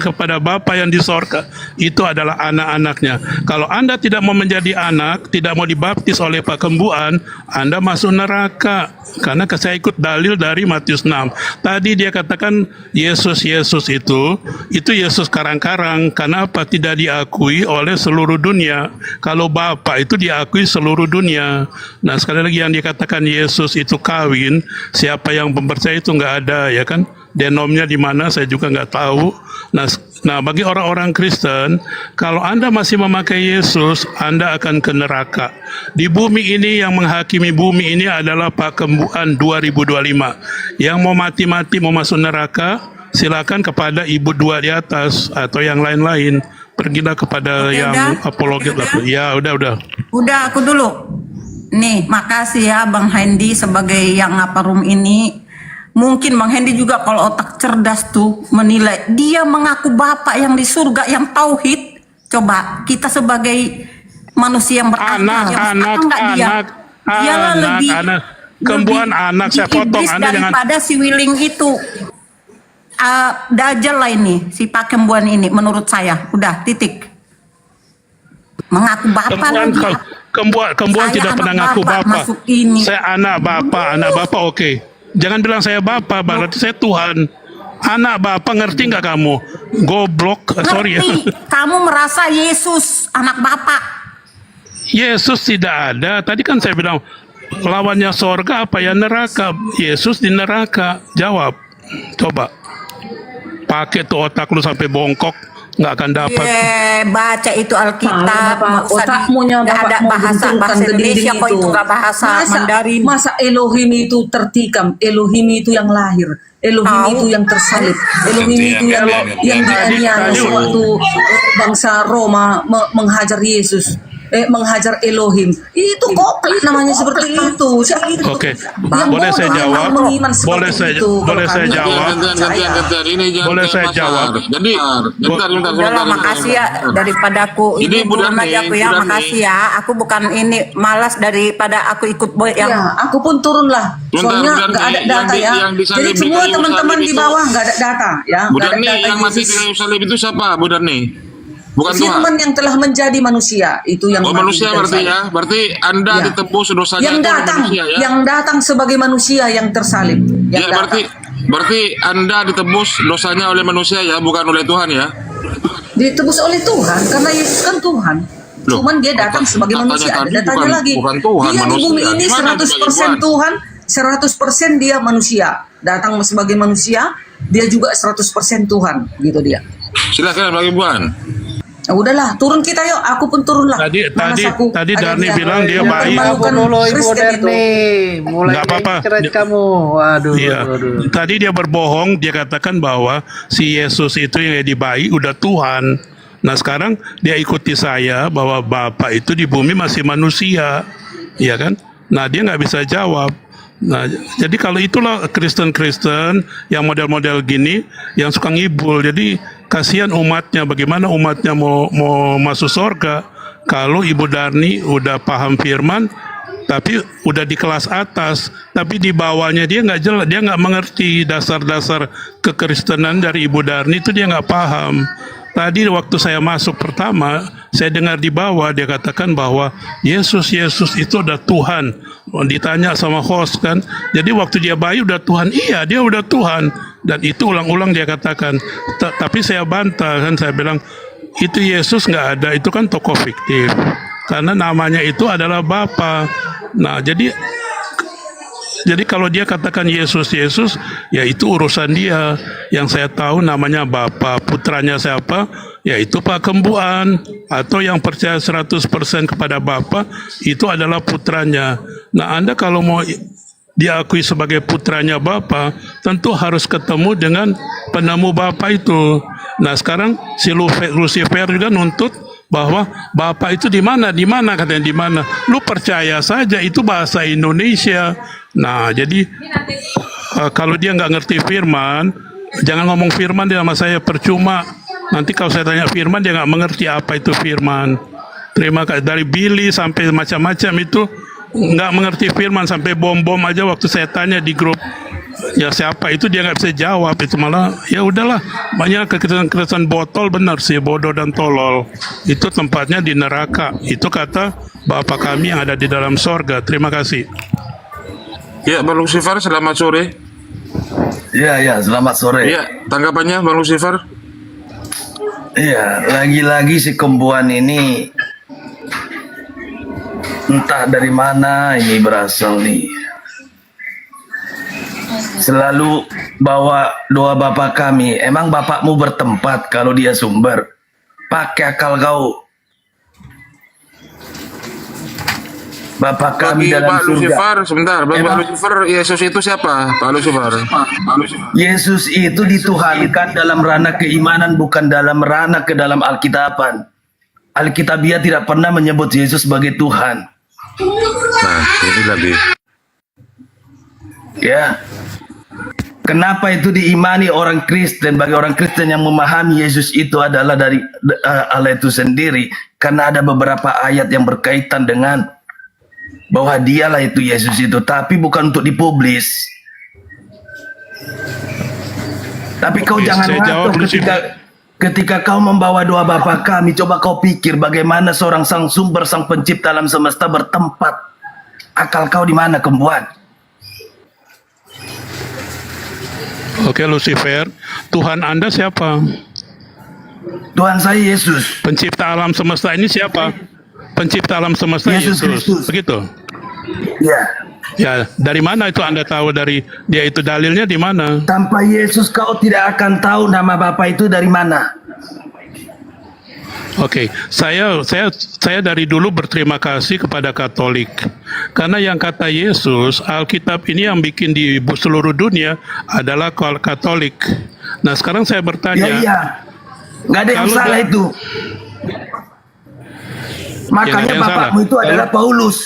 kepada Bapa yang di sorga, itu adalah anak-anaknya. Kalau Anda tidak mau menjadi anak, tidak mau dibaptis oleh Pak Kembuan, Anda masuk neraka. Karena saya ikut dalil dari Matius 6. Tadi dia katakan Yesus itu Yesus karang-karang. Kenapa tidak diakui oleh seluruh dunia? Kalau Bapa itu diakui seluruh dunia. Nah sekali lagi yang dikatakan Yesus itu kawin, siapa yang mempercaya itu nggak ada, ya kan? Denomnya di mana saya juga nggak tahu. Nah bagi orang-orang Kristen, kalau Anda masih memakai Yesus, Anda akan ke neraka. Di bumi ini yang menghakimi bumi ini adalah Pak Kembuan 2025. Yang mau mati-mati mau masuk neraka, silakan kepada ibu dua di atas atau yang lain-lain. Pergilah kepada Oke, yang udah? apologet lah. Udah? Ya udah. Udah aku dulu. Nih, makasih ya Bang Hendy sebagai yang apa room ini. Mungkin Bang Hendy juga kalau otak cerdas tuh menilai dia mengaku Bapak yang di surga yang tauhid. Coba kita sebagai manusia yang berakal, yang masuk akal nggak dialah lebih Kembuan anak, saya potong. iblis Anda jangan. daripada si Willing itu. Dajjal lah ini si Pak Kembuan ini menurut saya. Udah titik. Mengaku Bapak lagi. Kembuan Saya tidak anak pernah ngaku Bapak, Bapak. masuk ini. Saya anak Bapak oke. Jangan bilang saya Bapak, berarti saya Tuhan. Anak Bapak ngerti nggak kamu? Goblok, sorry ya. Ngerti, kamu merasa Yesus anak Bapak. Yesus tidak ada. Tadi kan saya bilang lawannya sorga apa ya neraka. Yesus di neraka. Jawab. Coba. Pakai tuh otak lu sampai bongkok, nggak akan dapat. Baca itu Alkitab. Bapak, Nggak usah otakmunya nggak Bapak ada mau bahasa benturkan ke Indonesia dinding kok itu nggak bahasa Mandarin. Masa Elohim itu tertikam, Elohim itu yang lahir, Elohim Tahu. itu yang tersalib, Elohim itu yang dianiaya Tadi- sewaktu bangsa Roma menghajar Yesus. menghajar Elohim. Itu koplet namanya seperti itu. Oke, Yang boleh bodoh saya yang jawab? mau mengiman seperti Boleh saya itu. boleh Kalau saya kami jawab? Gantian. Ini jangan Boleh saya pasar. jawab? Jadi, bentar. Udahlah, makasih ya daripada aku Jadi, ini Bu turun Darni, aja aku ya, Bu Darni. makasih ya. Aku bukan ini malas daripada aku ikut boy yang Ya, aku pun turun lah. Bentar, Soalnya bentar, nggak ada yang data di- ya. yang di sana Jadi di semua kayu teman-teman salib di itu- bawah nggak ada data ya. Bu Nggak ada Darni, data yang mati di Yesus. kayu salib itu siapa, Bu Darni? Bukan Tuhan. Firman yang telah menjadi manusia itu yang Oh, mati manusia di kayu berarti salib. ya. Berarti Anda Ya. ditebus dosanya Yang itu oleh datang, manusia ya. yang datang sebagai manusia yang tersalib. Yang Ya, berarti Anda ditebus dosanya oleh manusia ya, bukan oleh Tuhan ya. ditebus oleh Tuhan karena Yesus kan Tuhan. Loh, Cuman dia datang sebagai katanya manusia. Ada tadi datanya bukan- lagi. bukan Tuhan, Dia di manusia. bumi ini Gimana 100% itu, Pak Iwan? Tuhan, 100% dia manusia. Datang sebagai manusia, dia juga 100% Tuhan, gitu dia. Silakan Pak Iwan. Nah, udahlah, turun kita yuk. Aku pun turun lah. Tadi Darni bilang dia baik. Bukan Kristen itu. mulai Nggak apa-apa. keren kamu. Waduh, Iya. Tadi dia berbohong, dia katakan bahwa si Yesus itu yang jadi bayi udah Tuhan. Nah sekarang dia ikuti saya bahwa Bapa itu di bumi masih manusia, iya kan? Nah dia nggak bisa jawab. Nah jadi kalau itulah Kristen-Kristen yang model-model gini yang suka ngibul. Jadi kasihan umatnya. Bagaimana umatnya mau masuk surga kalau Ibu Darni udah paham firman tapi udah di kelas atas, tapi di bawahnya dia nggak jelas, dia nggak mengerti dasar-dasar kekristenan dari Ibu Darni itu dia nggak paham. Tadi waktu saya masuk pertama, saya dengar di bawah dia katakan bahwa Yesus itu udah Tuhan. Ditanya sama host kan, jadi waktu dia bayi udah Tuhan, iya dia udah Tuhan, dan itu ulang-ulang dia katakan. Tapi saya bantah kan, saya bilang itu Yesus nggak ada, itu kan tokoh fiktif. Karena namanya itu adalah Bapa. Nah, jadi kalau dia katakan Yesus, ya itu urusan dia. Yang saya tahu namanya Bapa, putranya siapa? Ya itu Pak Kembuan. Atau yang percaya 100% kepada Bapa, itu adalah putranya. Nah, Anda kalau mau diakui sebagai putranya Bapa, tentu harus ketemu dengan penemu Bapa itu. Nah, sekarang si Lucifer juga nuntut bahwa Bapak itu di mana katanya, di mana. Lu percaya saja, itu bahasa Indonesia. Nah jadi kalau dia nggak ngerti firman, jangan ngomong firman dia sama saya, percuma. Nanti kalau saya tanya firman dia nggak mengerti apa itu firman. Terima kasih. Dari Billy sampai macam-macam itu nggak mengerti firman, sampai bom-bom aja waktu saya tanya di grup ya siapa itu dia nggak bisa jawab. Itu malah ya udahlah, banyak kekristenen botol, benar sih, bodoh dan tolol. Itu tempatnya di neraka, itu kata Bapa kami yang ada di dalam sorga. Terima kasih. Ya, Bang Lucifer, selamat sore. Ya, selamat sore. Ya, tanggapannya Bang Lucifer? Iya, lagi-lagi si Kembuan ini entah dari mana ini berasal nih. Selalu bawa doa Bapa kami. Emang bapakmu bertempat kalau dia sumber? Pakai akal kau. Bapa kami Bagi dalam Pak surga. Lucifer, sebentar. Bagi Pak Lucifer, Yesus itu siapa? Pak Lucifer. Yesus itu dituhankan dalam ranah keimanan, bukan dalam ranah ke dalam Alkitaban. Alkitabiah tidak pernah menyebut Yesus sebagai Tuhan. Nah, ini lagi. Ya. Kenapa itu diimani orang Kristen? Bagi orang Kristen yang memahami Yesus itu adalah dari Allah itu sendiri. Karena ada beberapa ayat yang berkaitan dengan bahwa dialah itu Yesus itu. Tapi bukan untuk dipublis. Tapi kau jangan ngatur ketika kau membawa doa Bapa kami. Coba kau pikir bagaimana seorang sang sumber, sang pencipta alam semesta bertempat. Akal kau di mana, Kembuan? Oke Lucifer, Tuhan Anda siapa? Tuhan saya Yesus. Pencipta alam semesta ini siapa? Pencipta alam semesta Yesus Kristus. Begitu? Ya. Ya, dari mana itu Anda tahu dari dia itu, dalilnya di mana? Tanpa Yesus kau tidak akan tahu nama Bapa itu dari mana. Oke, saya dari dulu berterima kasih kepada Katolik. Karena yang kata Yesus, Alkitab ini yang bikin di seluruh dunia adalah Katolik. Nah, sekarang saya bertanya. Iya. Nggak ada yang salah itu. Makanya yang bapakmu salah. itu adalah Paulus.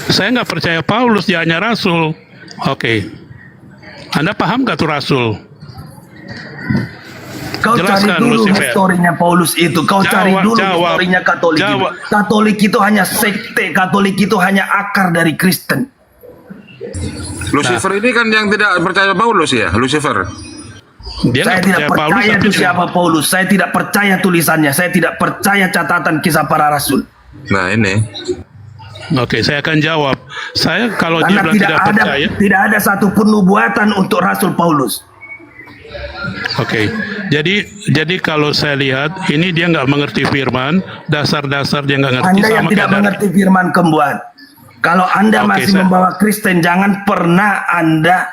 Saya nggak percaya Paulus, dia hanya rasul. Oke. Anda paham nggak tuh rasul? Kau Jelaskan, cari dulu Lucifer. historinya Paulus itu. Kau cari dulu historinya Katolik itu. Jawab. Katolik itu hanya sekte. Katolik itu hanya akar dari Kristen. Lucifer ini kan yang tidak percaya Paulus ya, Lucifer. Dia Saya nggak tidak percaya tapi itu siapa Paulus. Saya tidak percaya tulisannya. Saya tidak percaya catatan kisah para rasul. Nah ini. Oke, saya akan jawab. Saya kalau Karena dia bilang tidak percaya, tidak ada satupun nubuatan untuk Rasul Paulus. oke. Jadi kalau saya lihat ini dia nggak mengerti firman, dasar-dasar dia nggak ngerti Anda yang sama tidak kayak mengerti firman Kembuan. Kalau Anda Oke, masih saya- membawa Kristen, jangan pernah Anda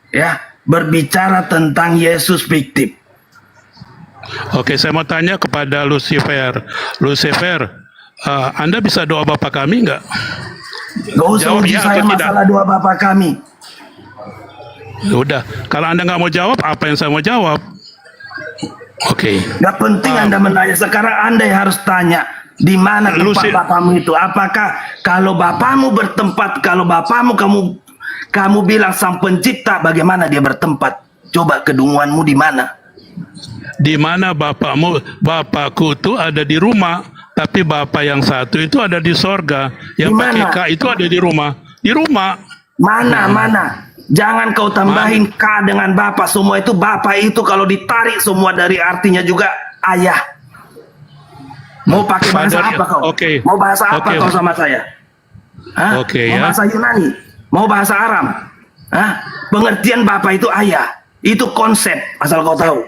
ya berbicara tentang Yesus fiktif. Oke, saya mau tanya kepada Lucifer. Lucifer, Anda bisa doa Bapak kami nggak? Gak usah Jawab uji ya saya atau tidak. masalah doa Bapak kami. Udah, kalau Anda nggak mau jawab, apa yang saya mau jawab? Oke. Gak penting Anda menanya. Sekarang Anda yang harus tanya. Di mana tempat Lucy- Bapakmu itu? Apakah kalau Bapakmu bertempat, kalau Bapakmu kamu bilang sang pencipta, bagaimana dia bertempat? Coba kedunguanmu di mana? Di mana bapakmu? Bapakku itu ada di rumah, tapi bapak yang satu itu ada di sorga. Yang Di pakai mana? K itu ada di rumah. Di rumah. Mana? Jangan kau tambahin K dengan Bapak. Semua itu Bapak itu kalau ditarik semua dari artinya juga ayah. Mau pakai bahasa Father, apa kau? oke. Mau bahasa apa Oke. kau sama saya? Hah? Oke, Mau ya. bahasa Yunani? Mau bahasa Aram? Hah? Pengertian Bapak itu ayah. Itu konsep, asal kau tahu.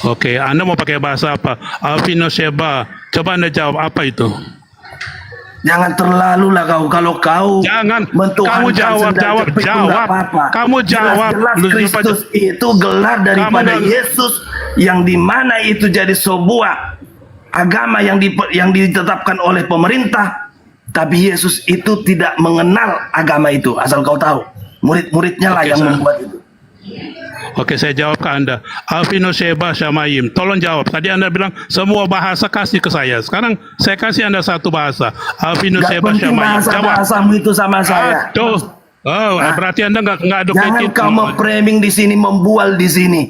Oke, Anda mau pakai bahasa apa? Alvino Sheba. Coba Anda jawab apa itu? Jangan terlalu lah kau. Kalau kau Jangan. mentuhankan Kamu jawab, sendal jawab, jepit pun jawab. nggak apa-apa. Kamu jawab. Jelas-jelas Lu- Kristus itu gelar daripada Kamu- Yesus yang dimana itu jadi sebuah agama yang ditetapkan oleh pemerintah. Tapi Yesus itu tidak mengenal agama itu. Asal kau tahu. Murid-muridnya lah Oke, yang sir. membuat itu. Oke, saya jawab ke Anda. Alvino Sheba Syamayim. Tolong jawab. Tadi Anda bilang semua bahasa kasih ke saya. Sekarang saya kasih Anda satu bahasa. Alvino Gak Sheba penting Syamayim. Jawab. bahasa-bahasamu itu sama saya. Aduh. Oh, berarti Anda nggak ada Jangan kritik. kau memframing di sini, membual di sini.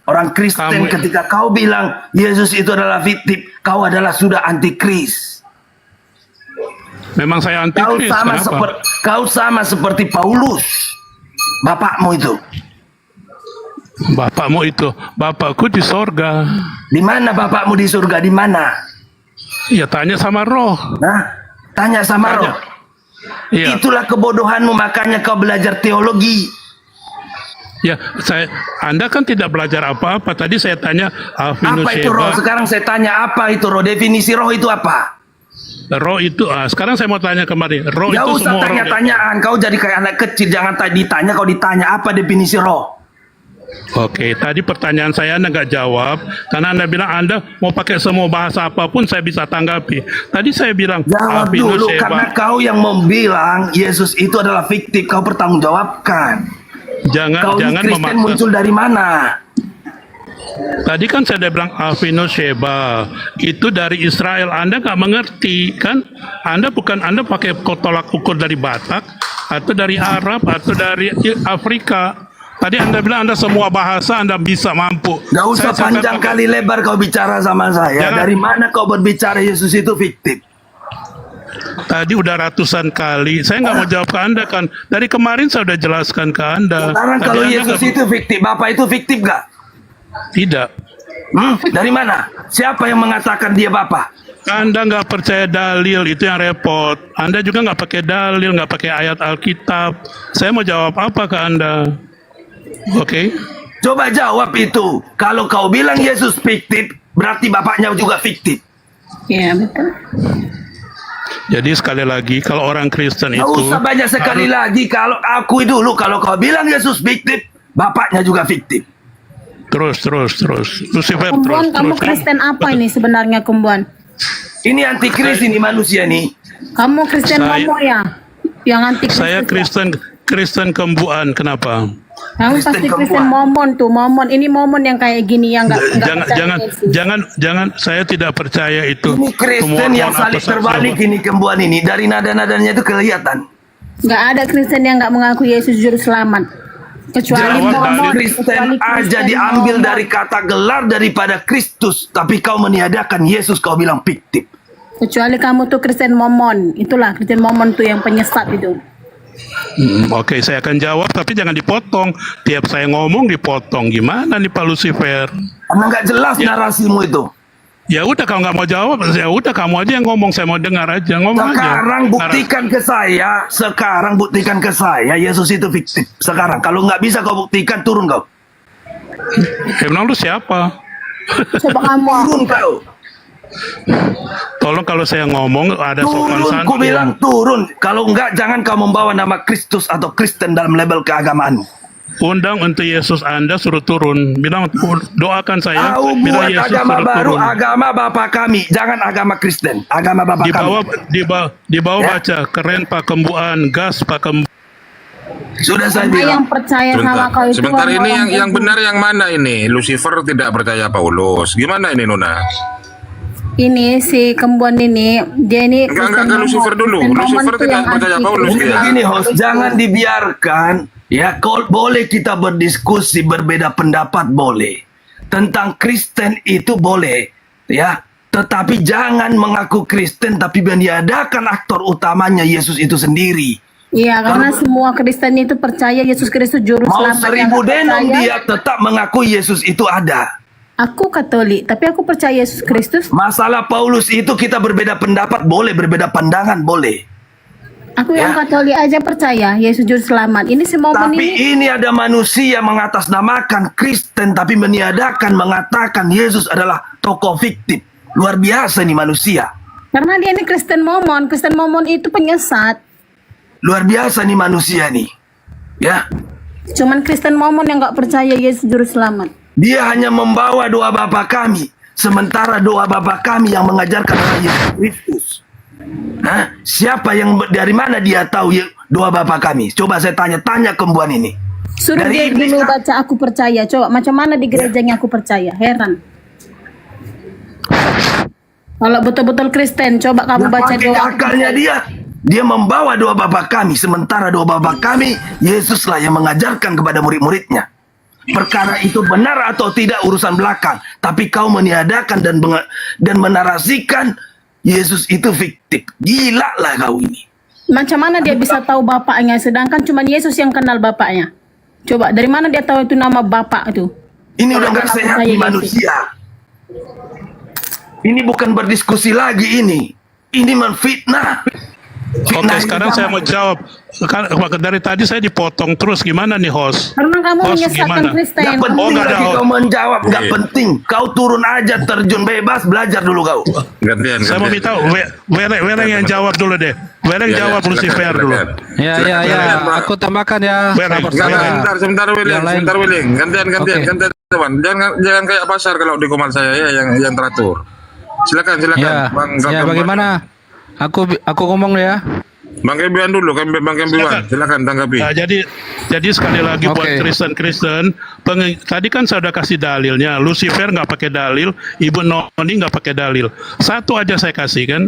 Orang Kristen Kamu- ketika kau bilang Yesus itu adalah fiktif, kau adalah sudah antikris. Memang saya anti Kau Kris. sama Kenapa? kau sama seperti Paulus, bapakmu itu. Bapakmu itu, bapakku di sorga. Di mana bapakmu di surga? Di mana? Ya tanya sama roh. Nah, tanya sama Tanya. roh. Iya. Itulah kebodohanmu, makanya kau belajar teologi. Ya, Anda kan tidak belajar apa-apa. Tadi saya tanya Alvino Apa itu roh? Sheba. Sekarang saya tanya apa itu roh? Definisi roh itu apa? Roh itu, sekarang saya mau tanya kembali. Roh Gak itu usah semua orang. tanya-tanyaan. Kau jadi kayak anak kecil. Jangan ditanya, kau ditanya apa definisi roh. Oke, tadi pertanyaan saya Anda nggak jawab karena Anda bilang Anda mau pakai semua bahasa apapun saya bisa tanggapi. Tadi saya bilang Jawab Alvino dulu, Sheba. karena kau yang membilang Yesus itu adalah fiktif. Kau pertanggungjawabkan. Jangan Kau ini Kristen memaksa. muncul dari mana? Tadi kan saya udah bilang Alvino Sheba itu dari Israel. Anda nggak mengerti kan? Anda pakai tolak ukur dari Batak atau dari Arab atau dari Afrika. Tadi Anda bilang Anda semua bahasa Anda bisa mampu. Gak usah Saya panjang katakan- kali lebar kau bicara sama saya. Jangan. Dari mana kau berbicara Yesus itu fiktif? Tadi udah ratusan kali. Saya nggak mau jawab ke Anda kan. Dari kemarin saya udah jelaskan ke Anda. Sekarang Tadi kalau Anda Yesus nggak- itu fiktif, Bapak itu fiktif gak? tidak. Dari mana? Siapa yang mengatakan dia Bapak? Anda nggak percaya dalil, itu yang repot. Anda juga nggak pakai dalil, nggak pakai ayat Alkitab. Saya mau jawab apa ke Anda? Oke. Coba jawab itu. Kalau kau bilang Yesus fiktif, berarti Bapaknya juga fiktif. Iya, betul. Jadi sekali lagi, kalau orang Kristen Gak itu usah banyak sekali harus- lagi. Kalau akui dulu, kalau kau bilang Yesus fiktif, Bapaknya juga fiktif. Terus. Lucifer Kumbuan, kamu terus. Kristen apa ini sebenarnya, Kumbuan? Ini antikris ini manusia nih. Kamu Kristen Saya- homo ya? Yang anti Saya Kristen Kembuan. Kenapa? Kamu pasti Kristen Mormon tuh, Mormon. Ini Mormon yang kayak gini yang Jangan, saya tidak percaya itu. Ini Kristen yang salib terbalik ini Kembuan ini. Dari nada-nadanya itu kelihatan. Nggak ada Kristen yang nggak mengaku Yesus juru selamat. Kecuali Mormon. Kristen aja diambil dari kata gelar daripada Kristus. Tapi kau meniadakan Yesus, kau bilang fiktif. Kecuali kamu tuh Kristen Mormon. Itulah Kristen Mormon tuh yang penyesat itu. Oke, saya akan jawab, tapi jangan dipotong. Tiap saya ngomong dipotong. Gimana nih Pak Lucifer? Karena nggak jelas narasimu itu. Ya udah, kalau nggak mau jawab, ya udah kamu aja yang ngomong. Saya mau dengar aja, ngomong Sekarang aja. buktikan ke saya, Yesus itu fiktif. Sekarang, kalau nggak bisa kau buktikan, turun kau. Emang lu siapa? Coba kamu. Turun kau. Tolong kalau saya ngomong ada sopan Turun, santun. ku bilang turun. Kalau enggak, jangan kau membawa nama Kristus atau Kristen dalam label keagamaan. Undang untuk Yesus Anda suruh turun. Bilang doakan saya. Kau Bilang buat Yesus agama suruh baru, turun. agama Bapa kami. Jangan agama Kristen, agama Bapa kami. Di bawah Ya. baca, keren Pak Kembuan, gas Pak Kembuan. Sudah saya Karena bilang. yang percaya sama kau itu Sebentar, ini orang-orang yang bodoh. benar yang mana ini? Lucifer tidak percaya Paulus. Gimana ini Nona? Ini si Kembuan ini, dia ini Enggak, Lucifer dulu. Kristen Mormon Lucifer tuh tidak yang percaya anti Paulus Kristen. dia. Begini host, jangan dibiarkan. Ya, boleh kita berdiskusi, berbeda pendapat boleh. Tentang Kristen itu boleh, ya. Tetapi jangan mengaku Kristen tapi meniadakan aktor utamanya Yesus itu sendiri. Iya, karena semua Kristen itu percaya Yesus Kristus juru Mau selamat. 1000 denom percaya, dia tetap mengaku Yesus itu ada. Aku Katolik, tapi aku percaya Yesus Kristus. Masalah Paulus itu kita berbeda pendapat boleh, berbeda pandangan boleh. Aku yang Katolik aja percaya Yesus juru selamat. Ini semua Tapi ini ada manusia mengatasnamakan Kristen tapi meniadakan mengatakan Yesus adalah tokoh fiktif. Luar biasa nih manusia. karena dia ini Kristen Mormon. Kristen Mormon itu penyesat. Luar biasa nih manusia nih. Ya. Cuman Kristen Mormon yang nggak percaya Yesus juru selamat. Dia hanya membawa doa Bapa kami. Sementara doa Bapa kami yang mengajarkan adalah Yesus Kristus. Hah? Siapa yang dari mana dia tahu doa Bapa kami? Coba saya tanya Kembuan ini. Suruh Dari dia iblis dulu kah? baca aku percaya. Coba macam mana di gerejanya aku percaya. Heran. Kalau betul-betul Kristen, coba kamu baca pakai doa. akalnya dia membawa doa Bapa kami. Sementara doa Bapa kami, Yesuslah yang mengajarkan kepada murid-muridnya. Perkara itu benar atau tidak urusan belakang. Tapi kau meniadakan dan menarasikan Yesus itu fiktif. Gila lah kau ini. Macam mana dia bisa tahu bapaknya, sedangkan cuma Yesus yang kenal bapaknya. Coba, dari mana dia tahu itu nama bapak itu? Ini udah Kalau gak dia sehat percaya nih Yesus. manusia. Ini bukan berdiskusi lagi ini. Ini menfitnah. Oke, sekarang saya mau jawab. Dari tadi saya dipotong terus. Gimana nih host? Karena kamu Host menyesatkan gimana? Kristen. Gak penting nggak ada lagi host. kau menjawab. Gak Oke. penting. Kau turun aja, terjun bebas, belajar dulu kau. Gantian. Saya mau minta Weleng yang jawab dulu deh. Weleng jawab Lucifer dulu. Ya, aku tambahkan ya. Weleng, Sebentar Willing, Yang lain. sebentar Willing. Gantian, Oke. teman. Jangan kayak pasar kalau di komat saya ya, yang teratur. Silakan. Ya, ya bagaimana? Aku ngomong ya. Bang Kembian dulu, Bang Kembian. Silakan tanggapi. Nah, jadi sekali lagi buat Oke. Kristen, tadi kan saya udah kasih dalilnya. Lucifer nggak pakai dalil, Ibu Noni nggak pakai dalil. Satu aja saya kasih kan.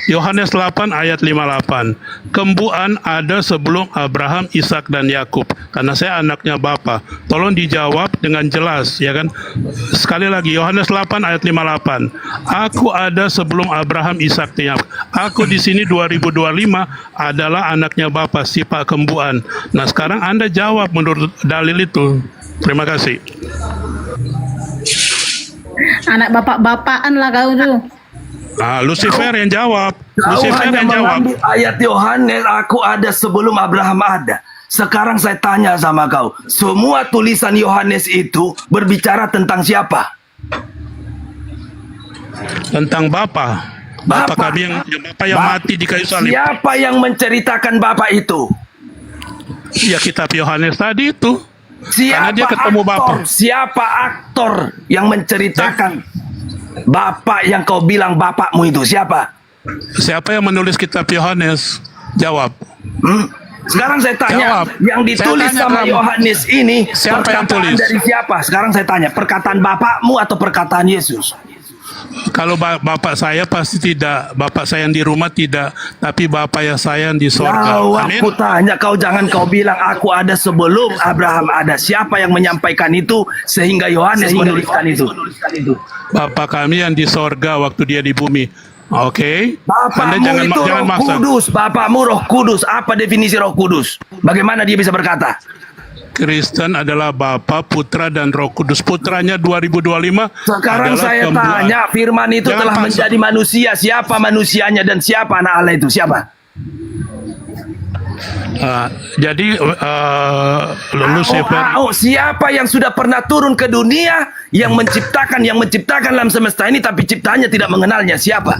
Yohanes 8 ayat 58. Kembuan ada sebelum Abraham, Ishak dan Yakub. Karena saya anaknya Bapa. Tolong dijawab dengan jelas ya kan. Sekali lagi Yohanes 8 ayat 58. Aku ada sebelum Abraham, Ishak dan Yakub. Aku di sini 2025 adalah anaknya Bapa si Pak Kembuan. Nah, sekarang Anda jawab menurut dalil itu. Terima kasih. Anak bapak-bapakan lah kau tuh. Nah, Lucifer yang jawab. Kau Lucifer hanya yang jawab. mengambil ayat Yohanes, aku ada sebelum Abraham ada. Sekarang saya tanya sama kau, semua tulisan Yohanes itu berbicara tentang siapa? Tentang Bapa. Bapa kami yang mati di kayu salib. Siapa yang menceritakan Bapa itu? Ya kitab Yohanes tadi itu. Karena Siapa dia ketemu aktor? Bapa. Siapa aktor yang menceritakan Bapak yang kau bilang bapakmu itu? Siapa? Siapa yang menulis kitab Yohanes? Jawab. Sekarang saya tanya, Jawab. yang ditulis Saya tanya sama kamu. Yohanes ini Siapa yang perkataan tulis? dari siapa? Sekarang saya tanya, perkataan bapakmu atau perkataan Yesus? Kalau bapak saya pasti tidak, bapak saya yang di rumah tidak, tapi bapak ya saya yang di sorga. Kau Amin. aku tanya, kau jangan kau bilang aku ada sebelum Abraham ada. Siapa yang menyampaikan itu sehingga Yohanes menuliskan itu? Bapak kami yang di sorga waktu dia di bumi. Oke. Anda Bapakmu itu jangan Roh maksa. Kudus. Bapakmu Roh Kudus. Apa definisi Roh Kudus? Bagaimana dia bisa berkata? Kristen adalah Bapa, Putra, dan Roh Kudus. Putranya 2025 Sekarang adalah saya pembuat. tanya, firman itu Jangan telah paksa. menjadi manusia. Siapa manusianya dan siapa anak Allah itu? Siapa? Jadi Lucifer. Siapa yang sudah pernah turun ke dunia yang menciptakan alam semesta ini tapi ciptaannya tidak mengenalnya? Siapa?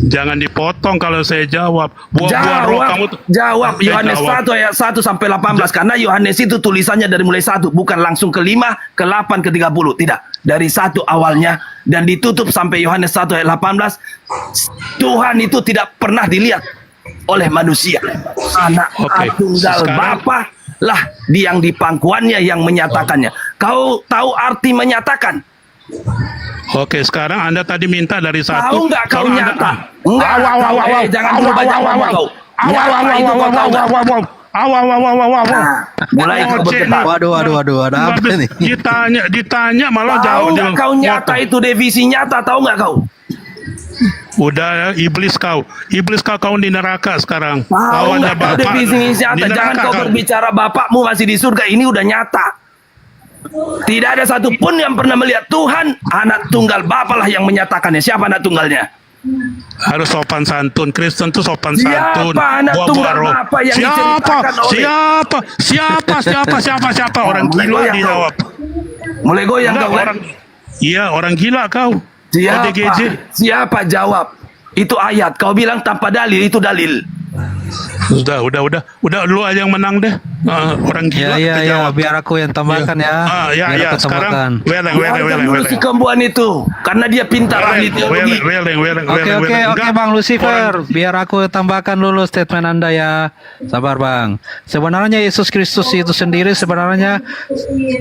Jangan dipotong kalau saya jawab. Buah-buah roh kamu. Jawab Saya Yohanes jawab. 1 ayat 1 sampai 18 karena Yohanes itu tulisannya dari mulai 1 bukan langsung ke 5 ke 8 ke 30 tidak, dari 1 awalnya dan ditutup sampai Yohanes 1 ayat 18. Tuhan itu tidak pernah dilihat oleh manusia. Anak tunggal sekarang- Bapa lah yang di pangkuannya yang menyatakannya. Kau tahu arti menyatakan? Oke, sekarang Anda tadi minta dari satu. Tahu nggak kau Kalau Anda- nyata? Enggak. Jangan dulu banyak ngomong kau. Nyata itu kau tahu nggak? Mulai kau berdebat. Waduh, ada apa Habis nih? Ditanya malah Tahu jauh nggak kau nyata itu definisi nyata? Tahu nggak kau? Udah iblis kau di neraka sekarang. Tahu Kau ada nggak kau bapak definisi nyata? di Jangan neraka kau berbicara bapakmu masih di surga. Ini udah nyata. Tidak ada satupun yang pernah melihat Tuhan. Anak tunggal Bapa lah yang menyatakannya. Siapa anak tunggalnya? Harus sopan santun. Kristen tuh sopan Siapa santun. anak Buah-buah tunggal roh. Bapa yang diceritakan oleh- Siapa orang Mulai gila goyang dijawab. Mulai goyang Enggak, kau kan? Iya, orang gila kau. ODGJ. Siapa jawab? Itu ayat. Kau bilang tanpa dalil, itu dalil. Udah lu aja yang menang deh. Orang gila kita jawab. biar aku yang tambahkan ya. Ya, Biar aku sekarang tambahkan. Biarkan dulu si kembuan itu. Karena dia pintar ahli teologi. Oke Bang Lucifer, biar aku tambahkan dulu statement Anda ya. Sabar Bang. Sebenarnya Yesus Kristus itu sendiri sebenarnya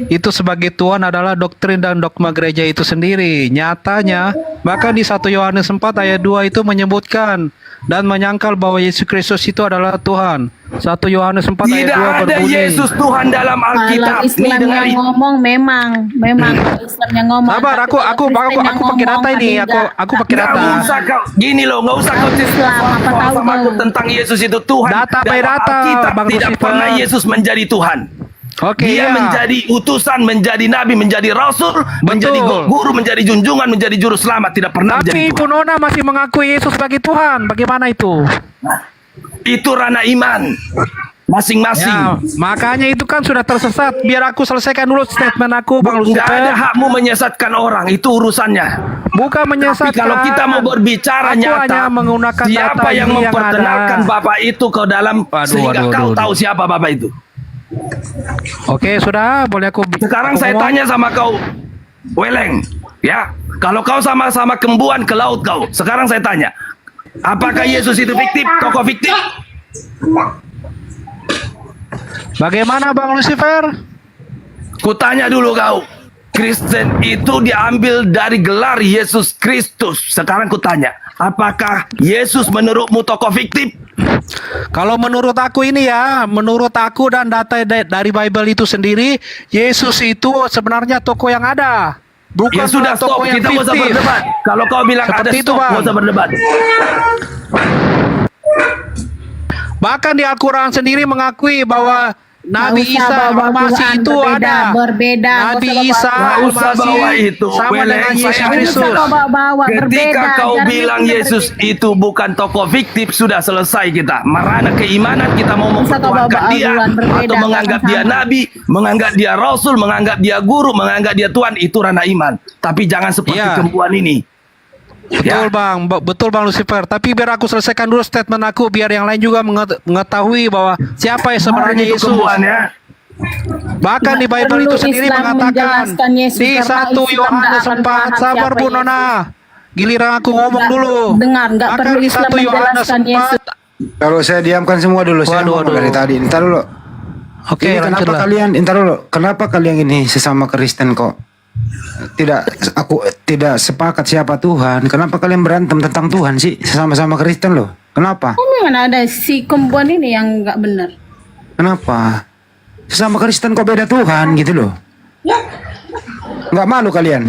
itu sebagai Tuhan adalah doktrin dan dogma gereja itu sendiri. Nyatanya bahkan di 1 Yohanes 4 ayat 2 itu menyebutkan dan menyangkal bahwa Yesus Kristus itu adalah Tuhan. 1 Yohanes 4 ayat 2 Tidak ada berbunyi. Yesus Tuhan dalam Alkitab. Kalau Islam yang ngomong memang kalau Islam yang ngomong. Sabar, tapi aku kalau Kristen yang pakai data ngomong, ini. ada Aku pakai Nggak data. usah kau gini loh, nggak usah kau Islam, apa tahu sama aku kau? tentang Yesus itu Tuhan. Data by Dalam data, Alkitab Bang tidak Lucifer. pernah Yesus menjadi Tuhan. Oke, Dia ya. menjadi utusan, menjadi nabi, menjadi rasul, menjadi guru, menjadi junjungan, menjadi juru selamat. Tidak pernah menjadi Tapi Ibu Tuhan. Nona masih mengakui Yesus sebagai Tuhan. Bagaimana itu? Itu ranah iman masing-masing. Ya, makanya itu kan sudah tersesat. Biar aku selesaikan dulu statement aku, Bang Nggak Lucifer. ada hakmu menyesatkan orang, itu urusannya. Bukan menyesatkan. Tapi kalau kita mau berbicara Aku nyata, hanya menggunakan siapa data yang ini memperkenalkan ada. Bapak itu ke dalam sehingga kau tahu siapa Bapak itu? Oke, sudah. Boleh aku Sekarang aku saya ngomong? tanya sama kau, Weleng, ya, kalau kau sama-sama kembuan ke laut kau, sekarang saya tanya, apakah Yesus itu fiktif, tokoh fiktif? Bagaimana Bang Lucifer? Kutanya dulu kau, Kristen itu diambil dari gelar Yesus Kristus. Sekarang kutanya, apakah Yesus menurutmu tokoh fiktif? Kalau menurut aku ini ya, menurut aku dan data dari Bible itu sendiri, Yesus itu sebenarnya tokoh yang ada. Bukan Ya sudah stop, tokoh yang kita nggak usah fiktif. berdebat. Kalau kau bilang ada Seperti itu, stop, Bang. nggak usah berdebat. Bahkan di Al-Quran sendiri mengakui bahwa Nabi Nggak usah Isa bawa Al-Masih Quran, itu ada. berbeda. Nabi Nggak usah Isa Nggak usah Al-Masih bawa itu. sama Weleng, dengan Yesus saya Kristus. hanya bilang, bawa Ketika berbeda. kau Jangan bilang berbeda. Yesus itu bukan tokoh fiktif, sudah selesai kita. Merana keimanan kita mau Bisa kau mempertuhankan bawa dia, Al-Quran berbeda, atau menganggap jangan dia sama. nabi, menganggap dia rasul, menganggap dia guru, menganggap dia Tuhan, itu ranah iman. Tapi jangan seperti Iya. kembuan ini. Betul Bang, betul Bang Lucifer. Tapi biar aku selesaikan dulu statement aku, biar yang lain juga mengetahui bahwa siapa yang sebenarnya Itu Yesus. kembuan ya. Bahkan di Nggak Bible perlu itu sendiri Islam mengatakan menjelaskan Yesus, di karena 1 Islam Yohanes nggak akan 4, paham sabar siapa Bu Yesus. Nona. Giliran aku ngomong Nggak- dulu. dengar, nggak Bahkan perlu di Islam 1 Yohanes menjelaskan 4 Yesus. Kalau saya diamkan semua dulu, saya Waduh, ngomong waduh. dari tadi. Ntar dulu. Oke, Ini kenapa lanjutlah. kalian, ntar dulu, kenapa kalian ini sesama Kristen kok aku tidak sepakat siapa Tuhan? Kenapa kalian berantem tentang Tuhan sih? Sesama-sama Kristen loh. Kenapa? Mana ada si kembuan ini yang nggak benar? Kenapa? Sesama Kristen kok beda Tuhan gitu loh. Nggak malu kalian?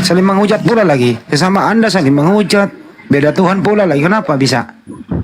Saling menghujat pula lagi. Sesama Anda saling menghujat. Beda Tuhan pula lagi. Kenapa bisa?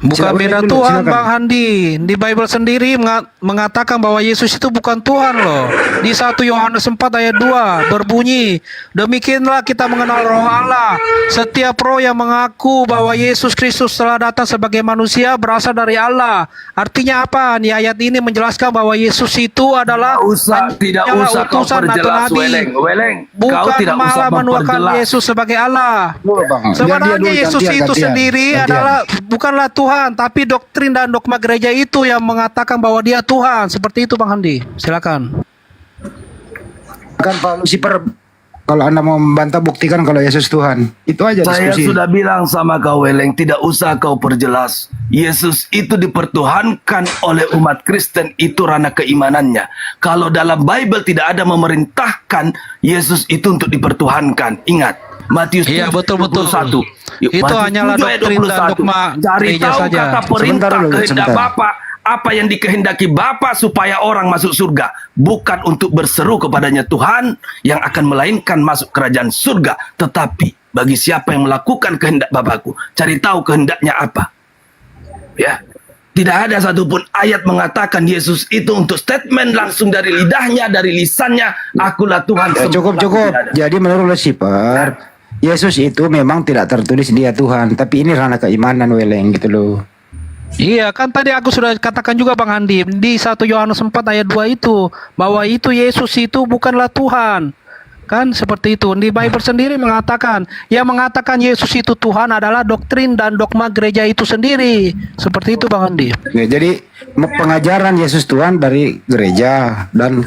Bukan Silakan beda dulu, Tuhan, silakan. Bang Handi. Di Bible sendiri mengatakan bahwa Yesus itu bukan Tuhan loh. Di 1 Yohanes 4 ayat 2 berbunyi, demikianlah kita mengenal roh Allah. Setiap roh yang mengaku bahwa Yesus Kristus telah datang sebagai manusia berasal dari Allah. Artinya apa? Di ayat ini menjelaskan bahwa Yesus itu adalah Tidak hanyalah usah kau utusan atau perjelas, nabi. Weleng. Kau Bukan tidak usah malah menuakan memperjelas. Yesus sebagai Allah. Dulu, Bang. Biar dia Sebenarnya dulu, Yesus gantian, itu gantian. sendiri Gantian. adalah bukanlah Tuhan, tapi doktrin dan dogma gereja itu yang mengatakan bahwa dia Tuhan. Seperti itu, Bang Handi. Silakan. Kan Pak Lucifer, kalau Anda mau membantah buktikan kalau Yesus Tuhan. Itu aja Saya diskusi. sudah bilang sama kau, Weleng, tidak usah kau perjelas. Yesus itu dipertuhankan oleh umat Kristen, itu ranah keimanannya. Kalau dalam Bible tidak ada memerintahkan Yesus itu untuk dipertuhankan. Ingat, Matius Iya, 7, betul. 21. Itu Matius hanyalah 7 ayat doktrin dan 21. dogma Cari gereja tahu saja. kata perintah Sebentar dulu, kehendak sebentar. Bapa, apa yang dikehendaki Bapa supaya orang masuk surga, bukan untuk berseru kepadanya Tuhan yang akan melainkan masuk kerajaan surga, tetapi bagi siapa yang melakukan kehendak Bapakku. Cari tahu kehendaknya apa. Ya. Tidak ada satupun ayat mengatakan Yesus itu untuk statement langsung dari lidahnya, dari lisannya, akulah Tuhan. Ya, cukup. Tidak ada. Jadi menurut Lucifer, Yesus itu memang tidak tertulis dia Tuhan, tapi ini ranah keimanan, Weleng, gitu loh. Iya, kan tadi aku sudah katakan juga, Bang Handi, di 1 Yohanes 4 ayat 2 itu, bahwa itu Yesus itu bukanlah Tuhan. Kan seperti itu. Di Bible sendiri mengatakan, yang mengatakan Yesus itu Tuhan adalah doktrin dan dogma gereja itu sendiri. Seperti itu, Bang Handi. Ya, jadi pengajaran Yesus Tuhan dari gereja dan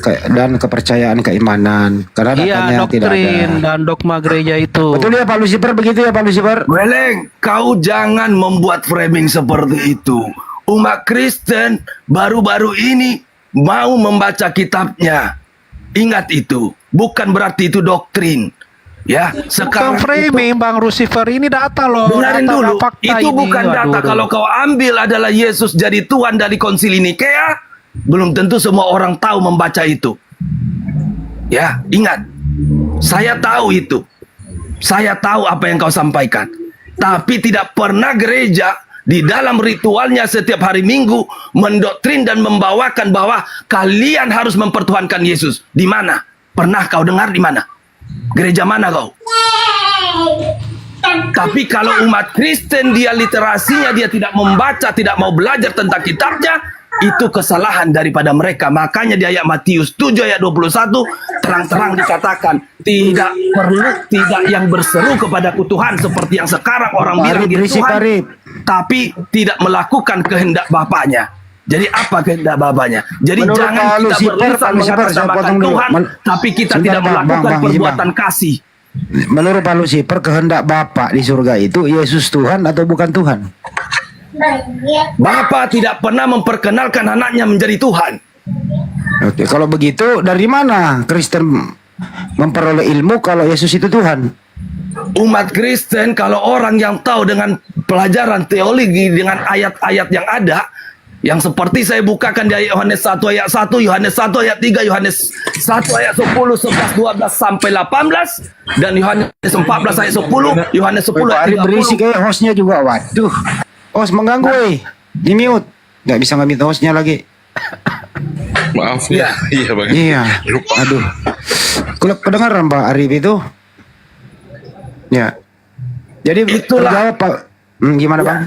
kepercayaan keimanan. Karena Iya, datanya tidak doktrin ada. dan dogma gereja itu. Betul ya Pak Lucifer, begitu ya Pak Lucifer? Weleng, kau jangan membuat framing seperti itu. Umat Kristen baru-baru ini mau membaca kitabnya. Ingat itu, bukan berarti itu doktrin. Ya, Bukan sekarang framing, Bang Lucifer, ini data loh. dengarin Data dulu, dan fakta itu ini. bukan data. Aduh. Kalau kau ambil adalah Yesus jadi Tuhan dari konsili Nikea, belum tentu semua orang tahu membaca itu. Ya, ingat, saya tahu itu. Saya tahu apa yang kau sampaikan. Tapi tidak pernah gereja di dalam ritualnya setiap hari Minggu mendoktrin dan membawakan bahwa kalian harus mempertuhankan Yesus. Di mana? Pernah kau dengar di mana? Gereja mana kau? Tapi kalau umat Kristen dia literasinya dia tidak membaca, tidak mau belajar tentang kitabnya, itu kesalahan daripada mereka. Makanya di ayat Matius 7 ayat 21 terang-terang dikatakan tidak perlu tidak yang berseru kepadaku Tuhan seperti yang sekarang orang Pak bilang Arif, dia berisik, Tuhan, Pak Arif. tapi tidak melakukan kehendak Bapaknya. Jadi apa kehendak Bapaknya? Jadi Menurut jangan Pak kita Lucifer, berusaha Pak Lucifer, saya mengatasnamakan potong dulu. Tuhan, tapi kita Sebentar, tidak Bang, melakukan Bang, Bang, perbuatan kasih. Menurut Pak Lucifer, kehendak Bapak di surga itu Yesus Tuhan atau bukan Tuhan? Bapa tidak pernah memperkenalkan anaknya menjadi Tuhan. Oke, kalau begitu dari mana Kristen memperoleh ilmu kalau Yesus itu Tuhan? Umat Kristen kalau orang yang tahu dengan pelajaran teologi dengan ayat-ayat yang ada, yang seperti saya bukakan di Yohanes 1 ayat 1, Yohanes 1 ayat 3, Yohanes 1 ayat 10, 11, 12 sampai 18, dan Yohanes 14 ayat 10, Yohanes 10 Pak ayat Arif berisik 30. kayak hostnya juga. Waduh, host mengganggu, di mute. Nggak bisa nge-mute hostnya lagi. Maaf ya. Iya bang. Iya. Lupa. Aduh. Kalau kedengaran Pak Arif itu? Ya. Jadi Itulah. terjawab Pak. Gimana Bang?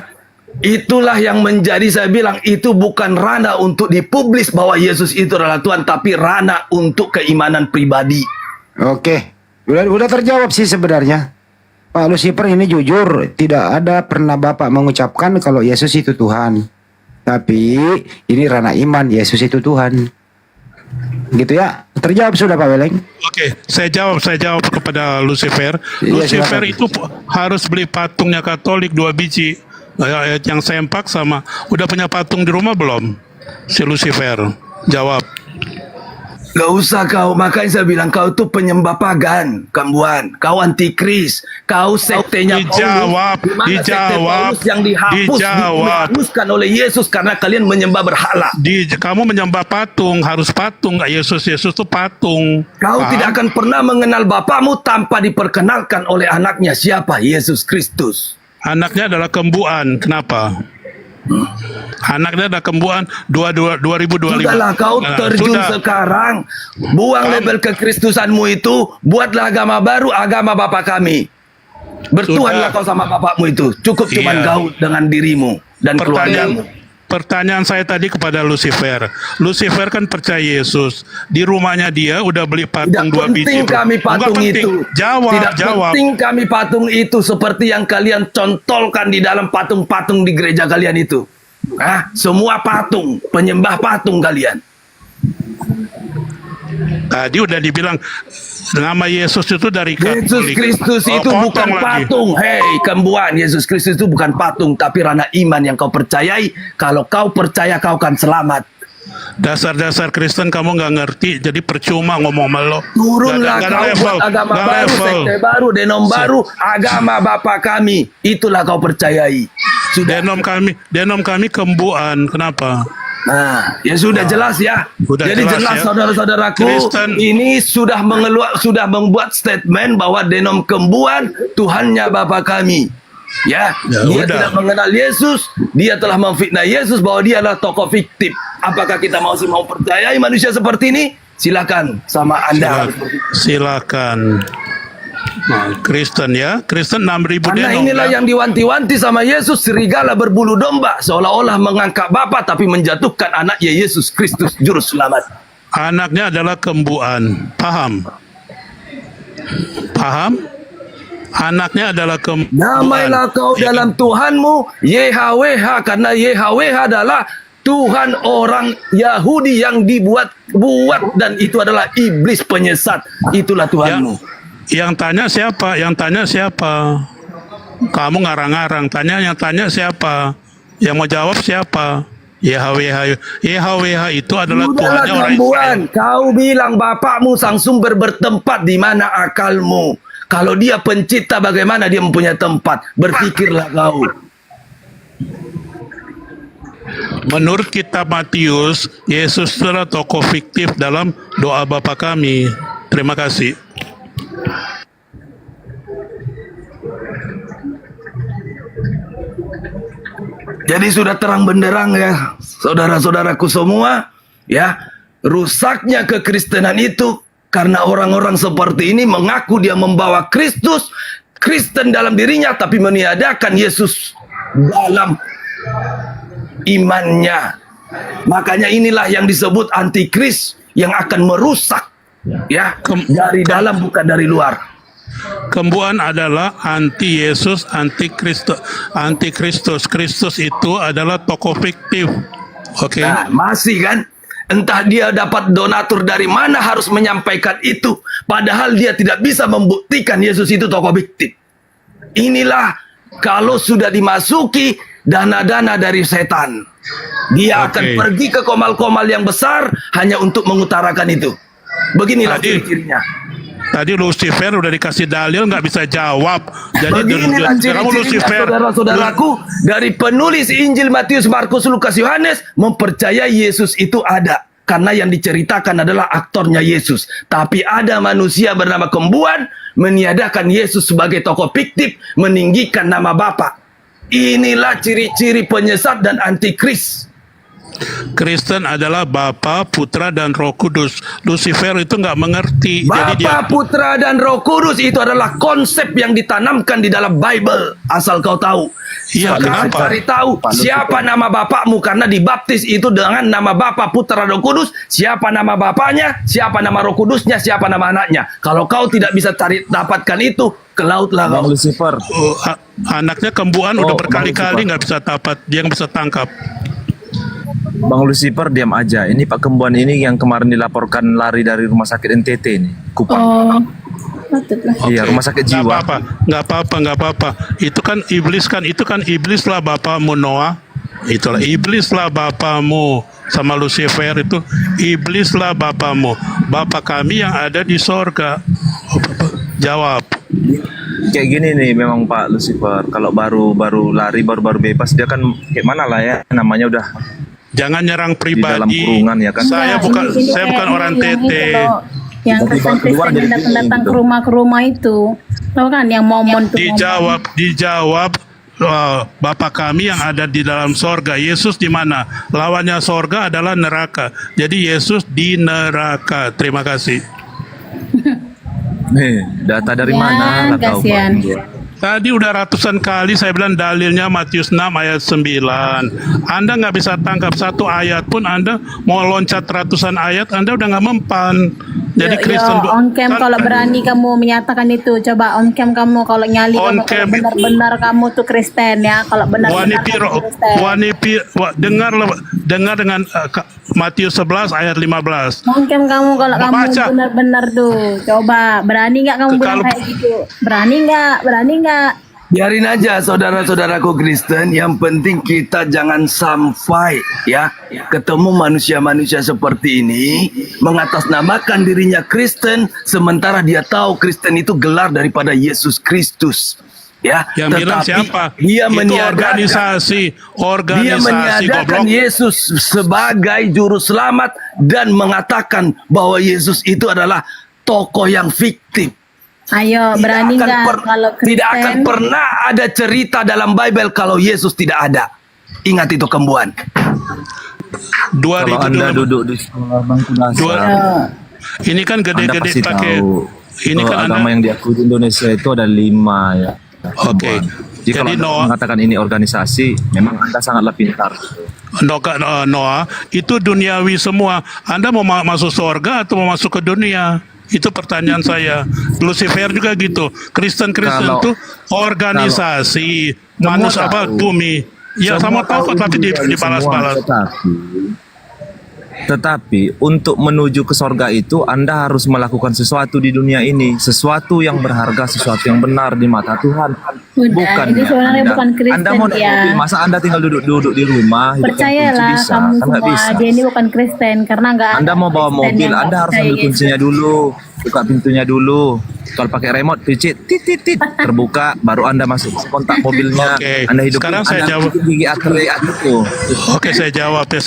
Itulah yang menjadi saya bilang itu bukan ranah untuk dipublis bahwa Yesus itu adalah Tuhan, tapi ranah untuk keimanan pribadi. Oke. Udah terjawab sih sebenarnya. Pak Lucifer ini jujur, tidak ada pernah Bapak mengucapkan kalau Yesus itu Tuhan. Tapi ini ranah iman, Yesus itu Tuhan. Gitu ya. Terjawab sudah Pak Weleng. Oke, saya jawab kepada Lucifer. Iya, Lucifer silakan. itu harus beli patungnya Katolik 2 biji. Ayat yang sempak sama udah punya patung di rumah belum? Si Lucifer jawab. Gak usah kau, makanya saya bilang kau tuh penyembah pagan, Kambuan. Kau antikris, kau sektenya Dijawab, Paulus. Di mana sekte Paulus yang dihapuskan oleh Yesus karena kalian menyembah berhala. Kamu menyembah patung, harus patung. Yesus tuh patung. Kau Paham? tidak akan pernah mengenal Bapamu tanpa diperkenalkan oleh anaknya. Siapa? Yesus Kristus. Anaknya adalah kembuan. Kenapa? Anaknya ada kembuan 2025. Sudahlah kau terjun Sudah. sekarang. Buang label kekristusanmu itu. Buatlah agama baru, agama Bapa kami. Bertuhanlah kau sama Bapakmu itu. Cukup cuman Iya. gaul dengan dirimu dan keluargamu. Pertanyaan saya tadi kepada Lucifer. Lucifer kan percaya Yesus. Di rumahnya dia udah beli patung 2 biji. Penting kami patung Enggak penting. itu. Tidak Jawab. penting kami patung itu seperti yang kalian contolkan di dalam patung-patung di gereja kalian itu. Semua patung, penyembah patung kalian. Tadi udah dibilang nama Yesus itu dari Yesus Katolik. Kristus itu potong bukan lagi. patung. Hei, Kembuan, Yesus Kristus itu bukan patung, tapi ranah iman yang kau percayai. Kalau kau percaya, kau akan selamat. Dasar-dasar Kristen kamu nggak ngerti, jadi percuma ngomong sama lo. Turunlah Nggak ada kau buat agama nggak baru, level. sekte baru, denom baru, agama Bapa kami. Itulah kau percayai. Denom kami kembuan. Kenapa? Nah, ya sudah jelas ya. Udah Jadi jelas ya. saudara-saudaraku, Kristen. ini sudah sudah membuat statement bahwa denom kembuan Tuhannya Bapa kami. Ya, Ya dia udah. tidak mengenal Yesus, dia telah memfitnah Yesus bahwa dia adalah tokoh fiktif. Apakah kita mau percayai manusia seperti ini? Silakan sama Anda. Silakan. Nah, Kristen ya, Kristen 6.000 Karena denom. inilah ya. yang diwanti-wanti sama Yesus, serigala berbulu domba, seolah-olah mengangkat Bapa tapi menjatuhkan anaknya Yesus Kristus juru selamat. Anaknya adalah kembuan. Paham? Paham? Anaknya adalah kembuan. Damailah kau dalam Tuhanmu, YHWH, karena YHWH adalah Tuhan orang Yahudi yang dibuat dan itu adalah iblis penyesat. Itulah Tuhanmu. Yang tanya siapa? Yang tanya siapa? Kamu ngarang-ngarang. Yang tanya siapa? Yang mau jawab siapa? YHWH. YHWH itu adalah Tuhannya orang Kembuan, Israel. kau bilang Bapakmu sang sumber bertempat, di mana akalmu? Kalau dia pencipta, bagaimana dia mempunyai tempat? Berpikirlah kau. Menurut kitab Matius, Yesus adalah tokoh fiktif dalam doa Bapa kami. Terima kasih. Jadi sudah terang benderang ya, saudara-saudaraku semua, ya, rusaknya kekristenan itu karena orang-orang seperti ini mengaku dia membawa Kristus, Kristen dalam dirinya, tapi meniadakan Yesus dalam imannya. Makanya inilah yang disebut antikris yang akan merusak, ya, dari dalam bukan dari luar. Kembuan adalah anti Yesus, anti Kristus. Kristus itu adalah tokoh fiktif. Oke. Nah, masih kan? Entah dia dapat donatur dari mana harus menyampaikan itu. Padahal dia tidak bisa membuktikan Yesus itu tokoh fiktif. Inilah kalau sudah dimasuki dana-dana dari setan. Dia akan pergi ke komal-komal yang besar hanya untuk mengutarakan itu. Beginilah ciri-cirinya. Tadi Lucifer udah dikasih dalil nggak bisa jawab. Jadi Beginilah kamu ciri-cirinya, Lucifer. saudara-saudaraku, dari penulis Injil Matius, Markus, Lukas, Yohanes mempercayai Yesus itu ada. Karena yang diceritakan adalah aktornya Yesus. Tapi ada manusia bernama Kembuan meniadakan Yesus sebagai tokoh fiktif, meninggikan nama Bapa. Inilah ciri-ciri penyesat dan antikris. Kristen adalah Bapa, Putra, dan Roh Kudus. Lucifer itu nggak mengerti. Jadi dia Bapa, Putra, dan Roh Kudus itu adalah konsep yang ditanamkan di dalam Bible. Asal kau tahu. Iya, Sekarang kenapa? cari tahu siapa nama bapakmu, karena dibaptis itu dengan nama Bapa, Putra, Roh Kudus. Siapa nama bapaknya, siapa nama Roh Kudusnya, siapa nama anaknya. Kalau kau tidak bisa dapatkan itu, ke lautlah kau. Lucifer. anaknya Kembuan udah berkali-kali nggak bisa dapat, dia nggak bisa tangkap. Bang Lucifer diam aja. Ini Pak Kembuan ini yang kemarin dilaporkan lari dari rumah sakit NTT ini, Kupang. Oh, Iya, rumah sakit Nggak jiwa. apa-apa, nggak apa-apa. Itu kan iblis lah bapamu Noah. Itulah iblis lah bapamu sama Lucifer itu iblis lah bapamu. Bapa kami yang ada di sorga. Jawab. Kayak gini nih memang Pak Lucifer. Kalau baru lari, baru bebas, dia kan kayak mana lah ya, namanya udah Jangan nyerang di dalam pribadi. kurungan ya kan. Saya bukan orang tete. Yang Kristen-Kristen yang datang-datang ke rumah itu. Tahu kan yang momon tuh. Dijawab Bapa kami yang ada di dalam sorga. Yesus di mana? Lawannya sorga adalah neraka. Jadi Yesus di neraka. Terima kasih. Data dari Ya, mana? Nggak tahu, Pak. kasihan. Tadi udah ratusan kali saya bilang dalilnya Matius 6 ayat 9. Anda nggak bisa tangkap satu ayat pun, Anda mau loncat ratusan ayat, Anda udah nggak mempan. Jadi Kristen on cam kalau berani kamu menyatakan itu, coba on cam kamu kalau nyali On kamu kalau cam. benar-benar kamu tuh Kristen ya, kalau benar-benar kamu Kristen. dengar dengan Matius 11 ayat 15. On cam kamu kalau kamu Baca. benar-benar tuh, coba berani nggak kamu bilang Kalau- kayak gitu? Berani nggak? Biarin aja saudara-saudaraku Kristen, yang penting kita jangan sampai ya ketemu manusia-manusia seperti ini mengatasnamakan dirinya Kristen sementara dia tahu Kristen itu gelar daripada Yesus Kristus. Ya, Yang bilang siapa? Dia Itu meniadakan dia meniadakan goblok. Yesus sebagai juru selamat dan mengatakan bahwa Yesus itu adalah tokoh yang fiktif. Ayo berani nggak kalau Tidak akan Kristen? pernah ada cerita dalam Bible kalau Yesus tidak ada. Ingat itu kembuan. 2000 Kalau Anda dulu. duduk di sekolah bangku dasar, Ini kan Anda gede-gede pasti pakai. tahu. Ini Kalau kan agama Anda. yang diakui di Indonesia itu ada 5 ya. Oke. Jadi kalau Jadi Anda Noah, mengatakan ini organisasi, memang Anda sangatlah pintar. Noah, itu duniawi semua. Anda mau masuk surga atau mau masuk ke dunia? Itu pertanyaan saya. Lucifer juga gitu. Kristen Kalau- itu organisasi Semua manusia apa tahu. bumi. Ya sama tahu kok, tapi dibalas-balas. Tetapi untuk menuju ke sorga itu Anda harus melakukan sesuatu di dunia ini, sesuatu yang berharga, sesuatu yang benar di mata Tuhan. Udah, ini sebenarnya bukan Kristen Anda mau naik ya. mobil, masa Anda tinggal duduk di rumah? hidup yang Percayalah kunci bisa? kamu Kan nggak semua, bisa. dia ini bukan Kristen karena nggak ada Anda mau bawa Kristen mobil, yang nggak Anda harus percaya ambil Yesus. kuncinya dulu, buka pintunya dulu. Kalau pakai remote, picit, tit, terbuka, baru Anda masuk kontak mobilnya. Oke, Anda hidupin, sekarang saya Anda jawab. bikin gigi akhir itu. Oke, saya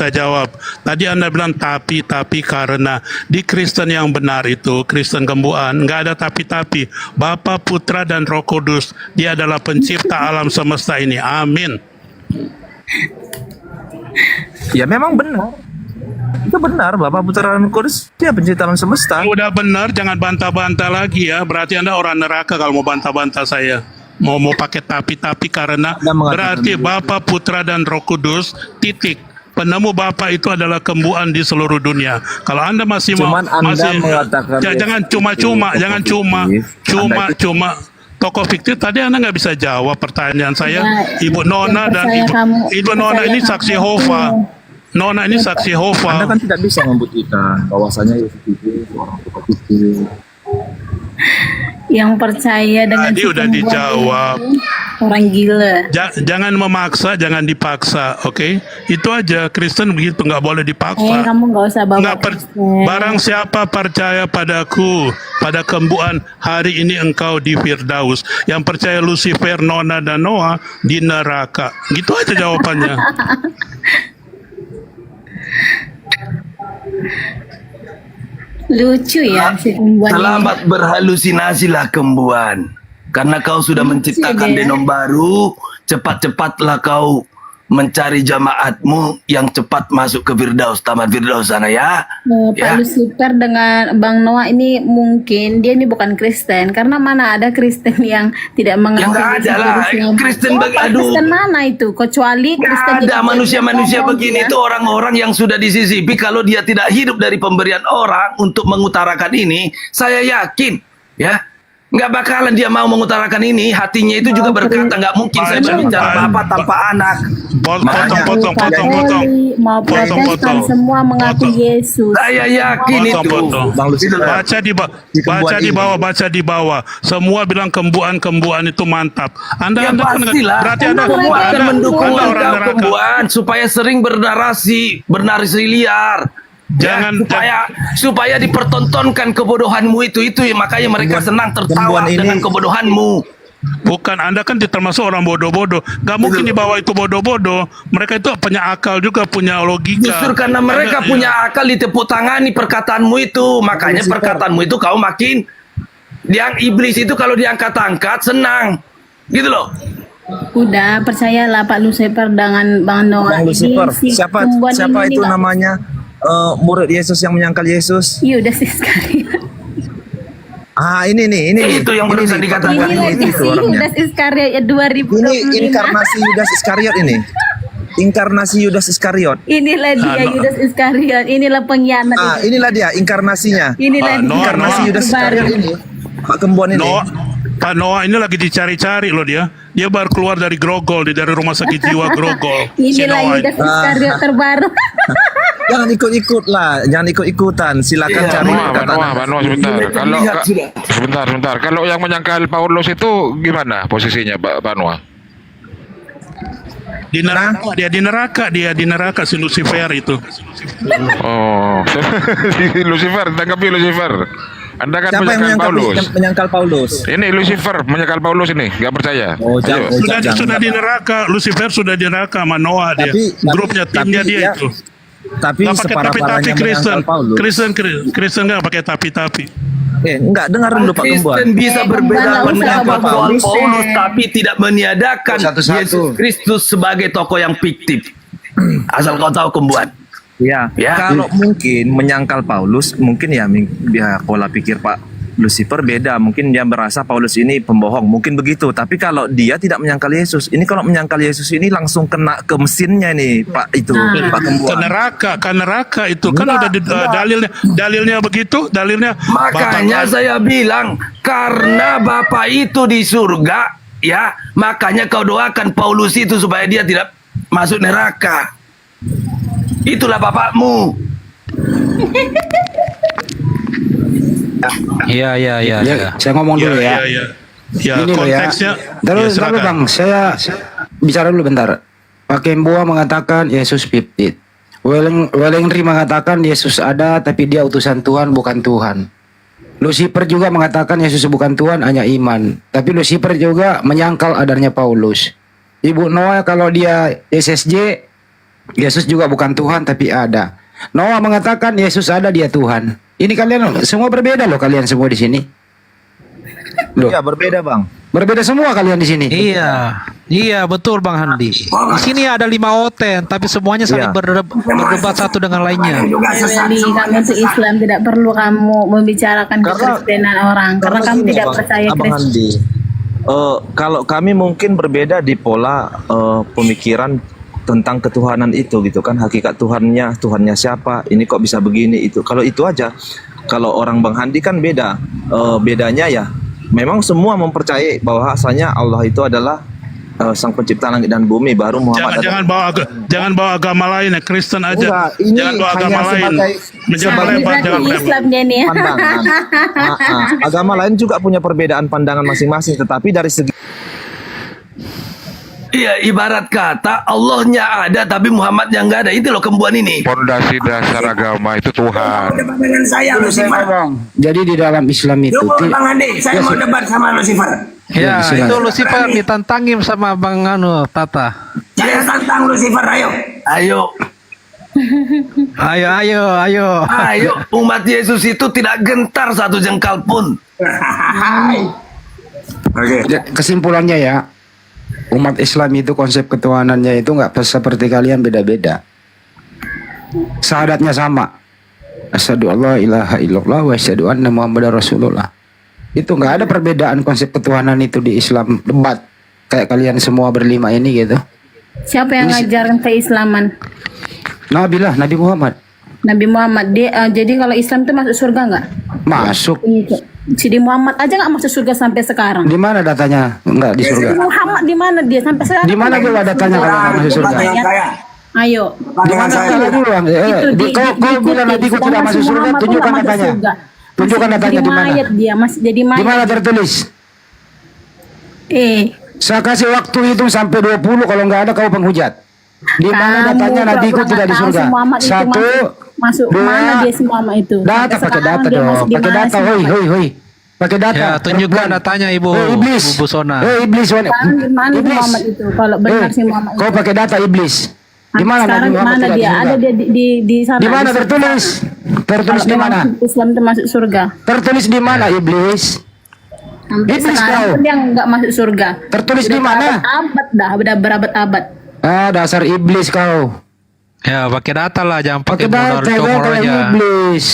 jawab. Tadi Anda bilang tapi karena di Kristen yang benar itu, Kristen kembuan, nggak ada tapi. Bapa, Putra, dan Roh Kudus, Dia adalah pencipta alam semesta ini. Amin. Ya memang benar. Itu benar, Bapak Putra dan Kudus, dia pencipta alam semesta. Udah benar, jangan bantah-bantah lagi ya. Berarti Anda orang neraka kalau mau bantah-bantah saya. Mau pakai tapi karena Anda mengatakan berarti Bapa, Putra, dan Roh Kudus, titik. Penemu Bapa itu adalah kembuan di seluruh dunia. Kalau Anda masih Cuman Anda mengatakan jangan Yesus cuma-cuma, itu jangan tokoh fiktif. cuma tokoh fiktif. Tadi Anda nggak bisa jawab pertanyaan saya. Ya, Ibu Nona yang dan percaya kamu- Ibu Nona percaya ini kamu saksi itu. Yehova. Nona ini saksi Anda Yehova. kan tidak bisa membuktikan bahwasanya Yesus itu orang tokoh fiktif. Yang percaya dengan Tadi si udah pembuat dijawab. itu, orang gila. Jangan memaksa, jangan dipaksa, oke? Itu aja. Kristen begitu, nggak boleh dipaksa. Kamu nggak usah bawa Nggak Kristen. barang siapa percaya padaku, pada kembuan, hari ini engkau di Firdaus. Yang percaya Lucifer, Nona, dan Noah di neraka. Gitu aja jawabannya. Lucu ya si pembuat ini. Selamat berhalusinasilah kembuan. Karena kau sudah menciptakan dia. denom baru, cepat-cepatlah kau mencari jamaatmu yang cepat masuk ke Firdaus, Taman Firdaus sana ya. Pak Lucifer dengan Bang Noah ini mungkin dia ini bukan Kristen karena mana ada Kristen yang tidak mengerti. Yang nggak ada lah, Kristen Kristen mana itu kecuali Kristen Nggak ada yang manusia-manusia ngomong, begini ya. itu orang-orang yang sudah disisipi. Kalau dia tidak hidup dari pemberian orang untuk mengutarakan ini, saya yakin ya Nggak bakalan dia mau mengutarakan ini. Hatinya itu juga berkata, nggak mungkin saya berbicara Bapak tanpa anak. Potong. Mau Protestan semua mengaku Yesus. Saya yakin itu. Baca di bawah. Semua bilang kembuan itu mantap. Ya Anda pastilah. berarti Semua akan mendukung Anda orang engkau neraka. kembuan supaya sering bernarasi liar. Supaya dipertontonkan kebodohanmu itu ya, makanya mereka senang tertawa dengan kebodohanmu. Bukan, Anda kan termasuk orang bodoh-bodoh. Gak mungkin di bawah itu bodoh-bodoh. Mereka itu punya akal juga, punya logika. Justru karena mereka punya akal ditepuk tangani perkataanmu itu. Makanya perkataanmu itu kau makin yang iblis itu kalau diangkat-angkat senang. Gitu loh. Udah percayalah Pak Lucifer dengan Bang Noah. Bang Lucifer, Ini si siapa perempuan ini itu Bang. namanya? Murid Yesus yang menyangkal Yesus. Yudas Iskariot. Ini itu yang barusan dikatakan. Ini lagi si Yudas Iskariot ya 2025. Ini inkarnasi Yudas Iskariot ini. Inkarnasi Yudas Iskariot. Inilah dia Yudas Iskariot. Inilah pengkhianat. Inilah dia inkarnasinya. Inilah dia. Inkarnasi Yudas Iskariot ini. Pak Kembuan ini. Pak Noah ini lagi dicari-cari loh dia. Dia baru keluar dari Grogol, dari rumah sakit jiwa Grogol. Inilah Yudas Iskariot terbaru. Jangan ikut-ikutan. Silakan cari Pak Noah sebentar. Kalau yang menyangkal Paulus itu gimana posisinya Pak Noah? Di neraka si Lucifer itu. Oh, Lucifer, tanggapi Lucifer. Anda kan Siapa yang menyangkal Paulus. menyangkal Paulus? Ini Lucifer menyangkal Paulus ini, nggak percaya? Sudah di neraka, Lucifer sudah di neraka sama Noah dia. Grupnya, timnya dia itu. Tapi Nggak pakai tapi-tapi Kristen nggak pakai tapi-tapi. Enggak, dengar dulu Pak Kembuan. Kristen bisa berbeda pendapat soal Paulus, tapi tidak meniadakan Yesus Kristus sebagai tokoh yang fiktif. Asal kau tahu Kembuan. Ya, kalau mungkin menyangkal Paulus, mungkin ya pola pikir Pak Lucifer beda. Mungkin dia merasa Paulus ini pembohong, mungkin begitu. Tapi kalau dia tidak menyangkal Yesus, ini kalau menyangkal Yesus ini langsung kena ke mesinnya nih Pak Pak Kembuan. Ke neraka itu kan udah dalilnya begitu, dalilnya. Makanya saya bilang karena Bapak itu di surga, ya makanya kau doakan Paulus itu supaya dia tidak masuk neraka. Itulah bapakmu. Iya. Saya ngomong dulu ya. Ya, Ini loh ya. konteksnya. Terus silakan. Bang, saya bicara dulu bentar. Pak Kemboa mengatakan Yesus 50. Wellingry mengatakan Yesus ada tapi dia utusan Tuhan bukan Tuhan. Lucifer juga mengatakan Yesus bukan Tuhan hanya iman. Tapi Lucifer juga menyangkal adanya Paulus. Ibu Noah kalau dia SSJ, Yesus juga bukan Tuhan tapi ada. Noah mengatakan Yesus ada dia Tuhan. Ini kalian semua berbeda loh, kalian semua di sini. Loh. Iya, berbeda Bang. Berbeda semua kalian di sini. Iya betul Bang Handi. Di sini ada 5 oten, tapi semuanya saling berdebat satu dengan lainnya. Jadi kamu itu Islam tidak perlu kamu membicarakan kekristenan orang karena kamu tidak percaya Kristus. Kalau kami mungkin berbeda di pola pemikiran tentang ketuhanan itu gitu kan, hakikat Tuhannya siapa, ini kok bisa begini itu. Kalau itu aja. Kalau orang Bang Handi kan beda. Bedanya ya memang semua mempercayai bahwasanya Allah itu adalah sang pencipta langit dan bumi, baru Muhammad. Jangan bawa agama lain ya, Kristen aja. Enggak, ini jangan bawa agama lain. Jangan Islamnya nih. Pandangan. Agama lain juga punya perbedaan pandangan masing-masing, tetapi dari segi Iya, ibarat kata Allahnya ada tapi Muhammadnya nggak ada. Itu loh Kembuan ini. Pondasi dasar agama itu Tuhan. Dengan saya Lucifer. Jadi di dalam Islam itu Bang Andi, saya mau debat sama Lucifer. Ya, itu Lucifer ditantangin sama Bang Tata. Saya tantang Lucifer, ayo. Ayo, umat Yesus itu tidak gentar satu jengkal pun. Oke. Kesimpulannya ya, umat Islam itu konsep ketuhanannya itu nggak seperti kalian, beda-beda. Syahadatnya sama. Asyhadu alla ilaha illallah wa asyhadu anna Muhammadar Rasulullah. Itu nggak ada perbedaan konsep ketuhanan itu di Islam, debat kayak kalian semua berlima ini gitu. Siapa yang ngajarin keislaman? Nabi Muhammad. Nabi Muhammad dia jadi kalau Islam itu masuk surga nggak? Masuk. Sidi Muhammad aja nggak masuk surga sampai sekarang. Di mana datanya? Enggak di surga. Sidi Muhammad di mana dia sampai sekarang? Di mana pula datanya kalau nggak masuk surga? Ayo. Di mana dulu? Kau bilang nabiku tidak masuk surga, tunjukkan datanya. Tunjukkan datanya di mana? Dia masih jadi mayat. Di mana tertulis? Saya kasih waktu hitung sampai 20, kalau nggak ada kau penghujat. Di mana datanya nabiku tidak di surga? Satu, masuk dua, mana dia si Muhammad itu? Data pakai data dong, pakai data, hoi. Pakai data. Ya, tunjukkan datanya Ibu. Iblis. Bu Busona. Iblis. Mana si Muhammad itu? Kalau benar si Muhammad itu. Kau pakai data iblis. Di mana Sekarang Nabi Muhammad mana tidak di dia? surga? Ada dia di sana. Di mana tertulis? Tertulis di mana? Islam itu masuk surga. Tertulis di mana iblis? Sampai Iblis sekarang kau. pun dia nggak masuk surga. Tertulis di mana? Abad dah, udah berabad-abad. Dasar iblis kau. Ya, pakai data lah, jangan pakai Pakai modal data, comor data aja. iblis.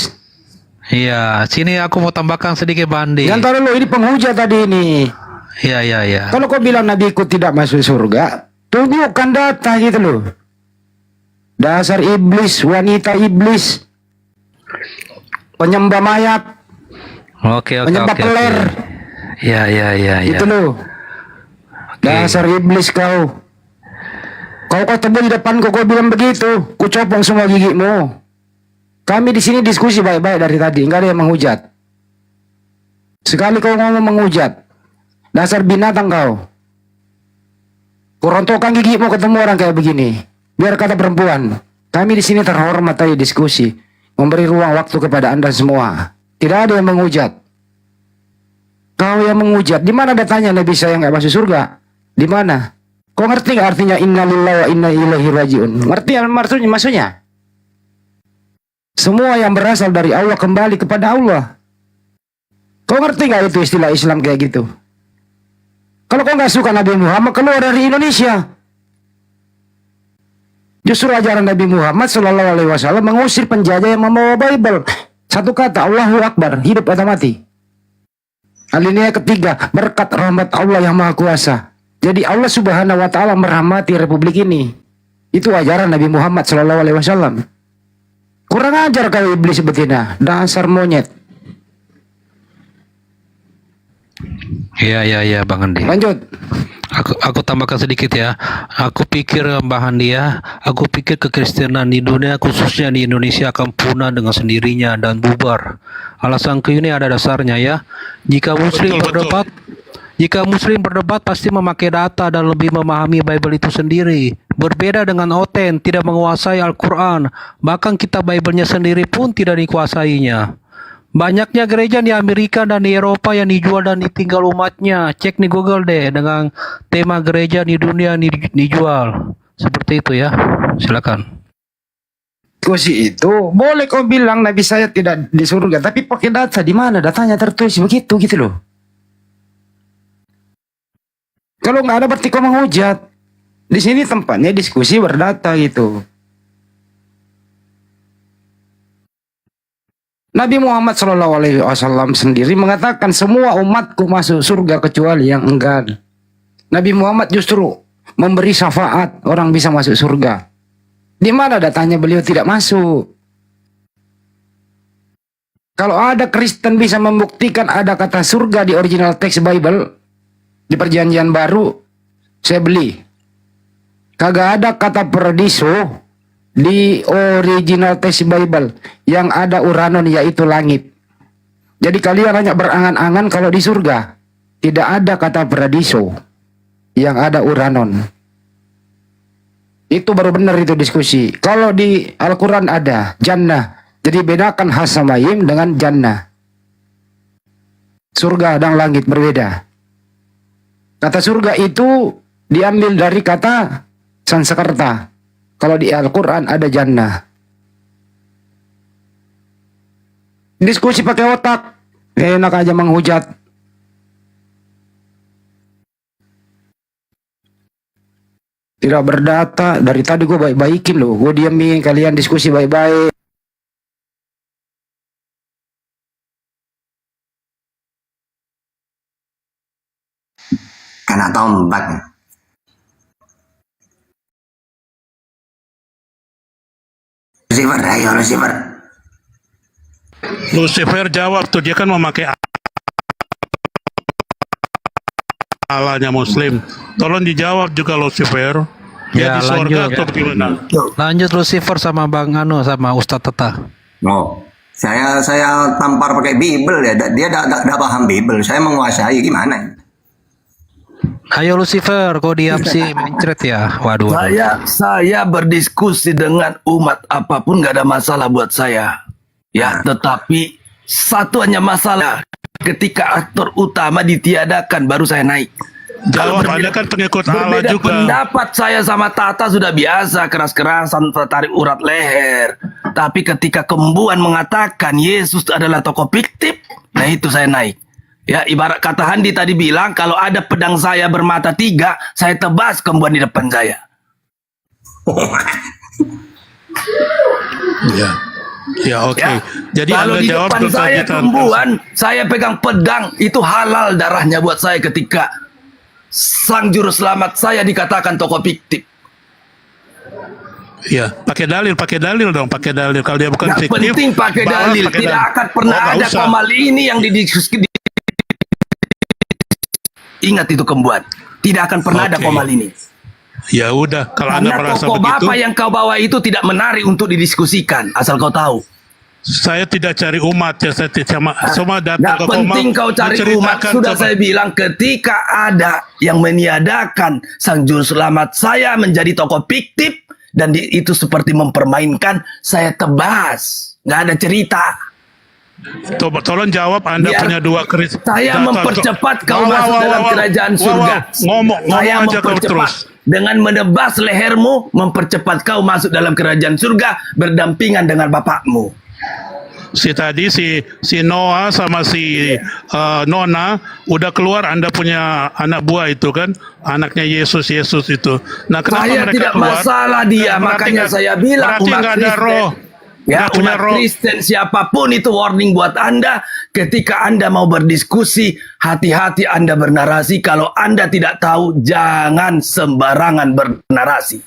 Iya, sini aku mau tambahkan sedikit Bandi. Yang tahu lu ini penghujat tadi ini. Iya. Kalau kau bilang nabiku tidak masuk surga, tunjukkan data gitu loh. Dasar iblis, wanita iblis, penyembah mayat, Oke. penyembah peler. Iya. Itu loh. Dasar iblis kau. Kau ketemu di depan kau bilang begitu, ku copong semua gigimu. Kami di sini diskusi baik-baik dari tadi, nggak ada yang menghujat. Sekali kau ngomong menghujat, dasar binatang kau. Kurontokkan gigimu ketemu orang kayak begini. Biar kata perempuan, kami di sini terhormat tadi diskusi, memberi ruang waktu kepada Anda semua. Tidak ada yang menghujat. Kau yang menghujat. Di mana datanya Nabi saya nggak masuk surga? Di mana? Kau ngerti nggak artinya inna lillahi wa inna ilaihi rajiun? Ngerti maksudnya? Semua yang berasal dari Allah kembali kepada Allah. Kau ngerti nggak itu istilah Islam kayak gitu? Kalau kau nggak suka Nabi Muhammad, keluar dari Indonesia. Justru ajaran Nabi Muhammad Shallallahu Alaihi Wasallam mengusir penjajah yang membawa Bible. Satu kata, Allahu Akbar, hidup atau mati. Alinea ketiga, berkat rahmat Allah yang Maha Kuasa. Jadi Allah Subhanahu Wa Taala merahmati Republik ini. Itu ajaran Nabi Muhammad Shallallahu Alaihi Wasallam. Kurang ajar kau iblis betina, dasar monyet. Iya Bang Andi. Lanjut. Aku tambahkan sedikit ya. Aku pikir Mbah Andi ya, aku pikir kekristenan di dunia khususnya di Indonesia akan punah dengan sendirinya dan bubar. Alasanku ini ada dasarnya ya. Jika Muslim berdebat pasti memakai data dan lebih memahami Bible itu sendiri. Berbeda dengan Oten, tidak menguasai Al-Quran. Bahkan kitab Bible-nya sendiri pun tidak dikuasainya. Banyaknya gereja di Amerika dan di Eropa yang dijual dan ditinggal umatnya. Cek di Google deh dengan tema gereja di dunia dijual. Seperti itu ya. Silakan. Diskusi itu boleh kau bilang Nabi saya tidak di surga, tapi pakai data. Di mana datanya tertulis begitu gitu loh. Kalau nggak ada berarti kau menghujat. Di sini tempatnya diskusi berdata gitu. Nabi Muhammad SAW sendiri mengatakan semua umatku masuk surga kecuali yang enggan. Nabi Muhammad justru memberi syafaat orang bisa masuk surga. Di mana datanya beliau tidak masuk? Kalau ada Kristen bisa membuktikan ada kata surga di original text Bible, di perjanjian baru, saya beli. Kagak ada kata paradiso di original text Bible. Yang ada uranon yaitu langit. Jadi kalian hanya berangan-angan kalau di surga tidak ada kata paradiso, yang ada uranon. Itu baru benar itu diskusi. Kalau di Al-Quran ada jannah. Jadi bedakan hasamayim dengan jannah. Surga dan langit berbeda. Kata surga itu diambil dari kata Sanskerta. Kalau di Al-Quran ada jannah. Diskusi pakai otak. Enak aja menghujat. Tidak berdata. Dari tadi gue baik-baikin loh. Gue diamin, kalian diskusi baik-baik. Kena tombak. Lucifer, ayo Lucifer. Lucifer jawab tuh, dia kan memakai Allahnya Muslim. Tolong dijawab juga Lucifer. Ya, Di surga lanjut. atau gimana? Lanjut Lucifer sama Bang Anu sama Ustadz Tata. Oh, saya tampar pakai Bible ya. Dia tidak paham Bible. Saya menguasai gimana? Ayo Lucifer, kok diam sih mencret ya? Waduh. Saya berdiskusi dengan umat apapun nggak ada masalah buat saya. Ya, tetapi satu hanya masalah ketika aktor utama ditiadakan baru saya naik. Jawab, Anda kan pengikut Allah Berbeda juga. pendapat saya sama Tata sudah biasa, keras-kerasan tertarik urat leher. Tapi ketika Kembuan mengatakan Yesus adalah tokoh fiktif, nah itu saya naik. Ya, ibarat kata Handi tadi bilang, kalau ada pedang saya bermata 3, saya tebas Kembuan di depan saya. Ya, oke. Ya. Jadi Kalau Anda di jawab depan tentang saya kita. Kembuan, saya pegang pedang, itu halal darahnya buat saya ketika sang juru selamat saya dikatakan tokoh fiktif. Ya, pakai dalil dong, pakai dalil. Kalau dia bukan Nggak fiktif, penting pakai balas dalil. pakai Tidak dalil. akan pernah nggak ada usah. komal ini yang didiskusi. Ingat itu Kembuan. Tidak akan pernah ada Oke. komal ini. Ya udah, kalau Anda Karena merasa tokoh begitu, Bapak yang kau bawa itu tidak menarik untuk didiskusikan. Asal kau tahu. saya tidak cari umat ya, saya cuma datang Nggak ke penting Komang kau cari umat. menceritakan Sudah coba. saya bilang ketika ada yang meniadakan sang juru selamat saya menjadi tokoh fiktif dan itu seperti mempermainkan, saya tebas. Nggak ada cerita. Tolong jawab, Anda Biar punya dua keris. Saya mempercepat kau masuk dalam kerajaan surga. Ngomong Saya aja kau mempercepat. terus. Dengan menebas lehermu, mempercepat kau masuk dalam kerajaan surga berdampingan dengan bapakmu. Si Noah sama si Nona udah keluar, Anda punya anak buah itu kan, anaknya Yesus itu. Nah, kenapa Saya mereka tidak keluar? masalah dia, Berarti makanya nggak- saya bilang berarti umat nggak ada Kristen. roh. Ya, Nggak punya umat roh. Kristen siapapun itu warning buat Anda. Ketika Anda mau berdiskusi, hati-hati Anda bernarasi. Kalau Anda tidak tahu, jangan sembarangan bernarasi.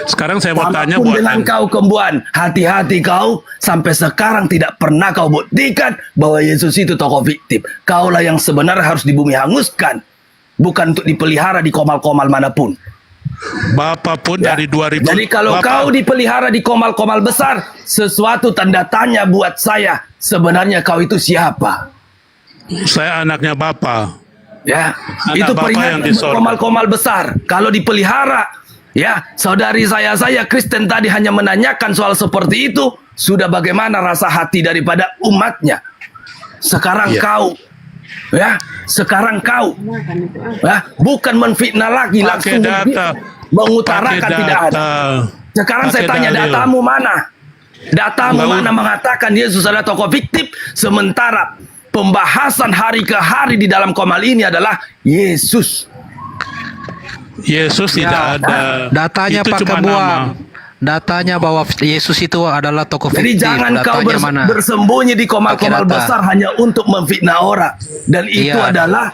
Sekarang saya mau tanya Apapun buat dengan Anda. kau Kembuan, hati-hati kau. Sampai sekarang tidak pernah kau buktikan bahwa Yesus itu tokoh fiktif. Kaulah yang sebenarnya harus di bumi hanguskan, bukan untuk dipelihara di komal-komal manapun. Bapak pun Ya. dari 2000. Jadi kalau Bapak- kau dipelihara di komal-komal besar, sesuatu tanda tanya buat saya. Sebenarnya kau itu siapa? Saya anaknya Bapak. Ya, Anak itu Bapak yang peringatan di sorga. komal-komal besar. Kalau dipelihara, ya, saudari saya Kristen tadi hanya menanyakan soal seperti itu. Sudah bagaimana rasa hati daripada umatnya? Sekarang Iya. kau, ya, sekarang kau, ya, bukan menfitnah lagi, Pakai langsung data. mengutarakan Pakai tidak ada. data. Sekarang saya Pakai tanya dalil. datamu mana? Datamu Nggak mana mengatakan Yesus adalah tokoh fiktif, sementara pembahasan hari ke hari di dalam komal ini adalah Yesus. Yesus tidak ada. Datanya Itu Pak cuma Kembuan. nama. Datanya bahwa Yesus itu adalah tokoh Jadi fiktif. jangan kau Datanya mana? bersembunyi di komal-komal Pakai data. besar hanya untuk memfitnah orang. Dan itu Iya. adalah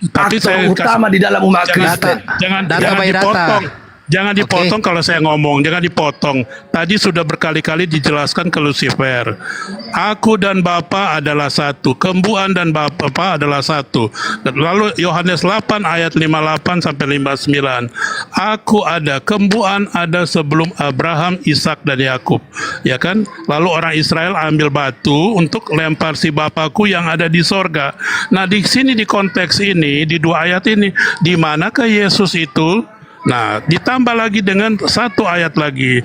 Tapi aktor saya utama di dalam umat Kristen. Jangan Data by data. dipotong. Jangan dipotong kalau saya ngomong, jangan dipotong. Tadi sudah berkali-kali dijelaskan ke Lucifer. Aku dan Bapa adalah satu. Kembuan dan Bapa adalah satu. Lalu Yohanes 8 ayat 58 sampai 59. Aku ada, Kembuan ada sebelum Abraham, Ishak dan Yakub. Ya kan? Lalu orang Israel ambil batu untuk lempar si Bapakku yang ada di sorga. Nah, di sini di konteks ini, di dua ayat ini, di manakah Yesus itu? Nah, ditambah lagi dengan satu ayat lagi.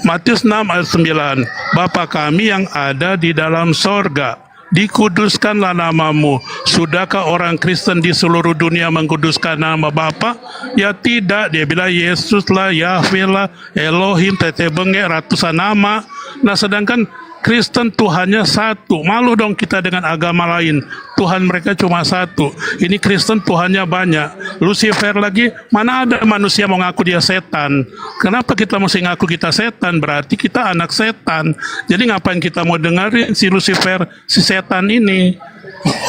Matius 6 ayat 9. Bapa kami yang ada di dalam sorga, dikuduskanlah namamu. Sudahkah orang Kristen di seluruh dunia mengkuduskan nama Bapa? Ya tidak, dia bilang Yesus lah, Yahweh lah, Elohim, tete benge, ratusan nama. Nah, sedangkan Kristen Tuhannya satu. Malu dong kita dengan agama lain. Tuhan mereka cuma satu. Ini Kristen Tuhannya banyak. Lucifer lagi, mana ada manusia mau ngaku dia setan. Kenapa kita mesti ngaku kita setan? Berarti kita anak setan. Jadi ngapain kita mau dengerin si Lucifer, si setan ini?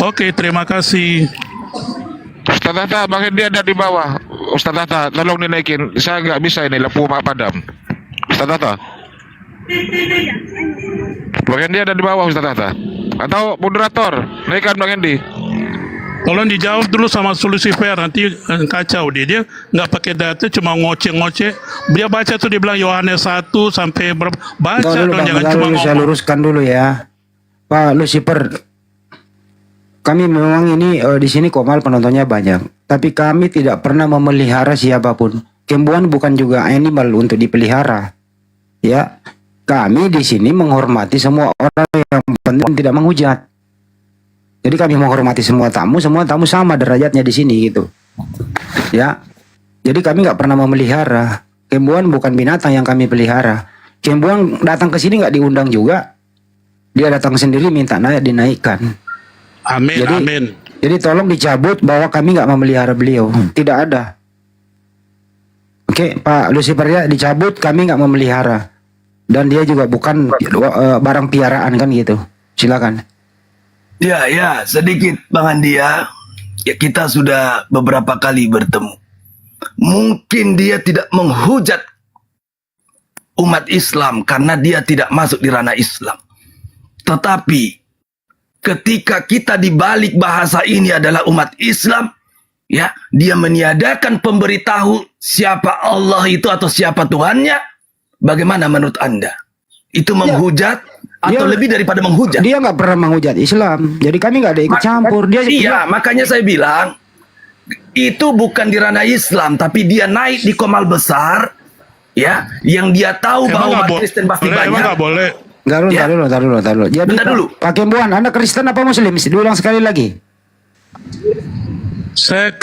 Oke, terima kasih. Ustaz Tata, makanya dia ada di bawah. Ustaz Tata, tolong dinaikin. Saya nggak bisa ini, lampu mak padam. Ustaz Tata. Bang Hendy ada di bawah Ustaz Hatta. Atau moderator, naikkan Bang Hendy. Tolong dijawab dulu sama Lucifer, nanti kacau dia nggak pakai data, cuma ngoceh-ngoceh. Dia baca tuh, dia bilang Yohanes 1 sampai berapa, baca Tunggu dulu, dong, Bang, jangan bentar cuma dulu, saya ngomong. luruskan dulu ya. Pak Lucifer, kami memang ini di sini Komal penontonnya banyak, tapi kami tidak pernah memelihara siapapun. Kembuan bukan juga animal untuk dipelihara. Ya, kami di sini menghormati semua orang yang penting tidak menghujat. Jadi kami menghormati semua tamu sama derajatnya di sini gitu. Ya. Jadi kami nggak pernah memelihara. Kembuan bukan binatang yang kami pelihara. Kembuan datang ke sini nggak diundang juga. Dia datang sendiri minta dinaikkan. Amin, Jadi, amin. Jadi tolong dicabut bahwa kami nggak memelihara beliau. Tidak ada. Oke, Pak Lucifer, ya dicabut, kami nggak memelihara. Dan dia juga bukan barang piaraan kan gitu. Silakan. Ya, sedikit Bang Andi ya. Ya, kita sudah beberapa kali bertemu. Mungkin dia tidak menghujat umat Islam karena dia tidak masuk di ranah Islam. Tetapi ketika kita dibalik bahasa ini adalah umat Islam, ya, dia meniadakan pemberitahu siapa Allah itu atau siapa Tuhannya. Bagaimana menurut Anda? Itu menghujat atau lebih daripada menghujat? Dia nggak pernah menghujat Islam. Jadi kami nggak ada ikut campur. Iya, makanya saya bilang itu bukan di ranah Islam, tapi dia naik di Komal besar, ya, yang dia tahu bahwa umat Kristen pasti banyak. Emang nggak boleh. Taruh dulu. Jadi, Bentar dulu. Pak Kembuan, Anda Kristen apa Muslim? Diulang sekali lagi. Saya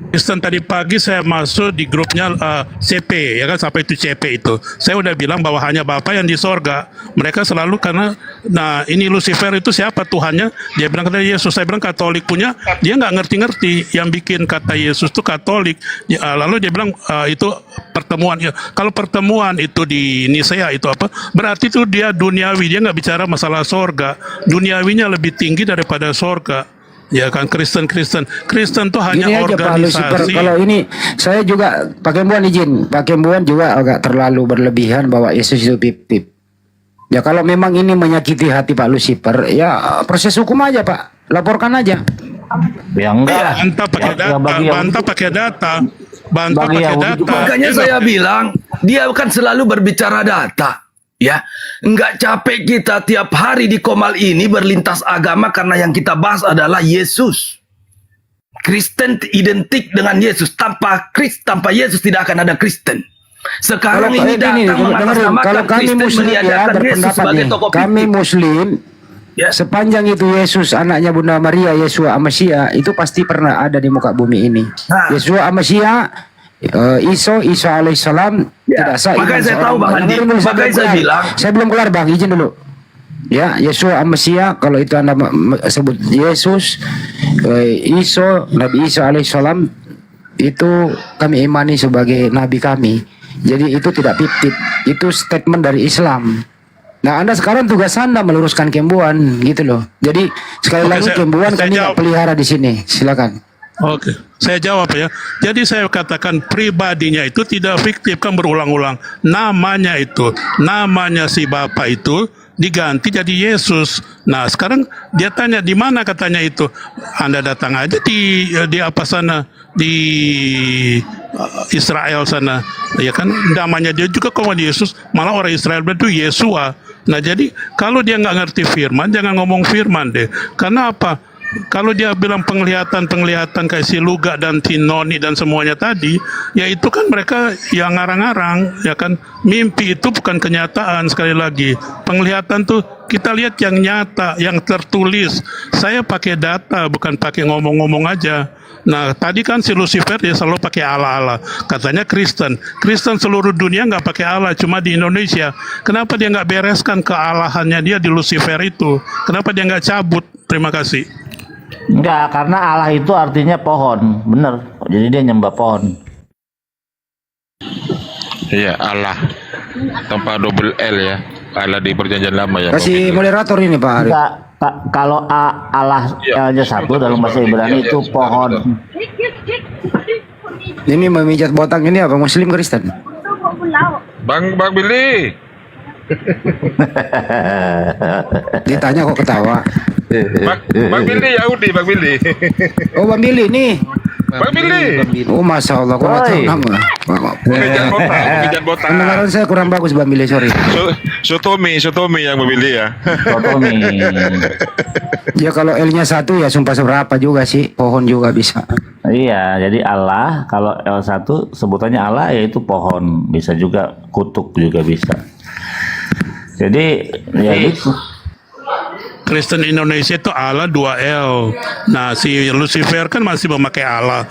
Kristen, tadi pagi saya masuk di grupnya CP, ya kan, sampai itu CP itu. Saya udah bilang bahwa hanya Bapa yang di sorga. Mereka selalu karena, nah ini Lucifer itu siapa Tuhannya? Dia bilang kata Yesus. Saya bilang Katolik punya, dia nggak ngerti-ngerti. Yang bikin kata Yesus itu Katolik. Lalu dia bilang itu pertemuan. Ya, kalau pertemuan itu di Nisea itu apa? Berarti itu dia duniawi. Dia nggak bicara masalah sorga. Duniawinya lebih tinggi daripada sorga. Ya kan, Kristen tuh hanya Gini aja Pak Lucifer, organisasi. kalau ini saya juga Pak Kembuan izin, Pak Kembuan juga agak terlalu berlebihan bahwa Yesus itu pip-pip. Ya kalau memang ini menyakiti hati Pak Lucifer, ya proses hukum aja Pak, laporkan aja. Ya enggak. Bantah pakai data, bantah pakai data, bantah Bagi pakai Yahudi data. Makanya saya bilang, dia kan selalu berbicara data. Ya, nggak capek kita tiap hari di Komal ini berlintas agama karena yang kita bahas adalah Yesus. Kristen identik dengan Yesus. Tanpa Yesus tidak akan ada Kristen. Sekarang ini datang mengatasnamakan kalau kami Kristen Muslim ya meniadakan Yesus berpendapat sebagai nih, tokoh kami fiktif. Muslim Ya. sepanjang itu Yesus anaknya Bunda Maria, Yesua Amasia itu pasti pernah ada di muka bumi ini. Yesua Amasia, Isa alaihissalam tidak sah. Makanya saya tahu Bang Andi, makanya saya bilang, saya belum kelar Bang, izin dulu. Ya, Yesua Amasia, kalau itu Anda sebut Yesus, Isa, Nabi Isa alaihissalam itu kami imani sebagai nabi kami. Jadi itu tidak fiktif, itu statement dari Islam. Nah, Anda sekarang tugas Anda meluruskan Kembuan gitu loh. Jadi sekali lagi Kembuan kami nggak pelihara di sini. Silakan. Oke, saya jawab ya. Jadi saya katakan pribadinya itu tidak fiktif, kan berulang-ulang. Namanya si Bapa itu diganti jadi Yesus. Nah, sekarang dia tanya di mana katanya itu. Anda datang aja di apa sana, di Israel sana. Ya kan, namanya dia juga kalau Yesus, malah orang Israel itu Yesua. Nah, jadi kalau dia nggak ngerti firman, jangan ngomong firman deh. Karena apa? Kalau dia bilang penglihatan kayak si Luga dan Tinoni dan semuanya tadi, ya itu kan mereka yang ngarang-ngarang, ya kan. Mimpi itu bukan kenyataan, sekali lagi. Penglihatan tuh kita lihat yang nyata, yang tertulis. Saya pakai data, bukan pakai ngomong-ngomong aja. Nah, tadi kan si Lucifer dia selalu pakai ala-ala. Katanya Kristen seluruh dunia nggak pakai ala, cuma di Indonesia. Kenapa dia nggak bereskan kealahannya dia di Lucifer itu? Kenapa dia nggak cabut? Terima kasih. Enggak, karena Allah itu artinya pohon, bener. Jadi dia nyembah pohon. Iya, Allah tanpa double L ya. Allah di perjanjian lama ya. Kasih moderator ini Pak Arif. Enggak, kalau Allah L-nya satu dalam bahasa Ibrani itu pohon. Ini memijat botak ini apa Muslim Kristen? Bang Billy. Ditanya kok ketawa. Bang Billy Yahudi, Bang Billy. Oh, Bang Billy nih. Bang Billy. Oh, Masya Allah, kok nggak tahu nama. Pijat botak. Pendengaran saya kurang bagus, Bang Billy, sorry. Sotomi yang Bang Billy ya. Sotomi. Ya kalau L-nya 1 ya sumpah seberapa juga sih, pohon juga bisa. Iya, jadi Allah, kalau L1 sebutannya Allah yaitu pohon, bisa juga kutuk juga bisa. Jadi ya gitu. Kristen Indonesia itu Allah 2L. Nah, si Lucifer kan masih memakai Allah.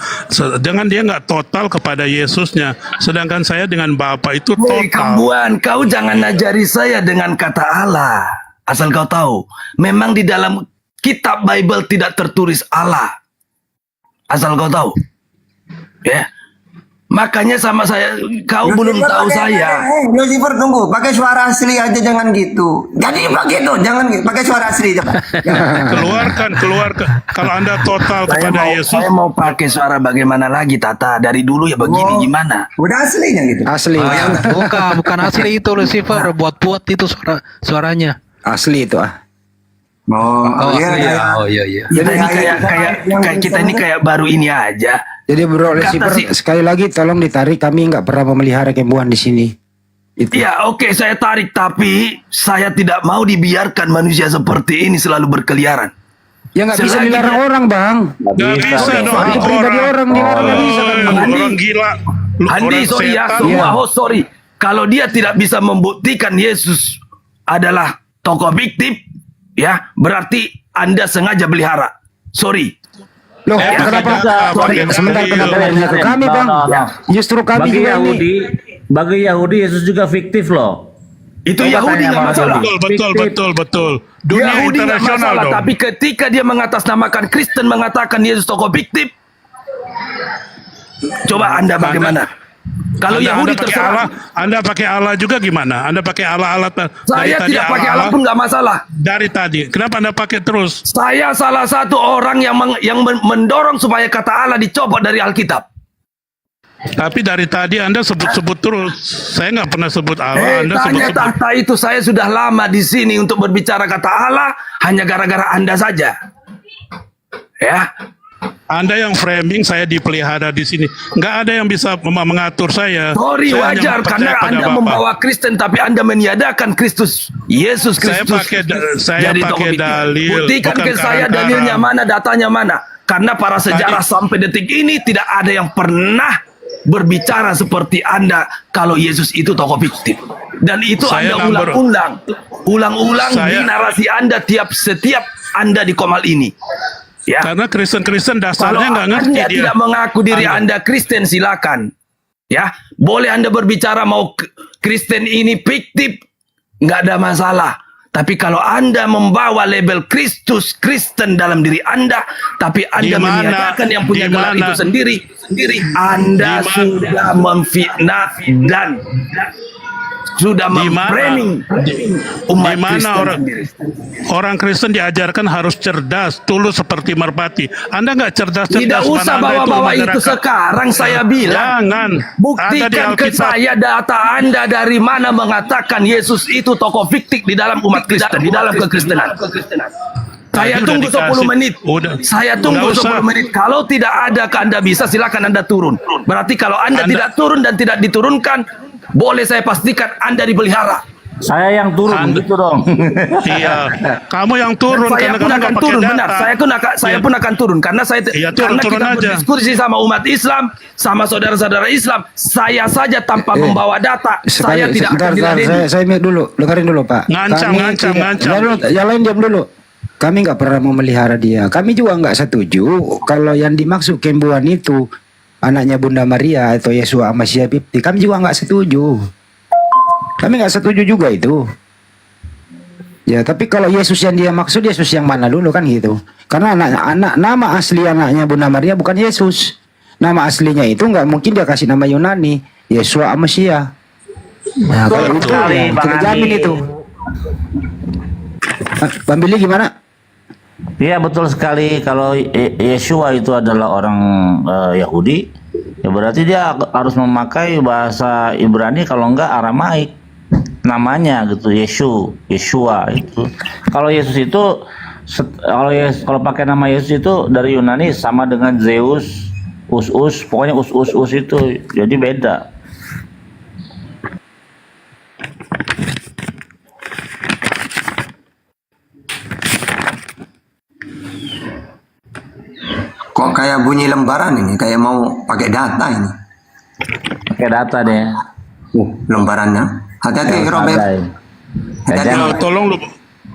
Dengan dia nggak total kepada Yesusnya. Sedangkan saya dengan Bapa itu Hei total. kambuan, kau jangan ajari saya dengan kata Allah. Asal kau tahu, memang di dalam kitab Bible tidak tertulis Allah. Asal kau tahu. Ya. Makanya sama saya, kau belum tahu saya. Lucifer tunggu, pakai suara asli aja, jangan gitu. Jadi begitu, jangan gitu. Pakai suara asli coba. Keluarkan. Kalau Anda total kepada Yesus. Saya mau pakai suara bagaimana lagi, Tata. Dari dulu ya begini, gimana? Udah aslinya gitu. Asli. Bukan asli itu Lucifer, buat itu suaranya. Asli itu ah. Iya. Kita ini kayak kita ini kayak baru ini aja. Jadi Bro Lucifer, sekali lagi tolong ditarik, kami nggak pernah memelihara kembuhan di sini. Itu. Ya oke, saya tarik, tapi saya tidak mau dibiarkan manusia seperti ini selalu berkeliaran. Ya nggak bisa dilarang orang, Bang. Nggak bisa dong. Itu pribadi orang dilarang nggak bisa kan. Orang gila. Andi, sorry ya, semua host sorry. Kalau dia tidak bisa membuktikan Yesus adalah tokoh fiktif, ya berarti Anda sengaja pelihara. Sorry. Loh, kenapa? Sebentar, kenapa nanya ke kami, Bang? Justru kami Bagi juga Yahudi, bagi Yahudi Yesus juga fiktif loh. Itu Yahudi nggak masalah. Betul. Dunia Yahudi nggak internasional masalah, dong. tapi ketika dia mengatasnamakan Kristen, mengatakan Yesus tokoh fiktif, coba Anda bagaimana? Kalau Yahudi terserah. Anda pakai Allah juga gimana? Anda pakai Allah Saya tidak pakai Allah pun nggak masalah. Dari tadi, kenapa Anda pakai terus? Saya salah satu orang yang mendorong supaya kata Allah dicopot dari Alkitab. Tapi dari tadi Anda sebut-sebut terus. Saya nggak pernah sebut Allah. Anda Tanya sebut-sebut. tahta itu, saya sudah lama di sini untuk berbicara kata Allah, hanya gara-gara Anda saja. Ya. Anda yang framing saya dipelihara di sini. Nggak ada yang bisa mengatur saya. Sorry, Saya hanya wajar percaya karena pada Anda Bapa. membawa Kristen, tapi Anda meniadakan Kristus, Yesus Saya Kristus. pakai tokoh fiktif. dalil. Buktikan bukan ke saya karang-karang. dalilnya mana, datanya mana. Karena para sejarah sampai detik ini tidak ada yang pernah berbicara seperti Anda kalau Yesus itu tokoh fiktif. Dan itu Saya Anda ulang-ulang di Saya- narasi Anda setiap Anda di Komal ini. Ya. Karena Kristen-Kristen Kalau dasarnya nggak ngerti Anda dia. tidak mengaku diri Anda Kristen, silakan. Ya, boleh Anda berbicara mau Kristen ini fiktif, nggak ada masalah. Tapi kalau Anda membawa label Kristus Kristen dalam diri Anda, tapi Anda meniadakan yang punya gelar itu sendiri, Anda sudah memfitnah dan sudah memframing umat Di mana Kristen orang sendiri. orang Kristen diajarkan harus cerdas, tulus seperti merpati. Anda nggak cerdas-cerdas. Tidak usah mana Anda bawa-bawa itu masyarakat. sekarang saya bilang. Jangan. Buktikan Ada di ke Alkitab. saya data Anda dari mana mengatakan Yesus itu tokoh fiktif di dalam umat Kristen, di dalam kekristenan. Saya Tadi udah tunggu 10 dikasih. menit. Saya tunggu Nggak usah. 10 menit. Kalau tidak ada Anda bisa, silakan Anda turun. Berarti kalau Anda tidak turun dan tidak diturunkan, boleh saya pastikan Anda dipelihara. Saya yang turun gitu dong. Iya, kamu yang turun Saya karena pun kamu akan nggak pakai turun, data. benar. Saya pun akan turun karena Iya, karena turun kita aja. berdiskusi sama umat Islam, sama saudara-saudara Islam. Saya saja tanpa membawa data, saya tidak akan diladeni. Saya mute dulu, dengerin dulu Pak. Ngancam. Yang lain diam dulu. Kami nggak pernah memelihara dia. Kami juga nggak setuju kalau yang dimaksud kembuhan itu anaknya Bunda Maria atau Yesus Amasia Pipti. Kami juga nggak setuju. Kami nggak setuju juga itu. Ya, tapi kalau Yesus yang dia maksud, Yesus yang mana dulu kan gitu. Karena nama asli anaknya Bunda Maria bukan Yesus. Nama aslinya itu nggak mungkin dia kasih nama Yunani, Yesus Amasia. Nah, kalau itu ya, kita jamin itu. Bang Billy gimana? Iya betul sekali, kalau Yeshua itu adalah orang Yahudi, Ya berarti dia harus memakai bahasa Ibrani, kalau enggak Aramaik namanya gitu, Yeshua itu. Kalau Yesus itu kalau pakai nama Yesus itu dari Yunani sama dengan Zeus, pokoknya us itu. Jadi beda. Kok kayak bunyi lembaran ini, kayak mau pakai data ini. Pakai data deh. Lembarannya. Hati-hati Robert. Hati-hati. Tolong lu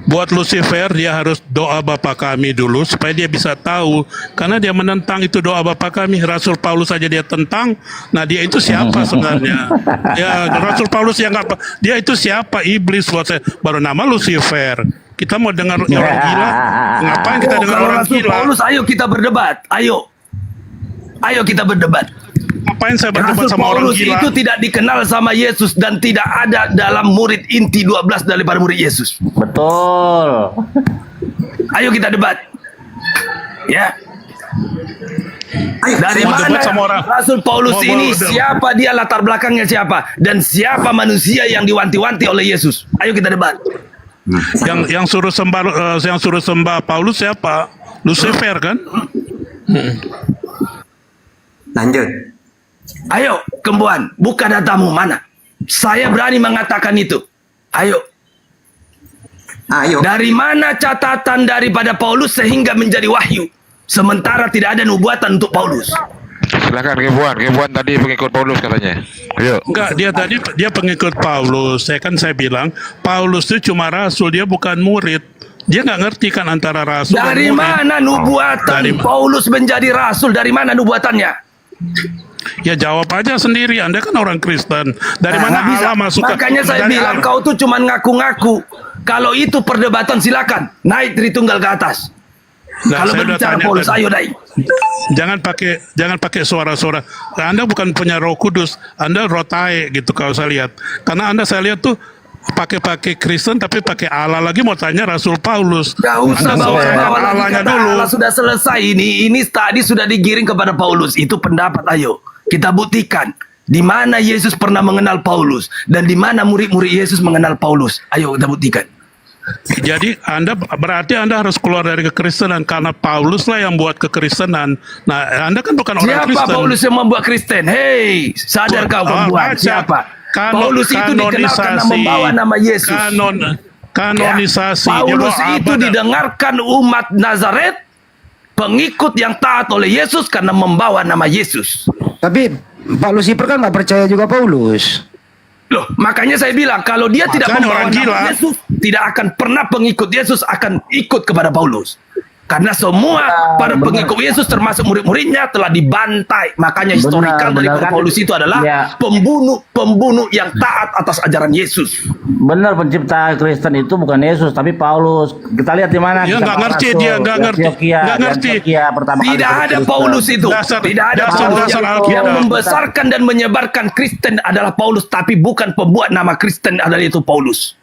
buat Lucifer, dia harus doa Bapa kami dulu supaya dia bisa tahu, karena dia menentang itu doa Bapa kami. Rasul Paulus saja dia tentang. Nah, dia itu siapa sebenarnya? Ya, Rasul Paulus yang apa? Dia itu siapa? Iblis buat saya. Baru nama Lucifer. Kita mau dengar orang gila? Ngapain kita dengar Kalau orang Rasul gila? Paulus, ayo kita berdebat. Ayo kita berdebat. Ngapain saya berdebat Rasul sama orang Paulus gila? itu tidak dikenal sama Yesus dan tidak ada dalam murid inti 12 daripada murid Yesus. Betul. Ayo kita debat. Ya. Dari Mau mana debat sama orang. Rasul Paulus Mau ini, debat. siapa dia, latar belakangnya siapa, dan siapa manusia yang diwanti-wanti oleh Yesus? Ayo kita debat. Yang suruh sembah Paulus siapa? Lucifer kan? Lanjut. Ayo, Kembuan, buka datamu mana? Saya berani mengatakan itu. Ayo. Dari mana catatan daripada Paulus sehingga menjadi wahyu? Sementara tidak ada nubuatan untuk Paulus. Silakan Kebuan tadi pengikut Paulus katanya. Ayo. Enggak, dia pengikut Paulus. Saya bilang Paulus itu cuma rasul, dia bukan murid. Dia nggak ngerti kan antara rasul dan Dari murid. mana nubuatan Paulus menjadi rasul? Dari mana nubuatannya? Ya jawab aja sendiri. Anda kan orang Kristen. Dari mana nggak bisa. Allah masuk? Makanya saya bilang kau tuh cuma ngaku-ngaku. Kalau itu perdebatan silakan naik Tritunggal ke atas. Nah, Kalau saya udah berbicara tanya Paulus, tadi. ayo naik. Jangan pakai suara-suara. Anda bukan punya Roh Kudus. Anda rotae gitu kalau saya lihat. Karena Anda saya lihat tuh pakai Kristen tapi pakai Allah lagi, mau tanya Rasul Paulus. Gak usah Anda bawa Allahnya kata dulu. Allah sudah selesai ini tadi sudah digiring kepada Paulus. Itu pendapat, ayo kita buktikan di mana Yesus pernah mengenal Paulus dan di mana murid-murid Yesus mengenal Paulus. Ayo kita buktikan. Jadi berarti Anda harus keluar dari kekristenan karena Paulus lah yang buat kekristenan. Nah, Anda kan bukan orang Kristen. Siapa Paulus yang membuat Kristen? Hei, sadar kau Kembuan, siapa? Paulus itu dikenal karena membawa nama Yesus. Kanonisasi. Ya. Paulus Dia bawa itu abad. didengarkan umat Nazaret, pengikut yang taat oleh Yesus karena membawa nama Yesus. Tapi Pak Lucifer kan nggak percaya juga Paulus. Loh, makanya saya bilang kalau dia tidak Makanya membawa orang gila. nama Yesus, tidak akan pernah pengikut Yesus akan ikut kepada Paulus. Karena semua para pengikut Yesus termasuk murid-muridnya telah dibantai. Makanya historikal dari kan? Paulus itu adalah Ya. pembunuh yang taat atas ajaran Yesus. Benar, pencipta Kristen itu bukan Yesus tapi Paulus. Kita lihat di mana. Dia kita nggak ngerti, Rasul, dia nggak di ngerti. Antioquia, Nggak di ngerti. Antioquia pertama kali Tidak ada Kristen. Paulus itu. Tidak ada Paulus dasar yang Alkitab. membesarkan dan menyebarkan Kristen adalah Paulus, tapi bukan pembuat nama Kristen adalah itu Paulus.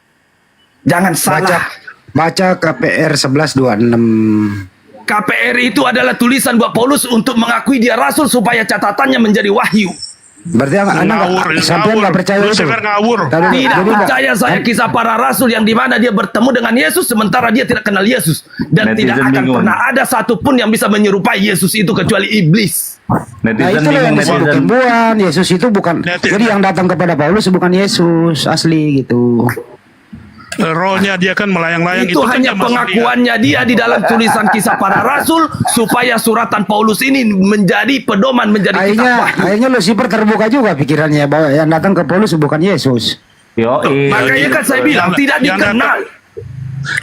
Jangan salah. Baca KPR 1126. KPR itu adalah tulisan buat Paulus untuk mengakui dia rasul supaya catatannya menjadi wahyu. Berarti Anda sampai nggak percaya itu? Lucifer ngawur. Tidak percaya saya kisah para rasul yang dimana dia bertemu dengan Yesus sementara dia tidak kenal Yesus dan Netizen tidak akan bingung. pernah ada satupun yang bisa menyerupai Yesus itu kecuali iblis. Nah itulah yang disebut Kembuan. Yesus itu bukan. Jadi yang datang kepada Paulus bukan Yesus asli gitu. Rohnya dia kan melayang-layang. Itu hanya kan yang pengakuannya dia di dalam tulisan kisah para rasul supaya suratan Paulus ini menjadi pedoman, menjadi kitab wahyu. Akhirnya Lucifer terbuka juga pikirannya bahwa yang datang ke Paulus bukan Yesus. Makanya kan saya bilang tidak dikenal.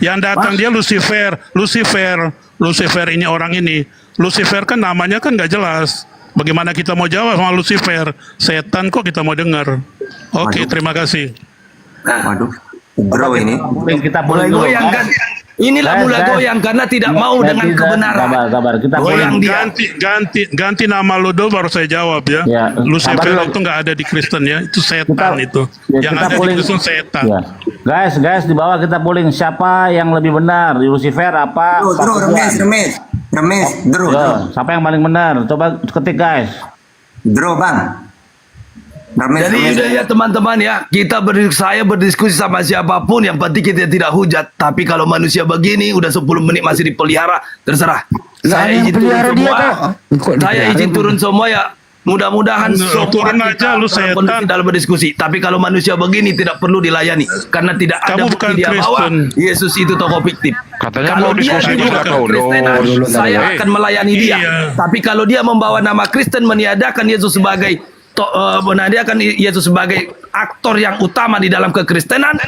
Yang datang dia Lucifer ini orang ini. Lucifer kan namanya kan nggak jelas. Bagaimana kita mau jawab sama Lucifer? Setan kok kita mau dengar. Oke, terima kasih. Waduh, bro ini. Kita Mulai goyang kan? Inilah mulai goyang karena tidak mau dengan kebenaran. Sabar, kita Goyang dia. ganti nama lo dulu baru saya jawab ya. Lucifer sabar, itu nggak ada di Kristen ya, itu setan itu. Ya, Yang kita ada polling. di Kristen setan. Ya. Guys di bawah kita polling siapa yang lebih benar, Lucifer apa? Remes, Yo, siapa yang paling benar? Coba ketik guys. Bro Bang. Jadi udah ya teman-teman ya, saya berdiskusi sama siapapun, yang penting kita tidak hujat. Tapi kalau manusia begini udah 10 menit masih dipelihara, terserah. Saya izin turun semua. Saya izin turun semua ya. Mudah-mudahan semua turun aja lu setan dalam berdiskusi. Tapi kalau manusia begini tidak perlu dilayani, karena tidak ada Kamu bukti bukan dia bahwa Kristen. Yesus itu tokoh fiktif. Katanya Kalau mau dia diskusi juga sama kau, Kristenan, saya akan melayani dia. Iya. Tapi kalau dia membawa nama Kristen, meniadakan Yesus sebagai menadiakan Yesus sebagai aktor yang utama di dalam kekristenan,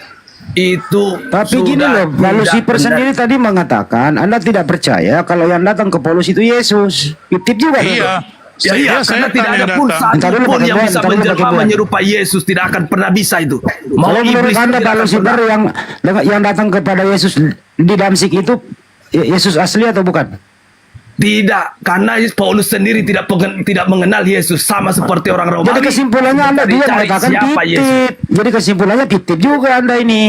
itu Tapi gini loh, Pak Lucifer sendiri tadi mengatakan Anda tidak percaya kalau yang datang ke Paulus itu Yesus. Fiktif juga. Iya. Ya, iya, karena tidak ada pun satu pun yang bisa menjelma menyerupai Yesus, tidak akan pernah bisa itu. Mau Kalau menurut iblis Anda tidak Pak akan Lucifer pernah. yang datang kepada Yesus di Damsik itu Yesus asli atau bukan? Tidak, karena Paulus sendiri tidak mengenal Yesus, sama seperti orang Romawi. Jadi kesimpulannya Anda juga Cari mengatakan siapa Yesus. fiktif. Jadi kesimpulannya fiktif juga Anda ini.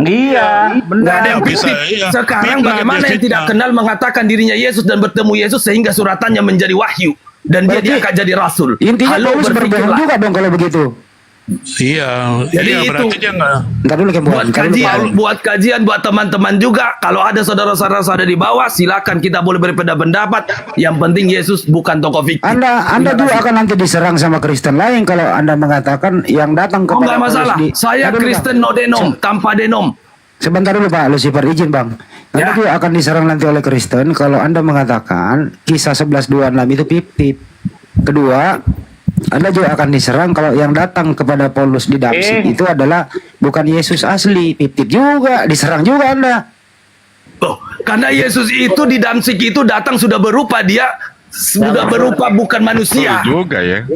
Iya. Nggak ada yang Bisa, fiktif. iya. Sekarang Fitnah, bagaimana dia yang tidak fitnah. kenal mengatakan dirinya Yesus dan bertemu Yesus sehingga suratannya menjadi wahyu dan dia Berarti diangkat jadi rasul. Intinya Halo, Paulus berbohong berpikirlah. juga dong kalau begitu. Iya, Jadi iya itu- berarti dia nggak. Ntar dulu Buat kajian, buat teman-teman juga. Kalau ada saudara-saudara di bawah, silakan, kita boleh berbeda pendapat. Yang penting Yesus bukan tokoh fiktif. Anda juga akan nanti diserang sama Kristen lain kalau Anda mengatakan yang datang Oh, kepada nggak masalah. Paulus Saya Ntar dulu, Kristen Bang. no denom, tanpa denom. Sebentar dulu Pak Lucifer, izin Bang. Anda Ya. juga akan diserang nanti oleh Kristen kalau Anda mengatakan kisah 11:26 itu fiktif. Kedua, Anda juga akan diserang kalau yang datang kepada Paulus di Damsik itu adalah bukan Yesus asli, fiktif juga, diserang juga Anda. Oh, karena Yesus itu di Damsik itu datang sudah berupa bukan manusia. Betul juga ya.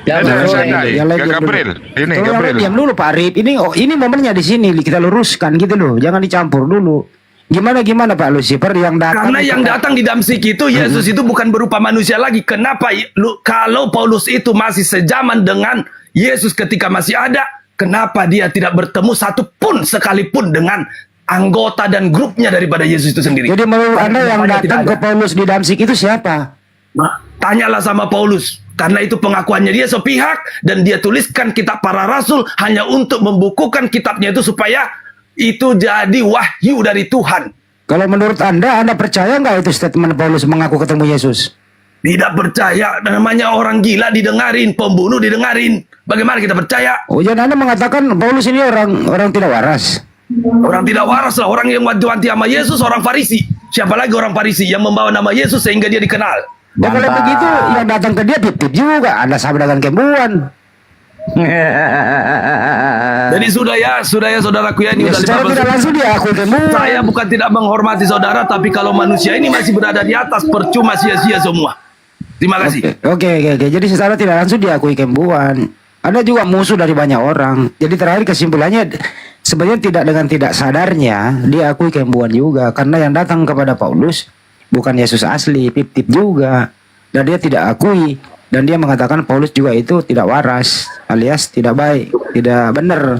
Yang lain diam Gabriel, dulu. ini Tolong Gabriel. diam dulu Pak Arif. Ini momennya di sini kita luruskan gitu loh. Jangan dicampur dulu. Gimana Pak Lucifer yang datang? Karena yang datang di Damsik itu Yesus itu bukan berupa manusia lagi. Kenapa kalau Paulus itu masih sejaman dengan Yesus ketika masih ada, kenapa dia tidak bertemu satu pun sekalipun dengan anggota dan grupnya daripada Yesus itu sendiri? Jadi menurut Anda yang Kenapa datang tidak ke ada? Paulus di Damsik itu siapa? Nah, tanyalah sama Paulus. Karena itu pengakuannya dia sepihak dan dia tuliskan kitab para rasul hanya untuk membukukan kitabnya itu supaya itu jadi wahyu dari Tuhan. Kalau menurut Anda percaya nggak itu statement Paulus mengaku ketemu Yesus? Tidak percaya, namanya orang gila didengarin, pembunuh didengarin. Bagaimana kita percaya? Oh, jadi Anda mengatakan Paulus ini orang tidak waras. Orang tidak waras lah, orang yang wanti-wanti sama Yesus, orang Farisi. Siapa lagi orang Farisi yang membawa nama Yesus sehingga dia dikenal? Ya kalau begitu yang datang ke dia fiktif juga. Anda sama dengan kembuan. Jadi sudah ya saudaraku ya, ini Ya, udah secara 15 tidak langsung diakui kembuan. Saya bukan tidak menghormati saudara, tapi kalau manusia ini masih berada di atas, percuma sia-sia semua. Terima kasih. Oke. Jadi secara tidak langsung diakui kembuan. Anda juga musuh dari banyak orang. Jadi terakhir kesimpulannya sebenarnya dengan tidak sadarnya diakui kembuan juga. Karena yang datang kepada Paulus bukan Yesus asli, fiktif juga. Dan dia tidak akui. Dan dia mengatakan Paulus juga itu tidak waras, alias tidak baik, tidak benar.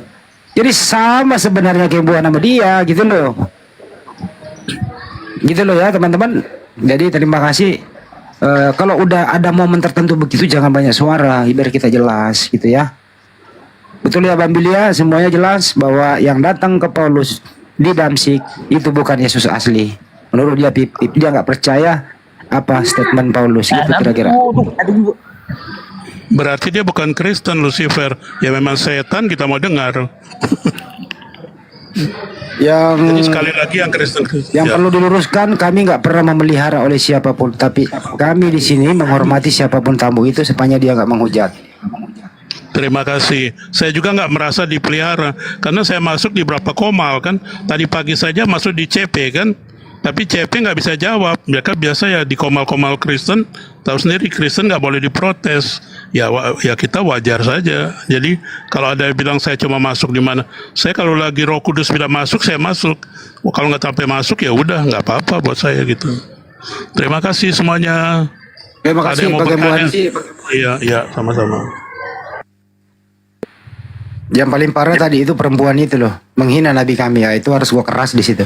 Jadi sama sebenarnya kembuan sama dia, gitu loh. Gitu loh ya teman-teman. Jadi terima kasih. Kalau udah ada momen tertentu begitu jangan banyak suara, biar kita jelas gitu ya. Betul ya Bambilia, semuanya jelas bahwa yang datang ke Paulus di Damsik itu bukan Yesus asli. Menurut dia fiktif, dia nggak percaya apa statement Paulus gitu kira-kira. Berarti dia bukan Kristen, Lucifer. Ya memang setan, kita mau dengar. Jadi sekali lagi yang Kristen. Yang perlu diluruskan, kami nggak pernah memelihara oleh siapapun, tapi kami di sini menghormati siapapun tamu itu sepanjang dia nggak menghujat. Terima kasih. Saya juga nggak merasa dipelihara karena saya masuk di berapa komal kan. Tadi pagi saja masuk di CP kan. Tapi CP nggak bisa jawab. Mereka biasa ya di komal-komal Kristen. Tahu sendiri Kristen nggak boleh diprotes. Ya kita wajar saja. Jadi kalau ada yang bilang saya cuma masuk di mana, saya kalau lagi Roh Kudus bilang masuk, saya masuk. Kalau nggak sampai masuk ya udah nggak apa-apa buat saya gitu. Terima kasih semuanya. Terima kasih Pak Kembuan. Iya, sama-sama. Yang paling parah tadi itu perempuan itu loh, menghina Nabi kami ya, itu harus gua keras di situ.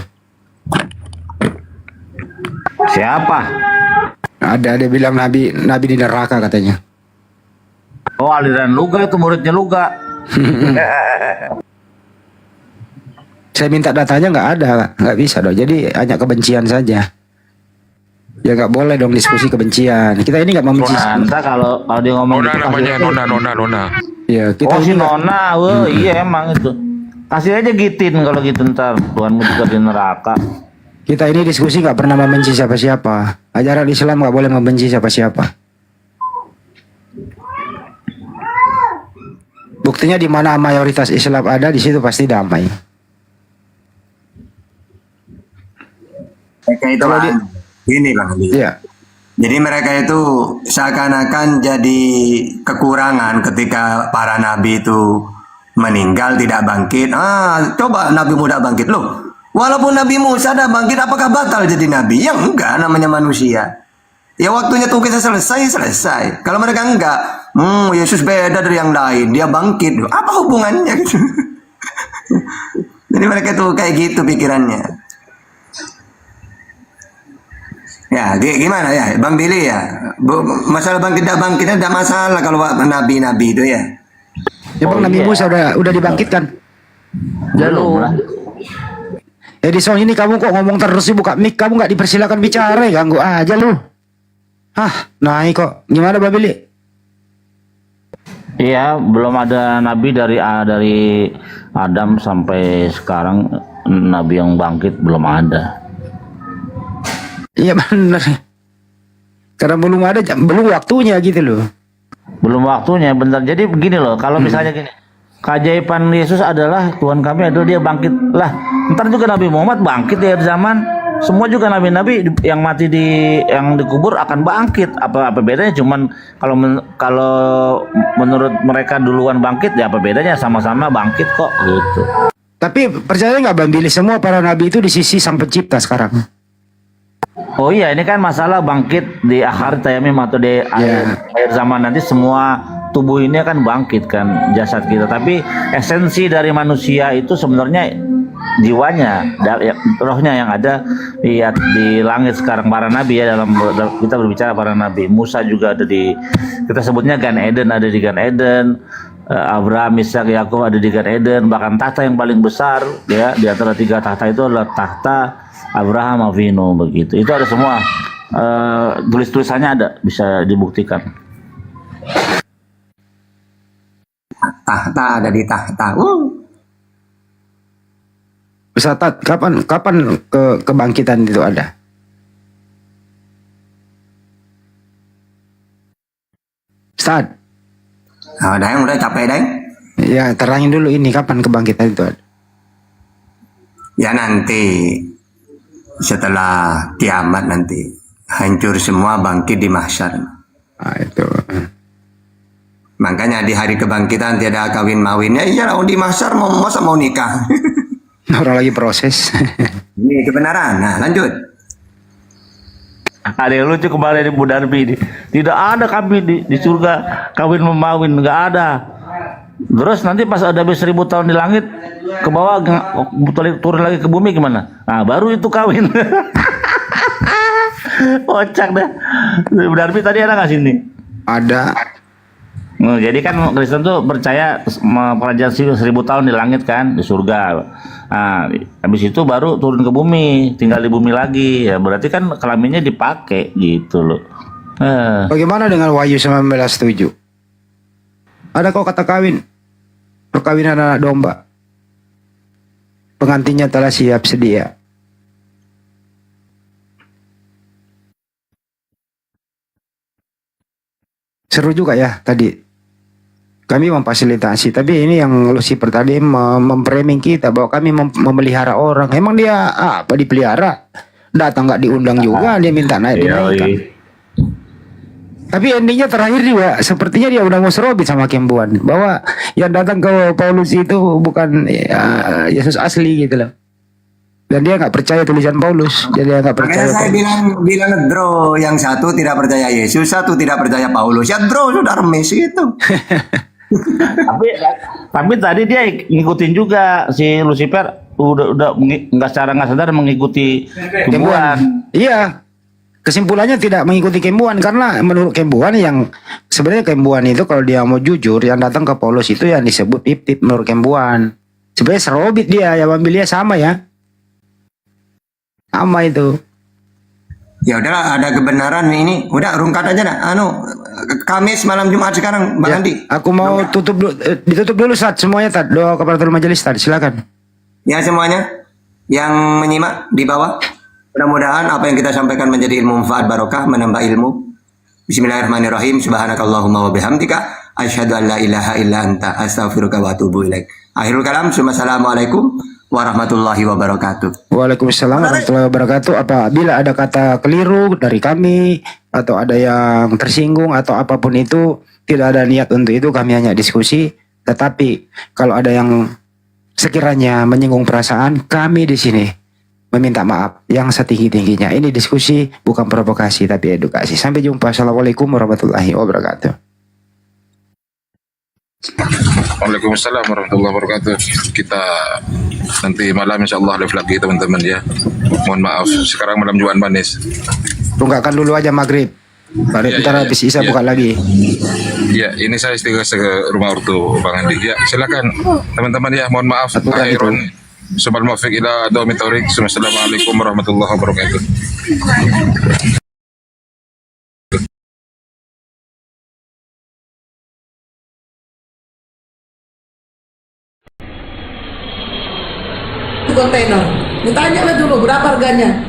Siapa? Ada bilang Nabi di neraka katanya. Oh, aliran Luga itu muridnya Luga. Saya minta datanya nggak ada, nggak bisa dong. Jadi hanya kebencian saja. Ya nggak boleh dong diskusi kebencian. Kita ini nggak membenci. Nah, entah kalau dia ngomong Nona gitu, namanya, kasih- Nona. Ya kita Oh, si ini nggak- Nona, iya emang itu. Kasih aja gitin kalau gitu ntar Tuhanmu juga di neraka. kita ini diskusi nggak pernah membenci siapa-siapa. Ajaran Islam nggak boleh membenci siapa-siapa. Buktinya di mana mayoritas Islam ada, di situ pasti damai. Mereka itu Kalau dia- gini Bang Ali. Iya. Jadi mereka itu seakan-akan jadi kekurangan ketika para nabi itu meninggal tidak bangkit. Coba Nabi Musa bangkit loh. Walaupun Nabi Musa dah bangkit, apakah batal jadi nabi? Ya enggak, namanya manusia. Ya waktunya tuh kita selesai. Kalau mereka enggak, Yesus beda dari yang lain, dia bangkit. Apa hubungannya gitu? Jadi mereka tuh kayak gitu pikirannya. Ya, gimana ya, Bang Billy ya? Masalah bangkit tidak bangkitnya tidak masalah kalau nabi-nabi itu ya. Ya Bang, Nabi Musa udah dibangkitkan. Belum lah. Edison ini kamu kok ngomong terus sih, buka mic, kamu nggak dipersilakan bicara, ya ganggu aja lu. Naik kok. Gimana Bang Billy? Iya, belum ada nabi dari Adam sampai sekarang, nabi yang bangkit belum ada. Iya benar. Karena belum ada, belum waktunya gitu loh. Belum waktunya, bentar. Jadi begini loh, kalau misalnya gini, keajaiban Yesus adalah Tuhan kami adalah dia bangkit. Lah, ntar juga Nabi Muhammad bangkit di akhir zaman. Semua juga nabi-nabi yang mati yang dikubur akan bangkit. Apa bedanya? Cuman kalau menurut mereka duluan bangkit, ya apa bedanya? Sama-sama bangkit kok gitu. Tapi percaya nggak Bang Billy, semua para nabi itu di sisi Sang Pencipta sekarang. Oh iya, ini kan masalah bangkit di akhir tayamim atau di akhir zaman nanti, semua tubuh ini akan bangkit kan, jasad kita. Tapi esensi dari manusia itu sebenarnya jiwanya, rohnya yang ada di langit sekarang. Para nabi ya, dalam kita berbicara para nabi. Musa juga ada kita sebutnya Gan Eden, ada di Gan Eden. Abraham, Ishak, Yakub ada di Gan Eden. Bahkan tahta yang paling besar ya di antara 3 tahta itu adalah tahta Abraham Avinu, begitu. Itu ada semua, tulis-tulisannya ada, bisa dibuktikan. Tahta ada di tahta. Ustaz, kapan kebangkitan itu ada? Ustaz. Deng, udah capek Deng. Ya terangin dulu ini, kapan kebangkitan itu ada? Ya nanti setelah kiamat nanti hancur semua, bangkit di mahsyar. Itu. Makanya di hari kebangkitan tiada kawin mawinnya. Iya, di mahsyar masa mau nikah. Orang lagi proses. Ini kebenaran. Nah, lanjut. Ada yang lucu kemarin di Bu Darbi ini. Tidak ada kami di surga kawin memawin, nggak ada. Terus nanti pas ada 1000 tahun di langit ke bawah, turun lagi ke bumi gimana? Nah baru itu kawin. Kocak dah. Bu Darbi tadi ada nggak sini? Ada. Jadi kan Kristen tuh percaya kerajaan 1000 tahun di langit kan, di surga. Nah, habis itu baru turun ke bumi, tinggal di bumi lagi. Ya berarti kan kelaminnya dipakai gitu loh. Bagaimana dengan Wahyu 19:7? Ada kok kata kawin. Perkawinan anak domba. Pengantinnya telah siap sedia. Seru juga ya tadi. Kami memfasilitasi, tapi ini yang Lucifer tadi memframing kita bahwa kami memelihara orang. Emang dia apa dipelihara? Datang nggak diundang juga, dia minta dinaikkan. Tapi endingnya terakhir juga sepertinya dia udah ngusrobit sama Kembuan bahwa yang datang ke Paulus itu bukan Yesus asli gitu loh. Dan dia nggak percaya tulisan Paulus, jadi dia nggak percaya. Makanya saya bilang draw, yang satu tidak percaya Yesus, satu tidak percaya Paulus. Ya draw, sudah remes itu. tapi tadi dia ngikutin juga si Lucifer, udah nggak secara nggak sadar mengikuti Kembuan. Iya. kesimpulannya tidak mengikuti Kembuan, karena menurut Kembuan yang sebenarnya Kembuan itu kalau dia mau jujur yang datang ke Paulus itu yang disebut pip-pip menurut Kembuan. Sebenarnya serobit dia yang ambilnya sama ya. Sama itu. Ya udahlah, ada kebenaran ini. Udah rungkat aja dah. Kamis malam Jumat sekarang, Bang Ya, Andi. aku mau tutup dulu, ditutup dulu saat semuanya Tad. Doa keparatul majelis Tad, silakan. Ya semuanya yang menyimak di bawah. Mudah-mudahan apa yang kita sampaikan menjadi ilmu manfaat barokah, menambah ilmu. Bismillahirrahmanirrahim. Subhanakallahumma wa bihamdika asyhadu an la ilaha illa anta astaghfiruka wa atubu ilaik. Akhirul kalam. Assalamualaikum warahmatullahi wabarakatuh. Waalaikumsalam warahmatullahi wabarakatuh. Apabila ada kata keliru dari kami atau ada yang tersinggung atau apapun itu, tidak ada niat untuk itu, kami hanya diskusi. Tetapi kalau ada yang sekiranya menyinggung perasaan, kami di sini meminta maaf yang setinggi-tingginya. Ini diskusi bukan provokasi tapi edukasi. Sampai jumpa. Assalamualaikum warahmatullahi wabarakatuh. Waalaikumsalam warahmatullahi wabarakatuh. Kita nanti malam insya Allah live lagi teman-teman ya. Mohon maaf sekarang malam Jumat manis. Tunggakan dulu aja maghrib. Baru ntar habis Isya buka lagi. Ya, ini saya istighfar ke rumah ortu Bang Andi. Ya, silakan teman-teman ya. Mohon maaf. Akhirun. Subal muwaffiq ila aqwamit thoriq. Assalamualaikum warahmatullahi wabarakatuh. Kontainer. Ditanya lah dulu berapa harganya.